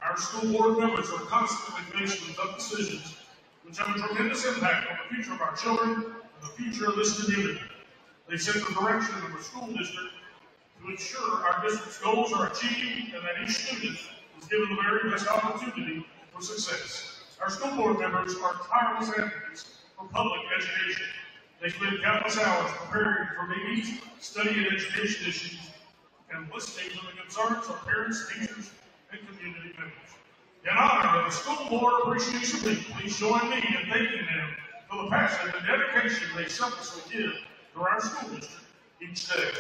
Our school board members are constantly faced with tough decisions which have a tremendous impact on the future of our children and the future of this community. They set the direction of the school district to ensure our district's goals are achieved and that each student is given the very best opportunity for success. Our school board members are tireless advocates for public education. They spend countless hours preparing for meetings, studying education issues, and listening to the concerns of parents, teachers, and community members. In honor of the School Board Appreciation Week, please join me in thanking them for the passion and dedication they selflessly give to our school district each day.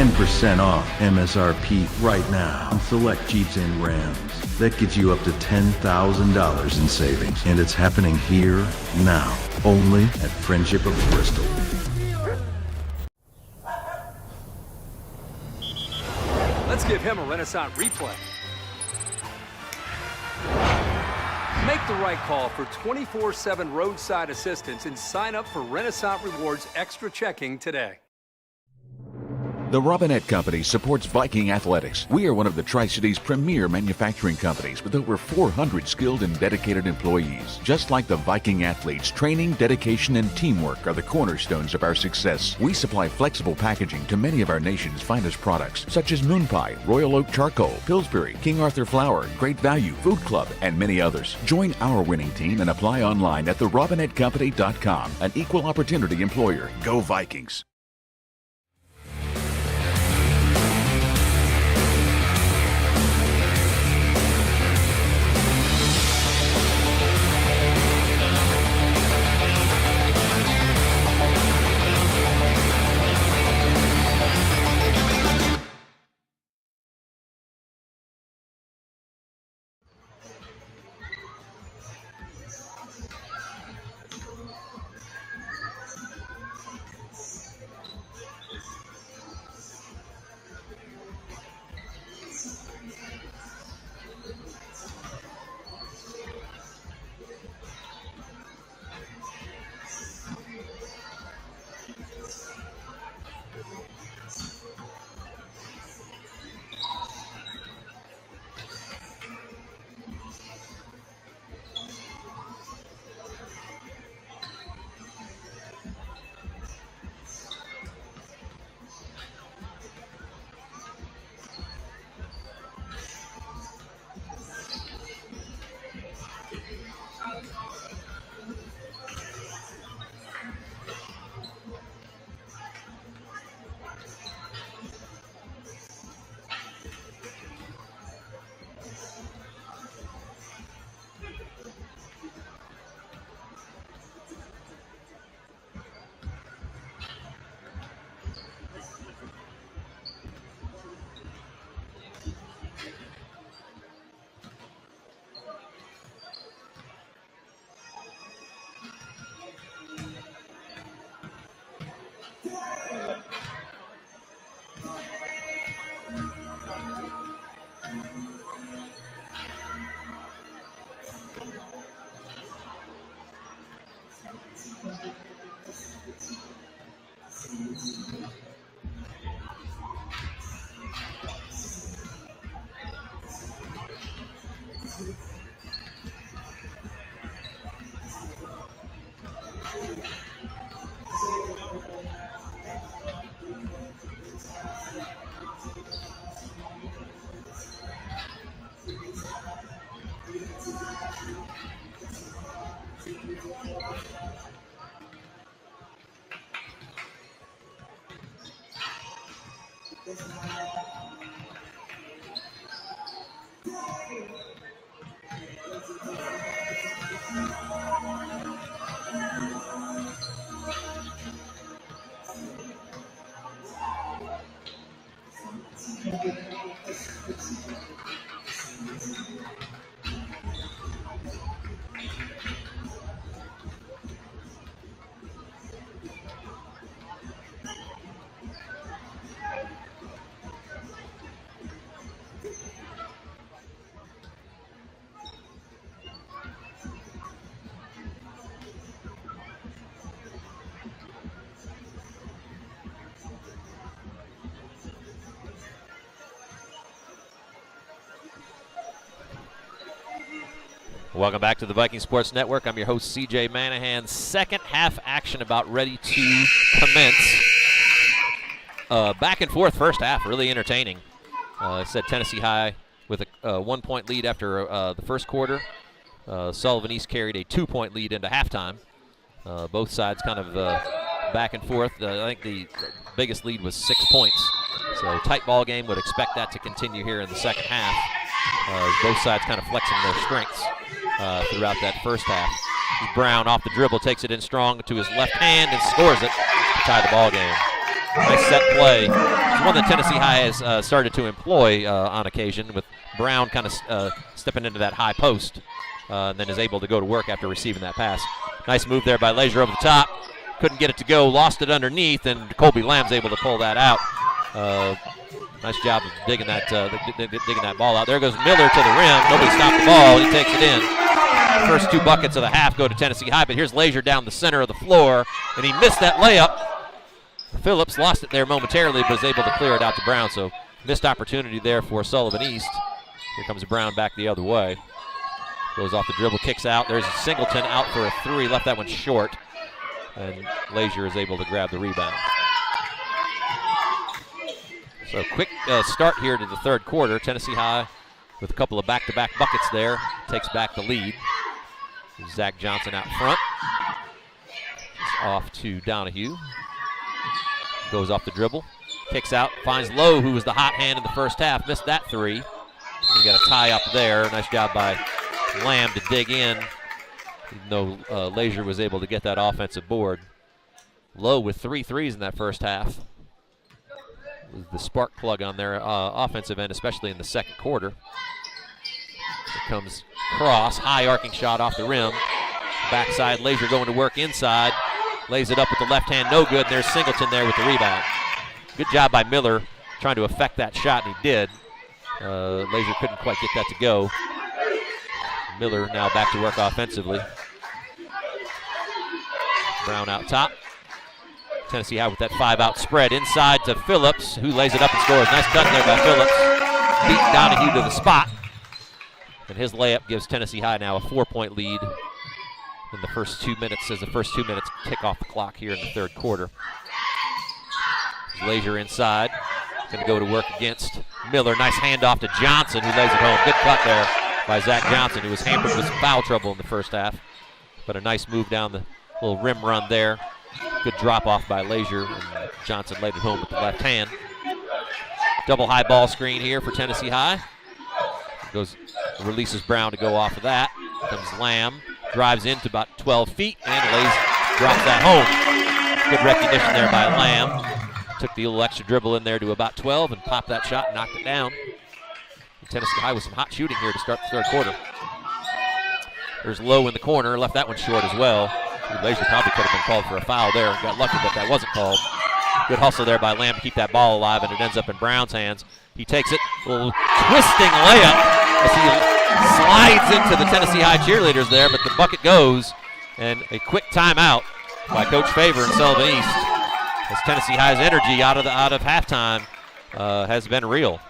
$10% off MSRP right now on select Jeeps and Rams. That gets you up to $10,000 in savings. And it's happening here, now, only at Friendship of Bristol. Let's give him a Renaissance replay. Make the right call for 24/7 roadside assistance and sign up for Renaissance Rewards Extra Checking today. The Robinette Company supports Viking athletics. We are one of the Tri-Cities' premier manufacturing companies with over 400 skilled and dedicated employees. Just like the Viking athletes, training, dedication, and teamwork are the cornerstones of our success. We supply flexible packaging to many of our nation's finest products, such as Moon Pie, Royal Oak Charcoal, Pillsbury, King Arthur Flour, Great Value, Food Club, and many others. Join our winning team and apply online at therobinettecompany.com. An equal opportunity employer. Go Vikings! Welcome back to the Viking Sports Network. I'm your host, CJ Manahan. Second half action about ready to commence. Back and forth first half, really entertaining. I said Tennessee High with a 1 point lead after the first quarter. Sullivan East carried a 2 point lead into halftime. Both sides kind of back and forth. I think the biggest lead was 6 points. So tight ball game, would expect that to continue here in the second half. Both sides kind of flexing their strengths throughout that first half. Brown off the dribble, takes it in strong to his left hand and scores it to tie the ball game. Nice set play. It's one that Tennessee High has started to employ on occasion, with Brown kind of stepping into that high post and then is able to go to work after receiving that pass. Nice move there by Leisure over the top. Couldn't get it to go, lost it underneath, and Colby Lamb's able to pull that out. Nice job of digging that ball out. There goes Miller to the rim. Nobody stopped the ball. He takes it in. First 2 buckets of the half go to Tennessee High, but here's Leisure down the center of the floor, and he missed that layup. Phillips lost it there momentarily, but was able to clear it out to Brown, so missed opportunity there for Sullivan East. Here comes Brown back the other way. Goes off the dribble, kicks out. There's Singleton out for a 3, left that one short, and Leisure is able to grab the rebound. So quick start here to the third quarter. Tennessee High with a couple of back-to-back buckets there, takes back the lead. Zach Johnson out front. It's off to Donahue. Goes off the dribble, kicks out, finds Lowe, who was the hot hand in the first half, missed that 3. You got a tie up there. Nice job by Lamb to dig in, even though Leisure was able to get that offensive board. Lowe with 3 threes in that first half. Was the spark plug on their offensive end, especially in the second quarter. Here comes Cross, high arcing shot off the rim. Backside, Leisure going to work inside. Lays it up with the left hand, no good. There's Singleton there with the rebound. Good job by Miller trying to affect that shot, and he did. Leisure couldn't quite get that to go. Miller now back to work offensively. Brown out top. Tennessee High with that 5-out spread inside to Phillips, who lays it up and scores. Nice cut there by Phillips. Beat Donahue to the spot. And his layup gives Tennessee High now a 4-point lead in the first 2 minutes, as the first 2 minutes tick off the clock here in the third quarter. Leisure inside. Going to go to work against Miller. Nice handoff to Johnson, who lays it home. Good cut there by Zach Johnson, who was hampered with some foul trouble in the first half. But a nice move down the little rim run there. Good drop off by Leisure, and Johnson laid it home with the left hand. Double high ball screen here for Tennessee High. Releases Brown to go off of that. Comes Lamb, drives into about 12 feet, and drops that home. Good recognition there by Lamb. Took the little extra dribble in there to about 12 and popped that shot and knocked it down. Tennessee High with some hot shooting here to start the third quarter. There's Lowe in the corner, left that one short as well. Leisure probably could have been called for a foul there. Got lucky that that wasn't called. Good hustle there by Lamb to keep that ball alive, and it ends up in Brown's hands. He takes it, a little twisting layup as he slides into the Tennessee High cheerleaders there, but the bucket goes, and a quick timeout by Coach Favor and Sullivan East, as Tennessee High's energy out of halftime has been real.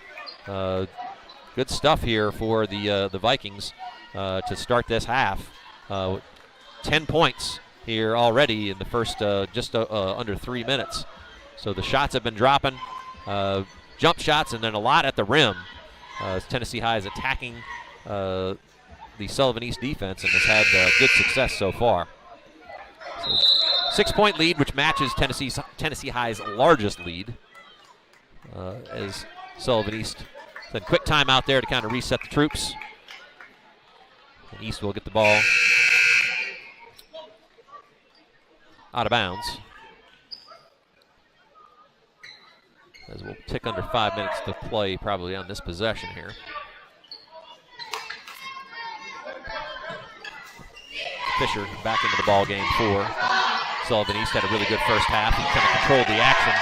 Good stuff here for the Vikings to start this half. 10 points here already in the first just under 3 minutes. So the shots have been dropping, jump shots, and then a lot at the rim. As Tennessee High is attacking the Sullivan East defense and has had good success so far. So 6-point lead, which matches Tennessee High's largest lead, as Sullivan East. Then quick timeout there to kind of reset the troops. And East will get the ball out of bounds, as we'll tick under 5 minutes to play probably on this possession here. Fisher back into the ball game for Sullivan East. Had a really good first half. He kind of controlled the action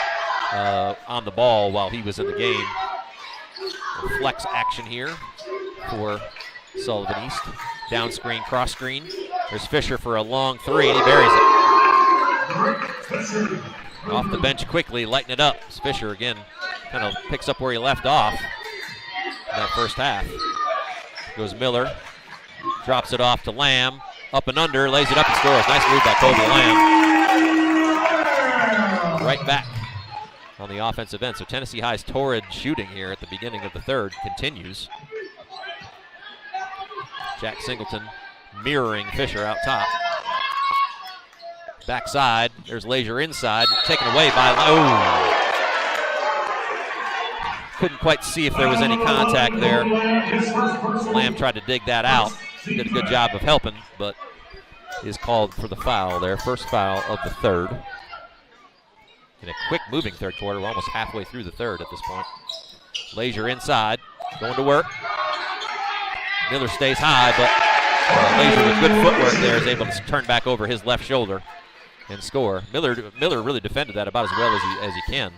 on the ball while he was in the game. A flex action here for Sullivan East. Down screen, cross screen. There's Fisher for a long three, and he buries it. Off the bench quickly, lighten it up. Fisher again kind of picks up where he left off in that first half. Goes Miller, drops it off to Lamb, up and under, lays it up and scores. Nice move by Kobe Lamb. Right back on the offensive end. So Tennessee High's torrid shooting here at the beginning of the third continues. Jack Singleton mirroring Fisher out top. Backside, there's Leisure inside, taken away by, couldn't quite see if there was any contact there. Lamb tried to dig that out. Did a good job of helping, but is called for the foul there. First foul of the third. In a quick moving third quarter, we're almost halfway through the third at this point. Leisure inside, going to work. Miller stays high, but Leisure with good footwork there is able to turn back over his left shoulder and score. Miller really defended that about as well as he can.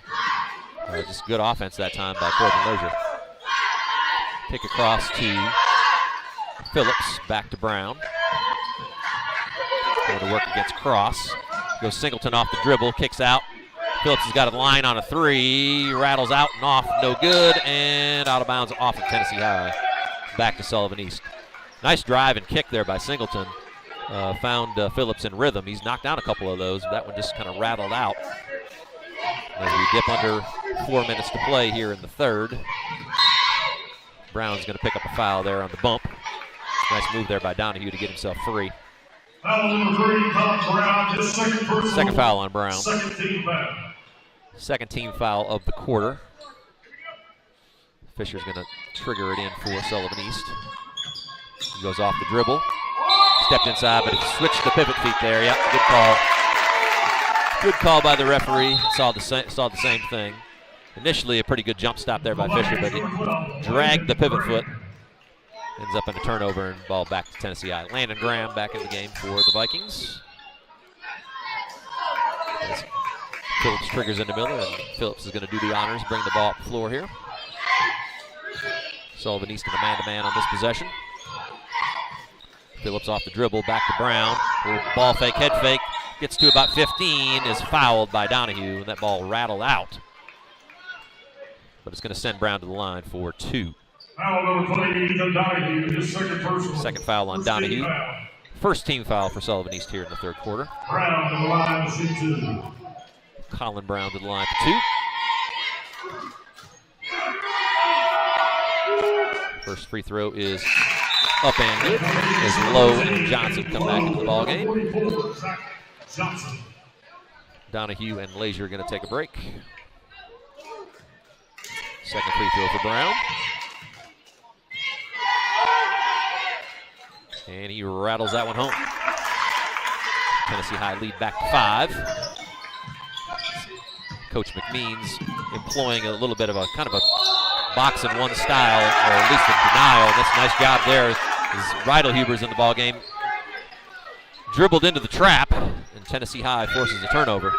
Just good offense that time by Corbin Leisure. Kick across to Phillips, back to Brown. Going to work against Cross. Goes Singleton off the dribble, kicks out. Phillips has got a line on a three, rattles out and off, no good, and out of bounds off of Tennessee High. Back to Sullivan East. Nice drive and kick there by Singleton. Found Phillips in rhythm. He's knocked down a couple of those. That one just kind of rattled out. As we dip under 4 minutes to play here in the third. Brown's going to pick up a foul there on the bump. Nice move there by Donahue to get himself free. Foul number 3, Brown, his second personal. Second foul on Brown. Second team foul. Second team foul of the quarter. Fisher's going to trigger it in for Sullivan East. He goes off the dribble. Stepped inside, but he switched the pivot feet there. Yep, good call. Good call by the referee. Saw the same thing. Initially a pretty good jump stop there by Fisher, but it dragged the pivot foot. Ends up in a turnover and ball back to Tennessee High. Landon Graham back in the game for the Vikings. As Phillips triggers into Miller, and Phillips is going to do the honors, bring the ball up the floor here. Sullivan East in a man-to-man on this possession. Phillips off the dribble, back to Brown. Ball fake, head fake. Gets to about 15, is fouled by Donahue, and that ball rattled out. But it's going to send Brown to the line for 2. Foul number 20, Ethan Donahue, his second personal. Second foul on Donahue. First team foul for Sullivan East here in the third quarter. Brown to the line to shoot 2. Colin Brown to the line for 2. First free throw is up and good as Lowe and Johnson come back into the ball game. Donahue and Leisure are going to take a break. Second free throw for Brown. And he rattles that one home. Tennessee High lead back to 5. Coach McMeans employing a little bit of a kind of a box and one style, or at least a denial. That's a nice job there. Reidelhuber's in the ball game. Dribbled into the trap, and Tennessee High forces a turnover.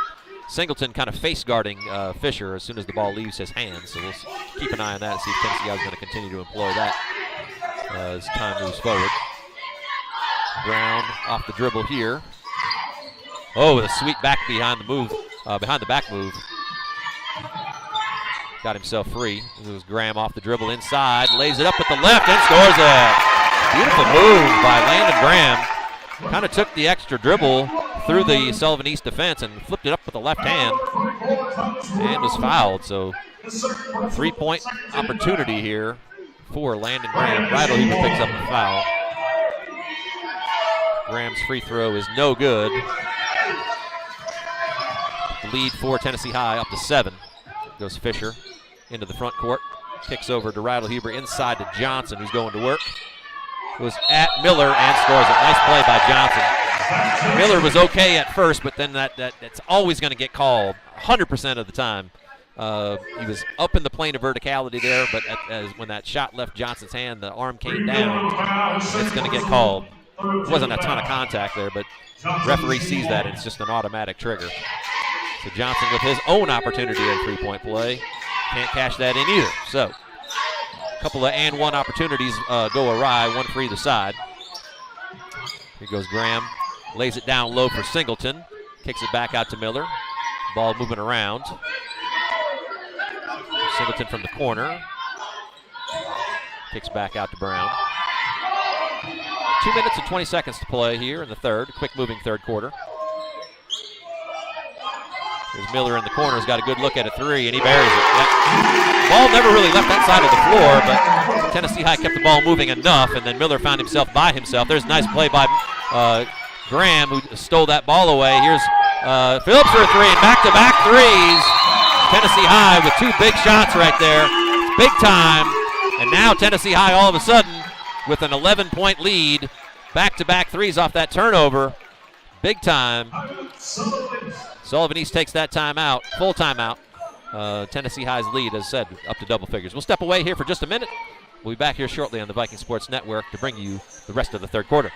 Singleton kind of face guarding Fisher as soon as the ball leaves his hands. So we'll keep an eye on that and see if Tennessee is going to continue to employ that as time moves forward. Brown off the dribble here. Oh, with a sweet back behind the back move. Got himself free. It was Graham off the dribble inside, lays it up with the left and scores it. Beautiful move by Landon Graham. Kind of took the extra dribble through the Sullivan East defense and flipped it up with the left hand and was fouled. So 3-point opportunity here for Landon Graham. Riedel picks up the foul. Graham's free throw is no good. The lead for Tennessee High up to 7. Goes Fisher into the front court. Kicks over to Riedel inside to Johnson, who's going to work. Was at Miller and scores it. Nice play by Johnson. Miller was okay at first, but then that's always going to get called 100% of the time. He was up in the plane of verticality there, but when that shot left Johnson's hand, the arm came down. It's going to get called. It wasn't a ton of contact there, but referee sees that, and it's just an automatic trigger. So Johnson with his own opportunity at three-point play. Can't cash that in either. So a couple of and one opportunities go awry, one for either side. Here goes Graham. Lays it down low for Singleton. Kicks it back out to Miller. Ball moving around. Singleton from the corner. Kicks back out to Brown. 2 minutes and 20 seconds to play here in the third. Quick moving third quarter. Here's Miller in the corner. He's got a good look at a three, and he buries it. Yep. Ball never really left that side of the floor, but Tennessee High kept the ball moving enough, and then Miller found himself by himself. There's a nice play by Graham, who stole that ball away. Here's Phillips for a three, and back-to-back threes. Tennessee High with two big shots right there. It's big time, and now Tennessee High all of a sudden with an 11-point lead. Back-to-back threes off that turnover. Big time. Sullivan East takes that timeout, full timeout. Tennessee High's lead, as said, up to double figures. We'll step away here for just a minute. We'll be back here shortly on the Viking Sports Network to bring you the rest of the third quarter.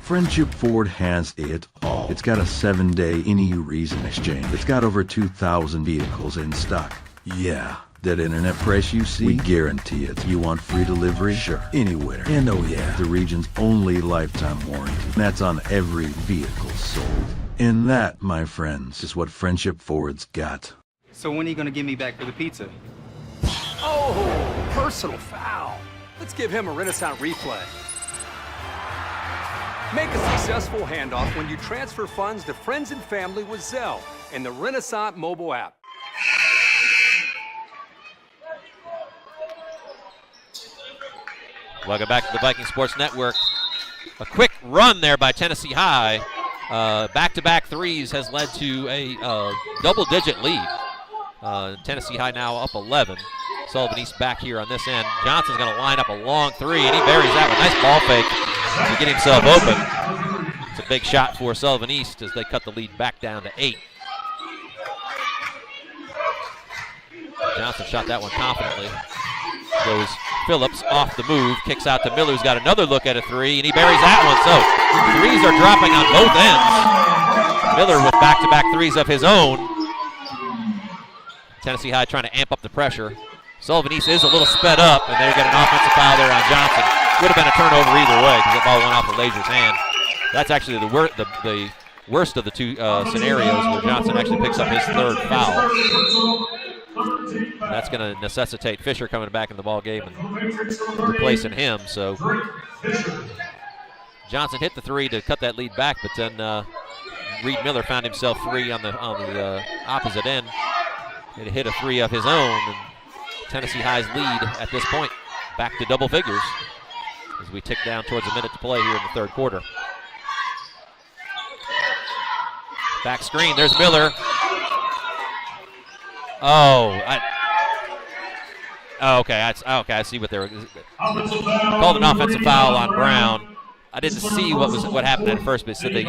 Friendship Ford has it all. It's got a 7-day any reason exchange. It's got over 2,000 vehicles in stock. Yeah, that internet price you see, we guarantee it. You want free delivery? Sure, anywhere. And oh yeah, the region's only lifetime warranty. That's on every vehicle sold. And that, my friends, is what Friendship Ford's got. So when are you going to give me back for the pizza? Oh, personal foul. Let's give him a Renaissance replay. Make a successful handoff when you transfer funds to friends and family with Zelle and the Renaissance mobile app. Welcome back to the Viking Sports Network. A quick run there by Tennessee High. Back-to-back threes has led to a double-digit lead. Tennessee High now up 11. Sullivan East back here on this end. Johnson's going to line up a long three, and he buries that one. Nice ball fake to get himself open. It's a big shot for Sullivan East as they cut the lead back down to 8. Johnson shot that one confidently. Goes Phillips off the move, kicks out to Miller, who's got another look at a three, and he buries that one. So threes are dropping on both ends. Miller with back-to-back threes of his own. Tennessee High trying to amp up the pressure. Sullivan East is a little sped up, and they get an offensive foul there on Johnson. Would have been a turnover either way because that ball went off of Lazier's hand. That's actually the worst of the two scenarios where Johnson actually picks up his third foul. That's going to necessitate Fisher coming back in the ball game and replacing him. So Johnson hit the three to cut that lead back, but then Reed Miller found himself free on the opposite end. And hit a three of his own. And Tennessee High's lead at this point back to double figures as we tick down towards a minute to play here in the third quarter. Back screen, there's Miller. Okay, I see what they were. Called an offensive foul on Brown. I didn't see what happened at first, but it said he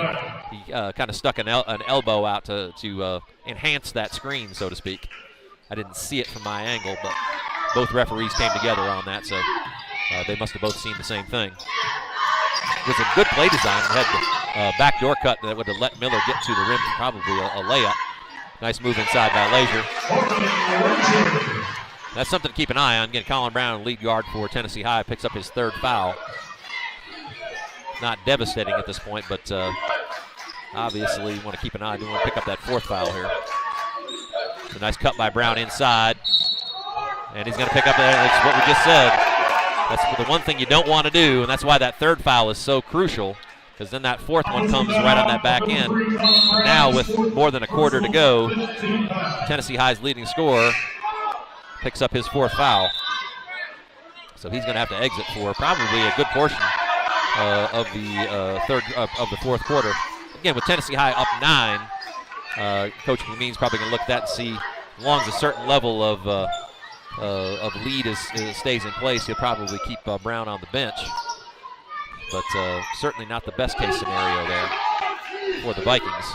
kind of stuck an elbow out to enhance that screen, so to speak. I didn't see it from my angle, but both referees came together on that, so they must have both seen the same thing. It was a good play design. It had the backdoor cut that would have let Miller get to the rim for probably a layup. Nice move inside by Leisure. That's something to keep an eye on. Again, Colin Brown, lead guard for Tennessee High, picks up his 3rd foul. Not devastating at this point, but obviously you want to keep an eye. You want to pick up that 4th foul here. It's a nice cut by Brown inside. And he's going to pick up that. That's what we just said. That's the one thing you don't want to do, and that's why that 3rd foul is so crucial, because then that 4th one comes right on that back end. And now with more than a quarter to go, Tennessee High's leading scorer picks up his 4th foul. So he's going to have to exit for probably a good portion of the 4th quarter. Again, with Tennessee High up 9, Coach McMean's probably going to look at that and see, as long as a certain level of lead stays in place, he'll probably keep Brown on the bench. But certainly not the best case scenario there for the Vikings.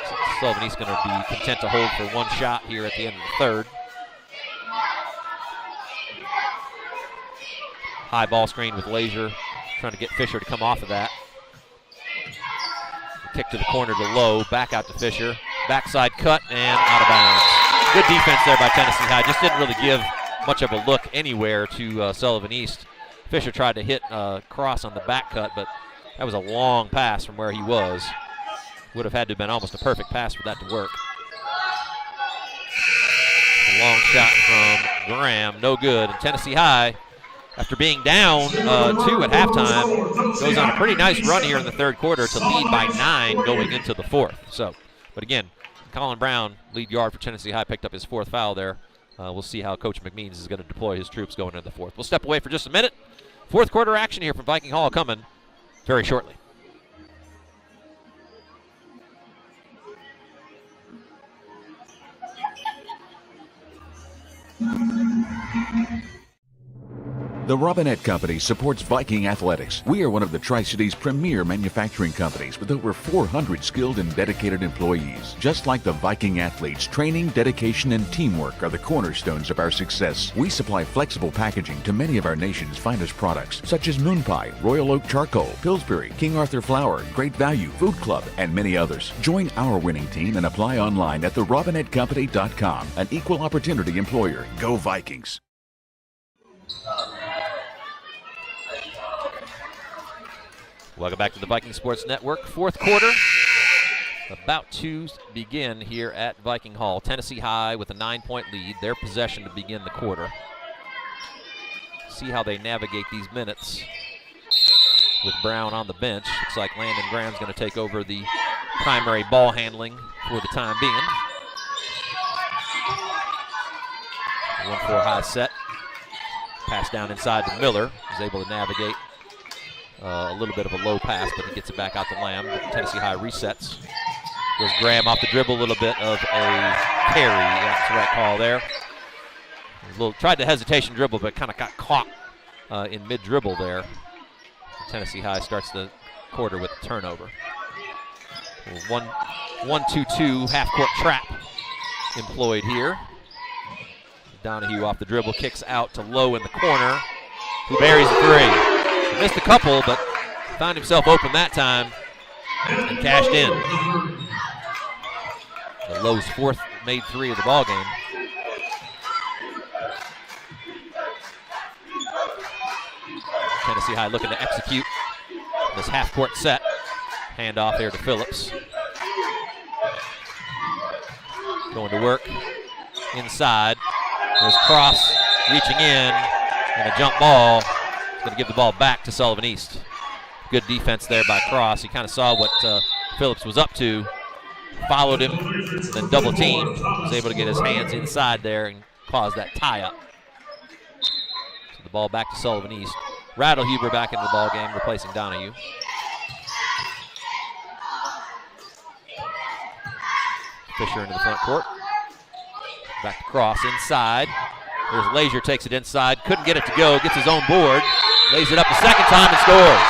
So Sullivan East going to be content to hold for 1 shot here at the end of the 3rd. High ball screen with Leisure, trying to get Fisher to come off of that. Kick to the corner to Lowe, back out to Fisher. Backside cut and out of bounds. Good defense there by Tennessee High. Just didn't really give much of a look anywhere to Sullivan East. Fisher tried to hit Cross on the back cut, but that was a long pass from where he was. Would have had to have been almost a perfect pass for that to work. A long shot from Graham, no good. And Tennessee High, after being down 2 at halftime, goes on a pretty nice run here in the 3rd quarter to lead by 9 going into the 4th. So, but again, Colin Brown, lead guard for Tennessee High, picked up his 4th foul there. We'll see how Coach McMeans is going to deploy his troops going into the 4th. We'll step away for just a minute. 4th quarter action here from Viking Hall coming very shortly. The Robinette Company supports Viking athletics. We are one of the Tri-Cities' premier manufacturing companies with over 400 skilled and dedicated employees. Just like the Viking athletes, training, dedication, and teamwork are the cornerstones of our success. We supply flexible packaging to many of our nation's finest products, such as Moon Pie, Royal Oak Charcoal, Pillsbury, King Arthur Flour, Great Value, Food Club, and many others. Join our winning team and apply online at therobinettecompany.com. An equal opportunity employer. Go Vikings! Welcome back to the Viking Sports Network. 4th quarter about to begin here at Viking Hall. Tennessee High with a 9-point lead. Their possession to begin the quarter. See how they navigate these minutes with Brown on the bench. Looks like Landon Graham's going to take over the primary ball handling for the time being. 1-4 high set. Pass down inside to Miller. He's able to navigate a little bit of a low pass, but he gets it back out to Lamb. Tennessee High resets. Goes Graham off the dribble, a little bit of a carry. That's the right call there. Tried the hesitation dribble, but kind of got caught in mid-dribble there. Tennessee High starts the quarter with a turnover. 1-2-2 half-court trap employed here. Donahue off the dribble, kicks out to Lowe in the corner, who buries a 3. He missed a couple, but found himself open that time and cashed in. Lowe's 4th made 3 of the ball game. Tennessee High looking to execute this half-court set. Handoff there to Phillips. Going to work inside. There's Cross reaching in, and a jump ball. He's going to give the ball back to Sullivan East. Good defense there by Cross. He kind of saw what Phillips was up to, followed him, then double teamed. Was able to get his hands inside there and cause that tie-up. So the ball back to Sullivan East. Rattlehuber back into the ball game, replacing Donahue. Fisher into the front court. Back to Cross inside. There's Leisure, takes it inside. Couldn't get it to go. Gets his own board. Lays it up the second time and scores.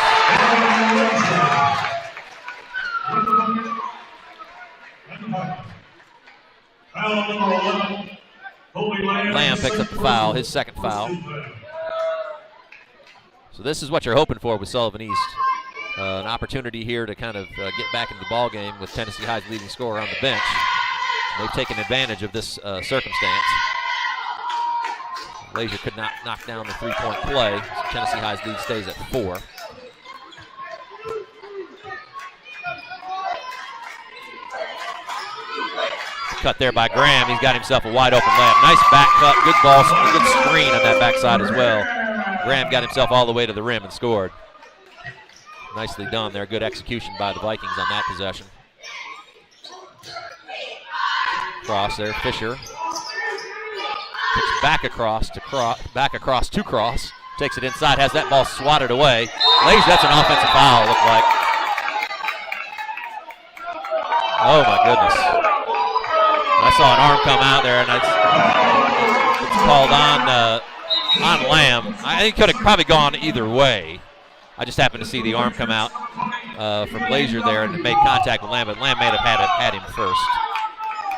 Foul number 11 Lamb picks up the foul, his second foul. So this is what you're hoping for with Sullivan East. An opportunity here to kind of get back into the ball game with Tennessee High's leading scorer on the bench. They've taken advantage of this circumstance. Lazier could not knock down the three-point play. So Tennessee High's lead stays at 4. Cut there by Graham. He's got himself a wide open layup. Nice back cut, good ball, good screen on that backside as well. Graham got himself all the way to the rim and scored. Nicely done there. Good execution by the Vikings on that possession. Cross there, Fisher. Kicks back across to Cross. Takes it inside, has that ball swatted away. Lays, that's an offensive foul, looked like. Oh my goodness. I saw an arm come out there, and it's called on Lamb. I think it could have probably gone either way. I just happened to see the arm come out from Lazier there, and it made contact with Lamb, but Lamb may have had him first.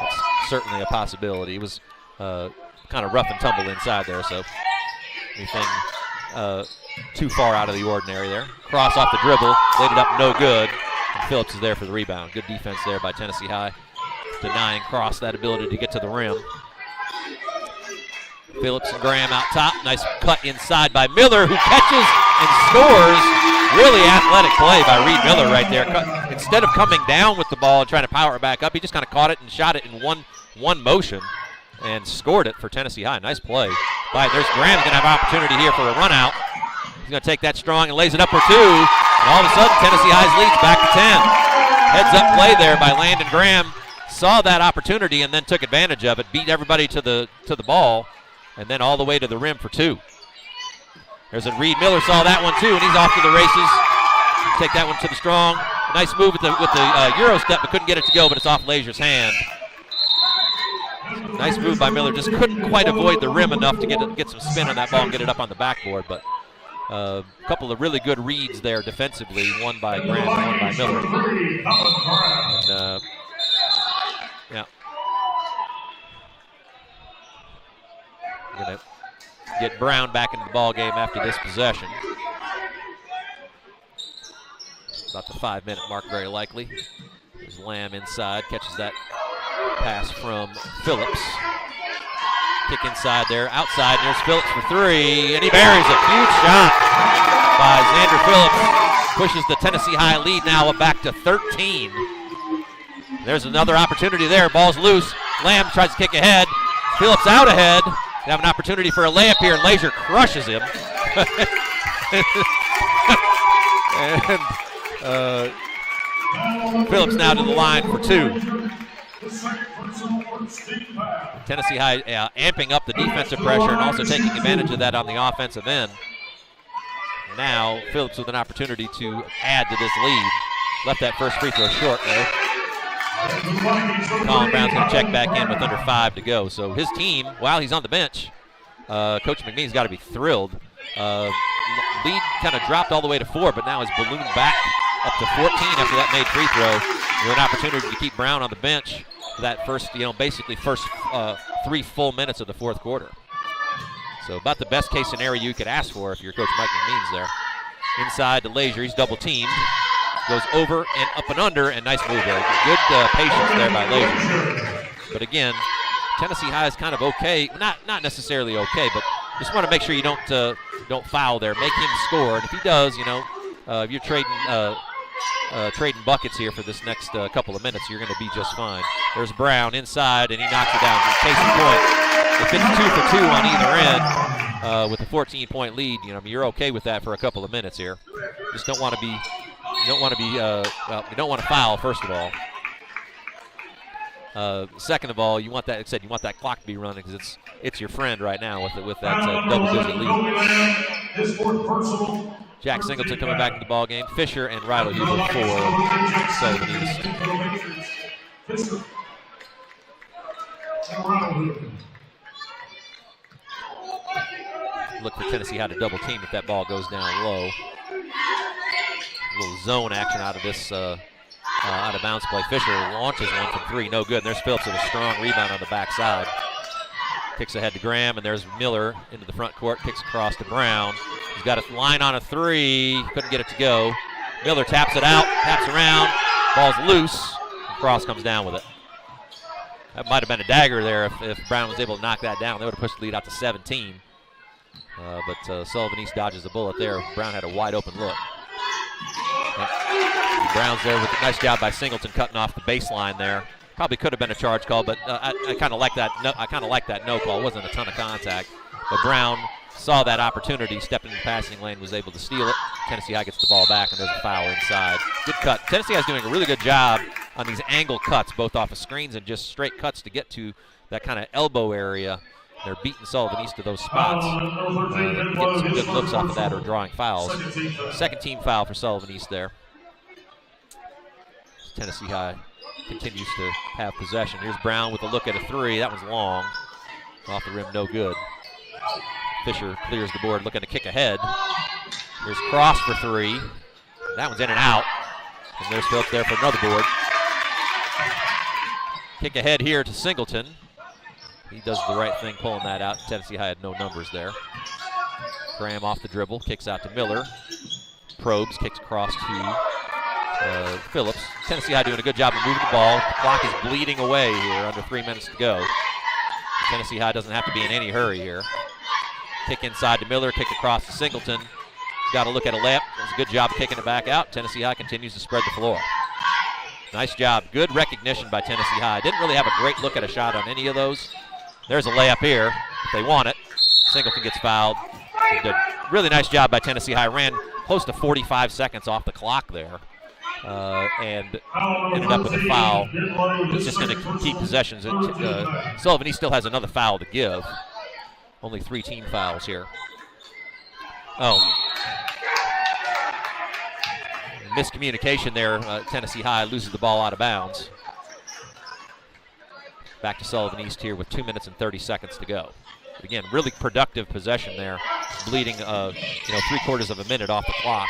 That's certainly a possibility. It was kind of rough and tumble inside there, so anything too far out of the ordinary there. Cross off the dribble, laid it up, no good, and Phillips is there for the rebound. Good defense there by Tennessee High, denying Cross that ability to get to the rim. Phillips and Graham out top. Nice cut inside by Miller, who catches and scores. Really athletic play by Reed Miller right there. Instead of coming down with the ball and trying to power it back up, he just kind of caught it and shot it in one motion and scored it for Tennessee High. Nice play. There's Graham's going to have an opportunity here for a run out. He's going to take that strong and lays it up for 2. And all of a sudden, Tennessee High's leads back to 10. Heads up play there by Landon Graham. Saw that opportunity and then took advantage of it. Beat everybody to the ball. And then all the way to the rim for 2. There's a Reed Miller, saw that one too, and he's off to the races. Take that one to the strong. Nice move with the Euro step, but couldn't get it to go, but it's off Lazier's hand. Nice move by Miller, just couldn't quite avoid the rim enough to get some spin on that ball and get it up on the backboard, but a couple of really good reads there defensively, one by Graham and one by Miller. And, yeah. Going to get Brown back into the ball game after this possession. About the 5-minute mark, very likely. There's Lamb inside, catches that pass from Phillips. Kick inside there, outside, and there's Phillips for 3, and he buries a huge shot by Xander Phillips. Pushes the Tennessee High lead now back to 13. There's another opportunity there, ball's loose. Lamb tries to kick ahead. Phillips out ahead. They have an opportunity for a layup here, and Lazier crushes him. And Phillips now to the line for 2. Tennessee High amping up the defensive pressure and also taking advantage of that on the offensive end. Now Phillips with an opportunity to add to this lead. Left that first free throw short there. Colin Brown's going to check back in with under 5 to go. So his team, while he's on the bench, Coach McNee's got to be thrilled. Lead kind of dropped all the way to 4, but now has ballooned back up to 14 after that made free throw. With an opportunity to keep Brown on the bench for that first, basically first 3 full minutes of the fourth quarter. So about the best case scenario you could ask for if you're Coach Mike McNees there. Inside to Lazier, he's double teamed. Goes over and up and under, and nice move there. Good patience there by Lazier. But again, Tennessee High is kind of okay. Not necessarily okay, but just want to make sure you don't foul there. Make him score, and if he does, if you're trading buckets here for this next couple of minutes, you're going to be just fine. There's Brown inside, and he knocks it down. Case in point, if it's 2 for 2 on either end with a 14-point lead, you're okay with that for a couple of minutes here. Just don't want to be. You don't want to foul, first of all. Second of all, you want that clock to be running because it's your friend right now with that double-digit lead. Jack Singleton coming back into the ball game. Fisher and Riley Hoover for Sullivan East. Look for Tennessee how to double team if that ball goes down low. A little zone action out of this out of bounds play. Fisher launches one from 3, no good. And there's Phillips with a strong rebound on the backside. Kicks ahead to Graham, and there's Miller into the front court. Kicks across to Brown. He's got a line on a three. Couldn't get it to go. Miller taps it out, taps around. Ball's loose. Cross comes down with it. That might have been a dagger there if Brown was able to knock that down. They would have pushed the lead out to 17. But Sullivan East dodges the bullet there. Brown had a wide open look. Brown's there with a nice job by Singleton cutting off the baseline there. Probably could have been a charge call, but I kind of like that. I kind of like that no call. It wasn't a ton of contact, but Brown saw that opportunity, stepped into the passing lane, was able to steal it. Tennessee High gets the ball back, and there's a foul inside. Good cut. Tennessee High's doing a really good job on these angle cuts, both off of screens and just straight cuts to get to that kind of elbow area. They're beating Sullivan East to those spots. Getting some good looks off of that or drawing fouls. Second team foul for Sullivan East there. Tennessee High continues to have possession. Here's Brown with a look at a three. That one's long. Off the rim, no good. Fisher clears the board, looking to kick ahead. Here's Cross for three. That one's in and out. And there's Phillips there for another board. Kick ahead here to Singleton. He does the right thing pulling that out. Tennessee High had no numbers there. Graham off the dribble, kicks out to Miller. Probes, kicks across to Phillips. Tennessee High doing a good job of moving the ball. The clock is bleeding away here, under 3 minutes to go. Tennessee High doesn't have to be in any hurry here. Kick inside to Miller, kick across to Singleton. He's got to look at a layup. Does a good job kicking it back out. Tennessee High continues to spread the floor. Nice job. Good recognition by Tennessee High. Didn't really have a great look at a shot on any of those. There's a layup here if they want it. Singleton gets fouled. Did really nice job by Tennessee High. Ran close to 45 seconds off the clock there. And ended up with a foul. It's just going to keep possessions. Sullivan East still has another foul to give. Only 3 team fouls here. Miscommunication there. Tennessee High loses the ball out of bounds. Back to Sullivan East here with 2 minutes and 30 seconds to go. But again, really productive possession there. Bleeding, 3/4 of a minute off the clock.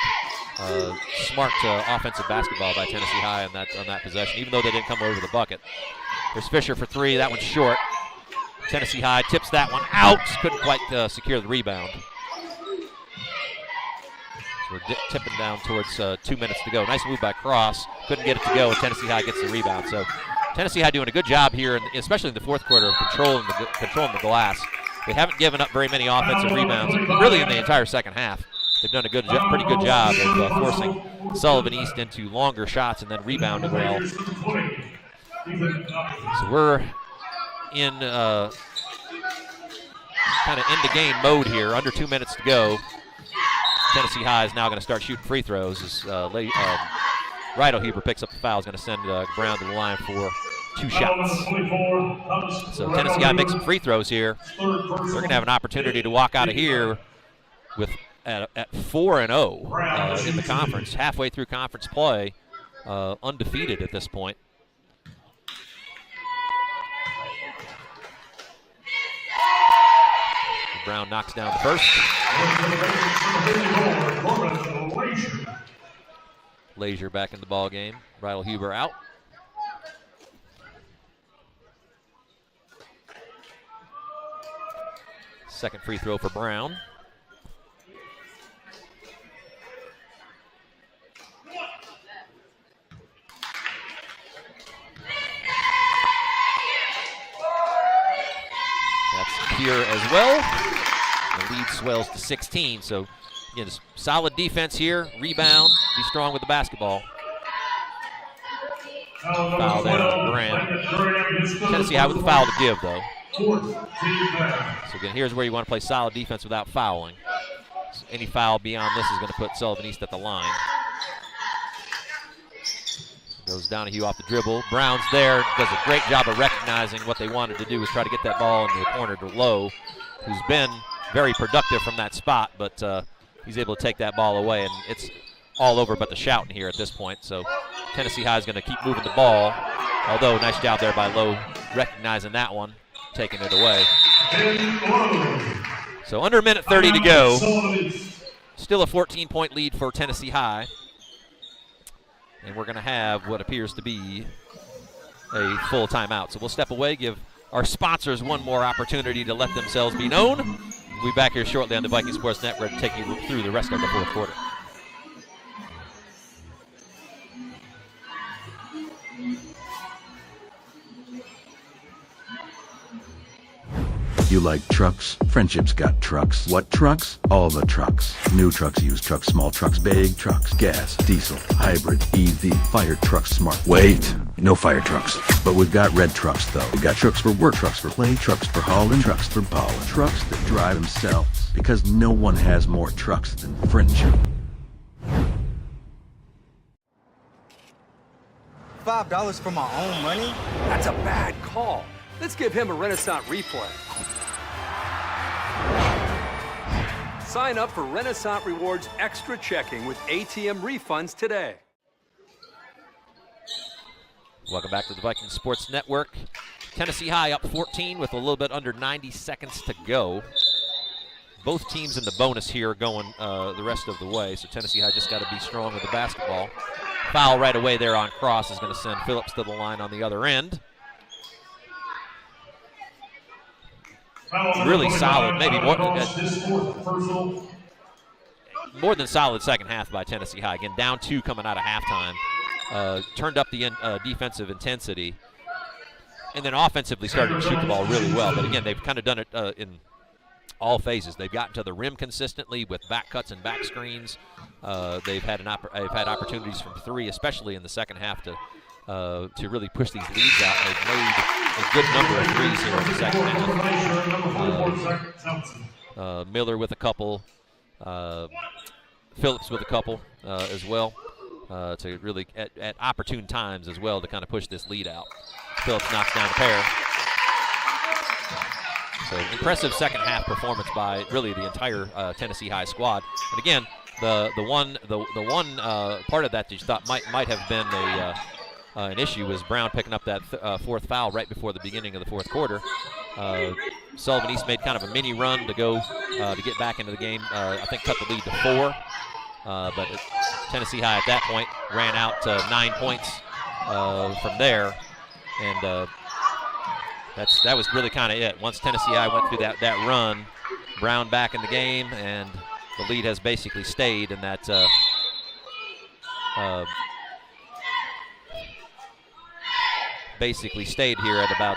Smart offensive basketball by Tennessee High on that possession, even though they didn't come over the bucket. There's Fisher for three. That one's short. Tennessee High tips that one out. Couldn't quite secure the rebound. So we're tipping down towards 2 minutes to go. Nice move by Cross. Couldn't get it to go, and Tennessee High gets the rebound. So Tennessee High doing a good job here, especially in the fourth quarter, of controlling the glass. They haven't given up very many offensive rebounds, really in the entire second half. They've done a pretty good job of forcing Sullivan East into longer shots and then rebounding well. So we're in kind of end-the-game mode here. Under 2 minutes to go. Tennessee High is now going to start shooting free throws as Huber picks up the foul. Is going to send Brown to the line for 2 shots. So Tennessee High makes some free throws here. They're going to have an opportunity to walk out of here with at 4-0 in the conference, halfway through conference play, undefeated at this point. Brown knocks down the first. Lazier back in the ball game. Huber out. Second free throw for Brown. That's Pure as well. The lead swells to 16. So, again, just solid defense here. Rebound. Be strong with the basketball. Foul there on Graham. Tennessee High with a foul to give, though. So, again, here's where you want to play solid defense without fouling. So any foul beyond this is going to put Sullivan East at the line. Goes Donahue off the dribble. Brown's there. Does a great job of recognizing what they wanted to do was try to get that ball into the corner to Lowe, who's been very productive from that spot, but he's able to take that ball away, and it's all over but the shouting here at this point. So Tennessee High is going to keep moving the ball, although nice job there by Lowe recognizing that one, taking it away. So under 1:30 to go. Still a 14-point lead for Tennessee High. And we're going to have what appears to be a full timeout. So we'll step away, give our sponsors one more opportunity to let themselves be known. We'll be back here shortly on the Viking Sports Network to take you through the rest of the fourth quarter. You like trucks? Friendship's got trucks. What trucks? All the trucks. New trucks, used trucks, small trucks, big trucks, gas, diesel, hybrid, EV, fire trucks, smart. Wait, no fire trucks. But we've got red trucks, though. We've got trucks for work, trucks for play, trucks for hauling, trucks for balling, trucks that drive themselves. Because no one has more trucks than Friendship. $5 for my own money? That's a bad call. Let's give him a Renaissance replay. Sign up for Renaissance Rewards Extra Checking with ATM refunds today. Welcome back to the Viking Sports Network. Tennessee High up 14 with a little bit under 90 seconds to go. Both teams in the bonus here going the rest of the way, so Tennessee High just got to be strong with the basketball. Foul right away there on Cross is going to send Phillips to the line on the other end. Really solid, maybe more than solid second half by Tennessee High. Again, down 2 coming out of halftime. Turned up the defensive intensity, and then offensively started to shoot the ball really well. But again, they've kind of done it in all phases. They've gotten to the rim consistently with back cuts and back screens. They've had opportunities from 3, especially in the second half, to really push these leads out. They've made a good number of threes here in the second half. Miller with a couple, Phillips with a couple as well, to really at opportune times as well to kind of push this lead out. Phillips knocks down a pair. So impressive second half performance by really the entire Tennessee High squad. And again, the one part of that you thought might have been an issue was Brown picking up that fourth foul right before the beginning of the fourth quarter. Sullivan East made kind of a mini run to go to get back into the game. I think cut the lead to 4, but Tennessee High at that point ran out to 9 points from there, and that was really kind of it. Once Tennessee High went through that run, Brown back in the game, and the lead has basically stayed in that basically stayed here at about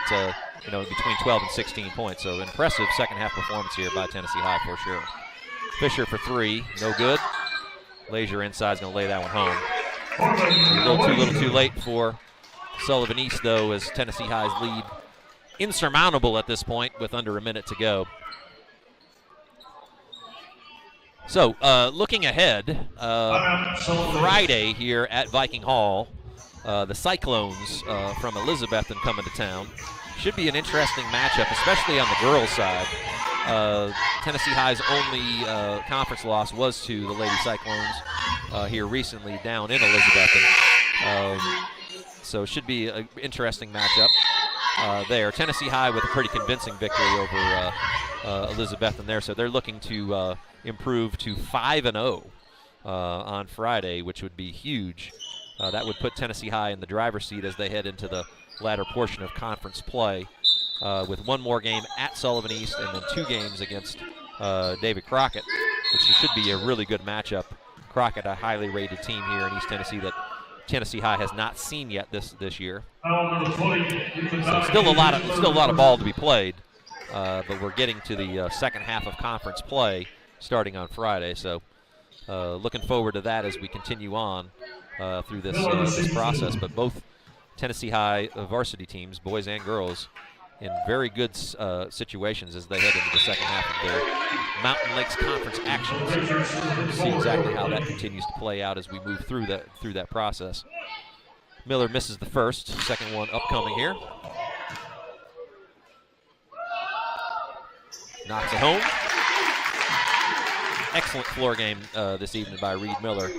between 12 and 16 points. So impressive second half performance here by Tennessee High for sure. Fisher for 3, no good. Lazier inside's going to lay that one home. A little too late for Sullivan East though, as Tennessee High's lead insurmountable at this point with under a minute to go. So looking ahead, Friday here at Viking Hall, the Cyclones from Elizabethton coming to town. Should be an interesting matchup, especially on the girls' side. Tennessee High's only conference loss was to the Lady Cyclones here recently down in Elizabethton. So it should be an interesting matchup there. Tennessee High with a pretty convincing victory over Elizabethton there. So they're looking to improve to 5-0 on Friday, which would be huge. That would put Tennessee High in the driver's seat as they head into the latter portion of conference play, with one more game at Sullivan East and then 2 games against David Crockett, which should be a really good matchup. Crockett, a highly rated team here in East Tennessee that Tennessee High has not seen yet this year. So still a lot of ball to be played, but we're getting to the second half of conference play starting on Friday. So looking forward to that as we continue on through this process. But both Tennessee High varsity teams, boys and girls, in very good situations as they head into the second half of their Mountain Lakes Conference actions. We'll see exactly how that continues to play out as we move through that process. Miller misses the first, second one upcoming here. Knocks it home. Excellent floor game this evening by Reed Miller.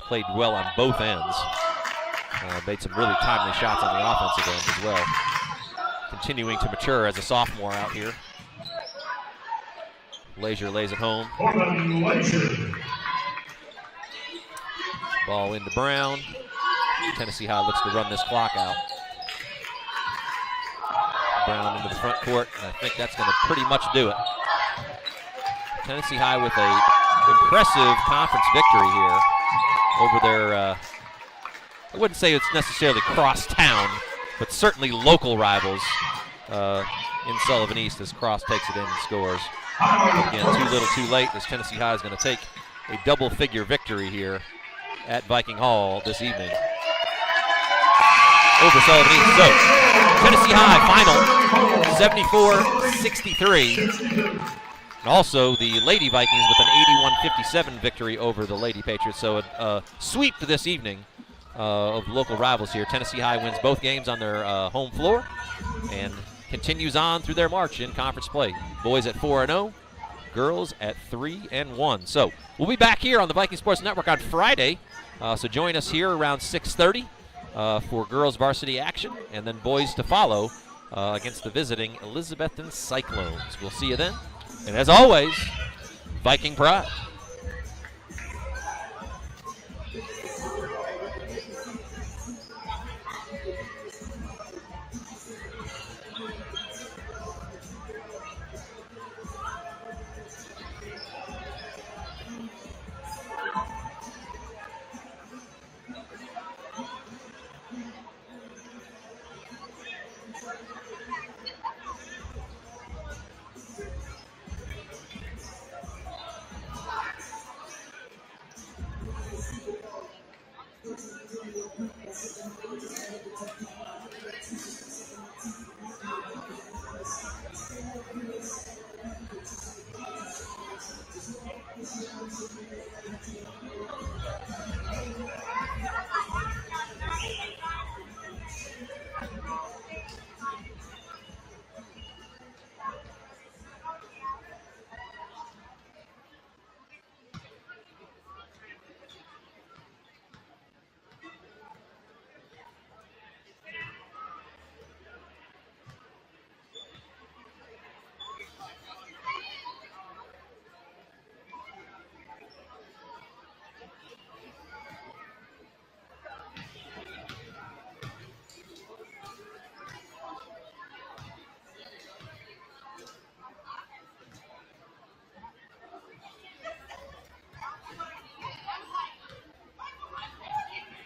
Played well on both ends. Made some really timely shots on the offensive end as well. Continuing to mature as a sophomore out here. Lazier lays it home. Ball into Brown. Tennessee High looks to run this clock out. Brown into the front court, and I think that's going to pretty much do it. Tennessee High with a impressive conference victory here over their, I wouldn't say it's necessarily cross town, but certainly local rivals in Sullivan East as Cross takes it in and scores. Again, too little too late as Tennessee High is going to take a double-figure victory here at Viking Hall this evening over Sullivan East. So, Tennessee High final 74-63. And also the Lady Vikings with an 81-57 victory over the Lady Patriots. So a sweep this evening of local rivals here. Tennessee High wins both games on their home floor and continues on through their march in conference play. Boys at 4-0, girls at 3-1. So we'll be back here on the Viking Sports Network on Friday. So join us here around 6:30 for girls varsity action, and then boys to follow against the visiting Elizabethton Cyclones. We'll see you then. And as always, Viking pride.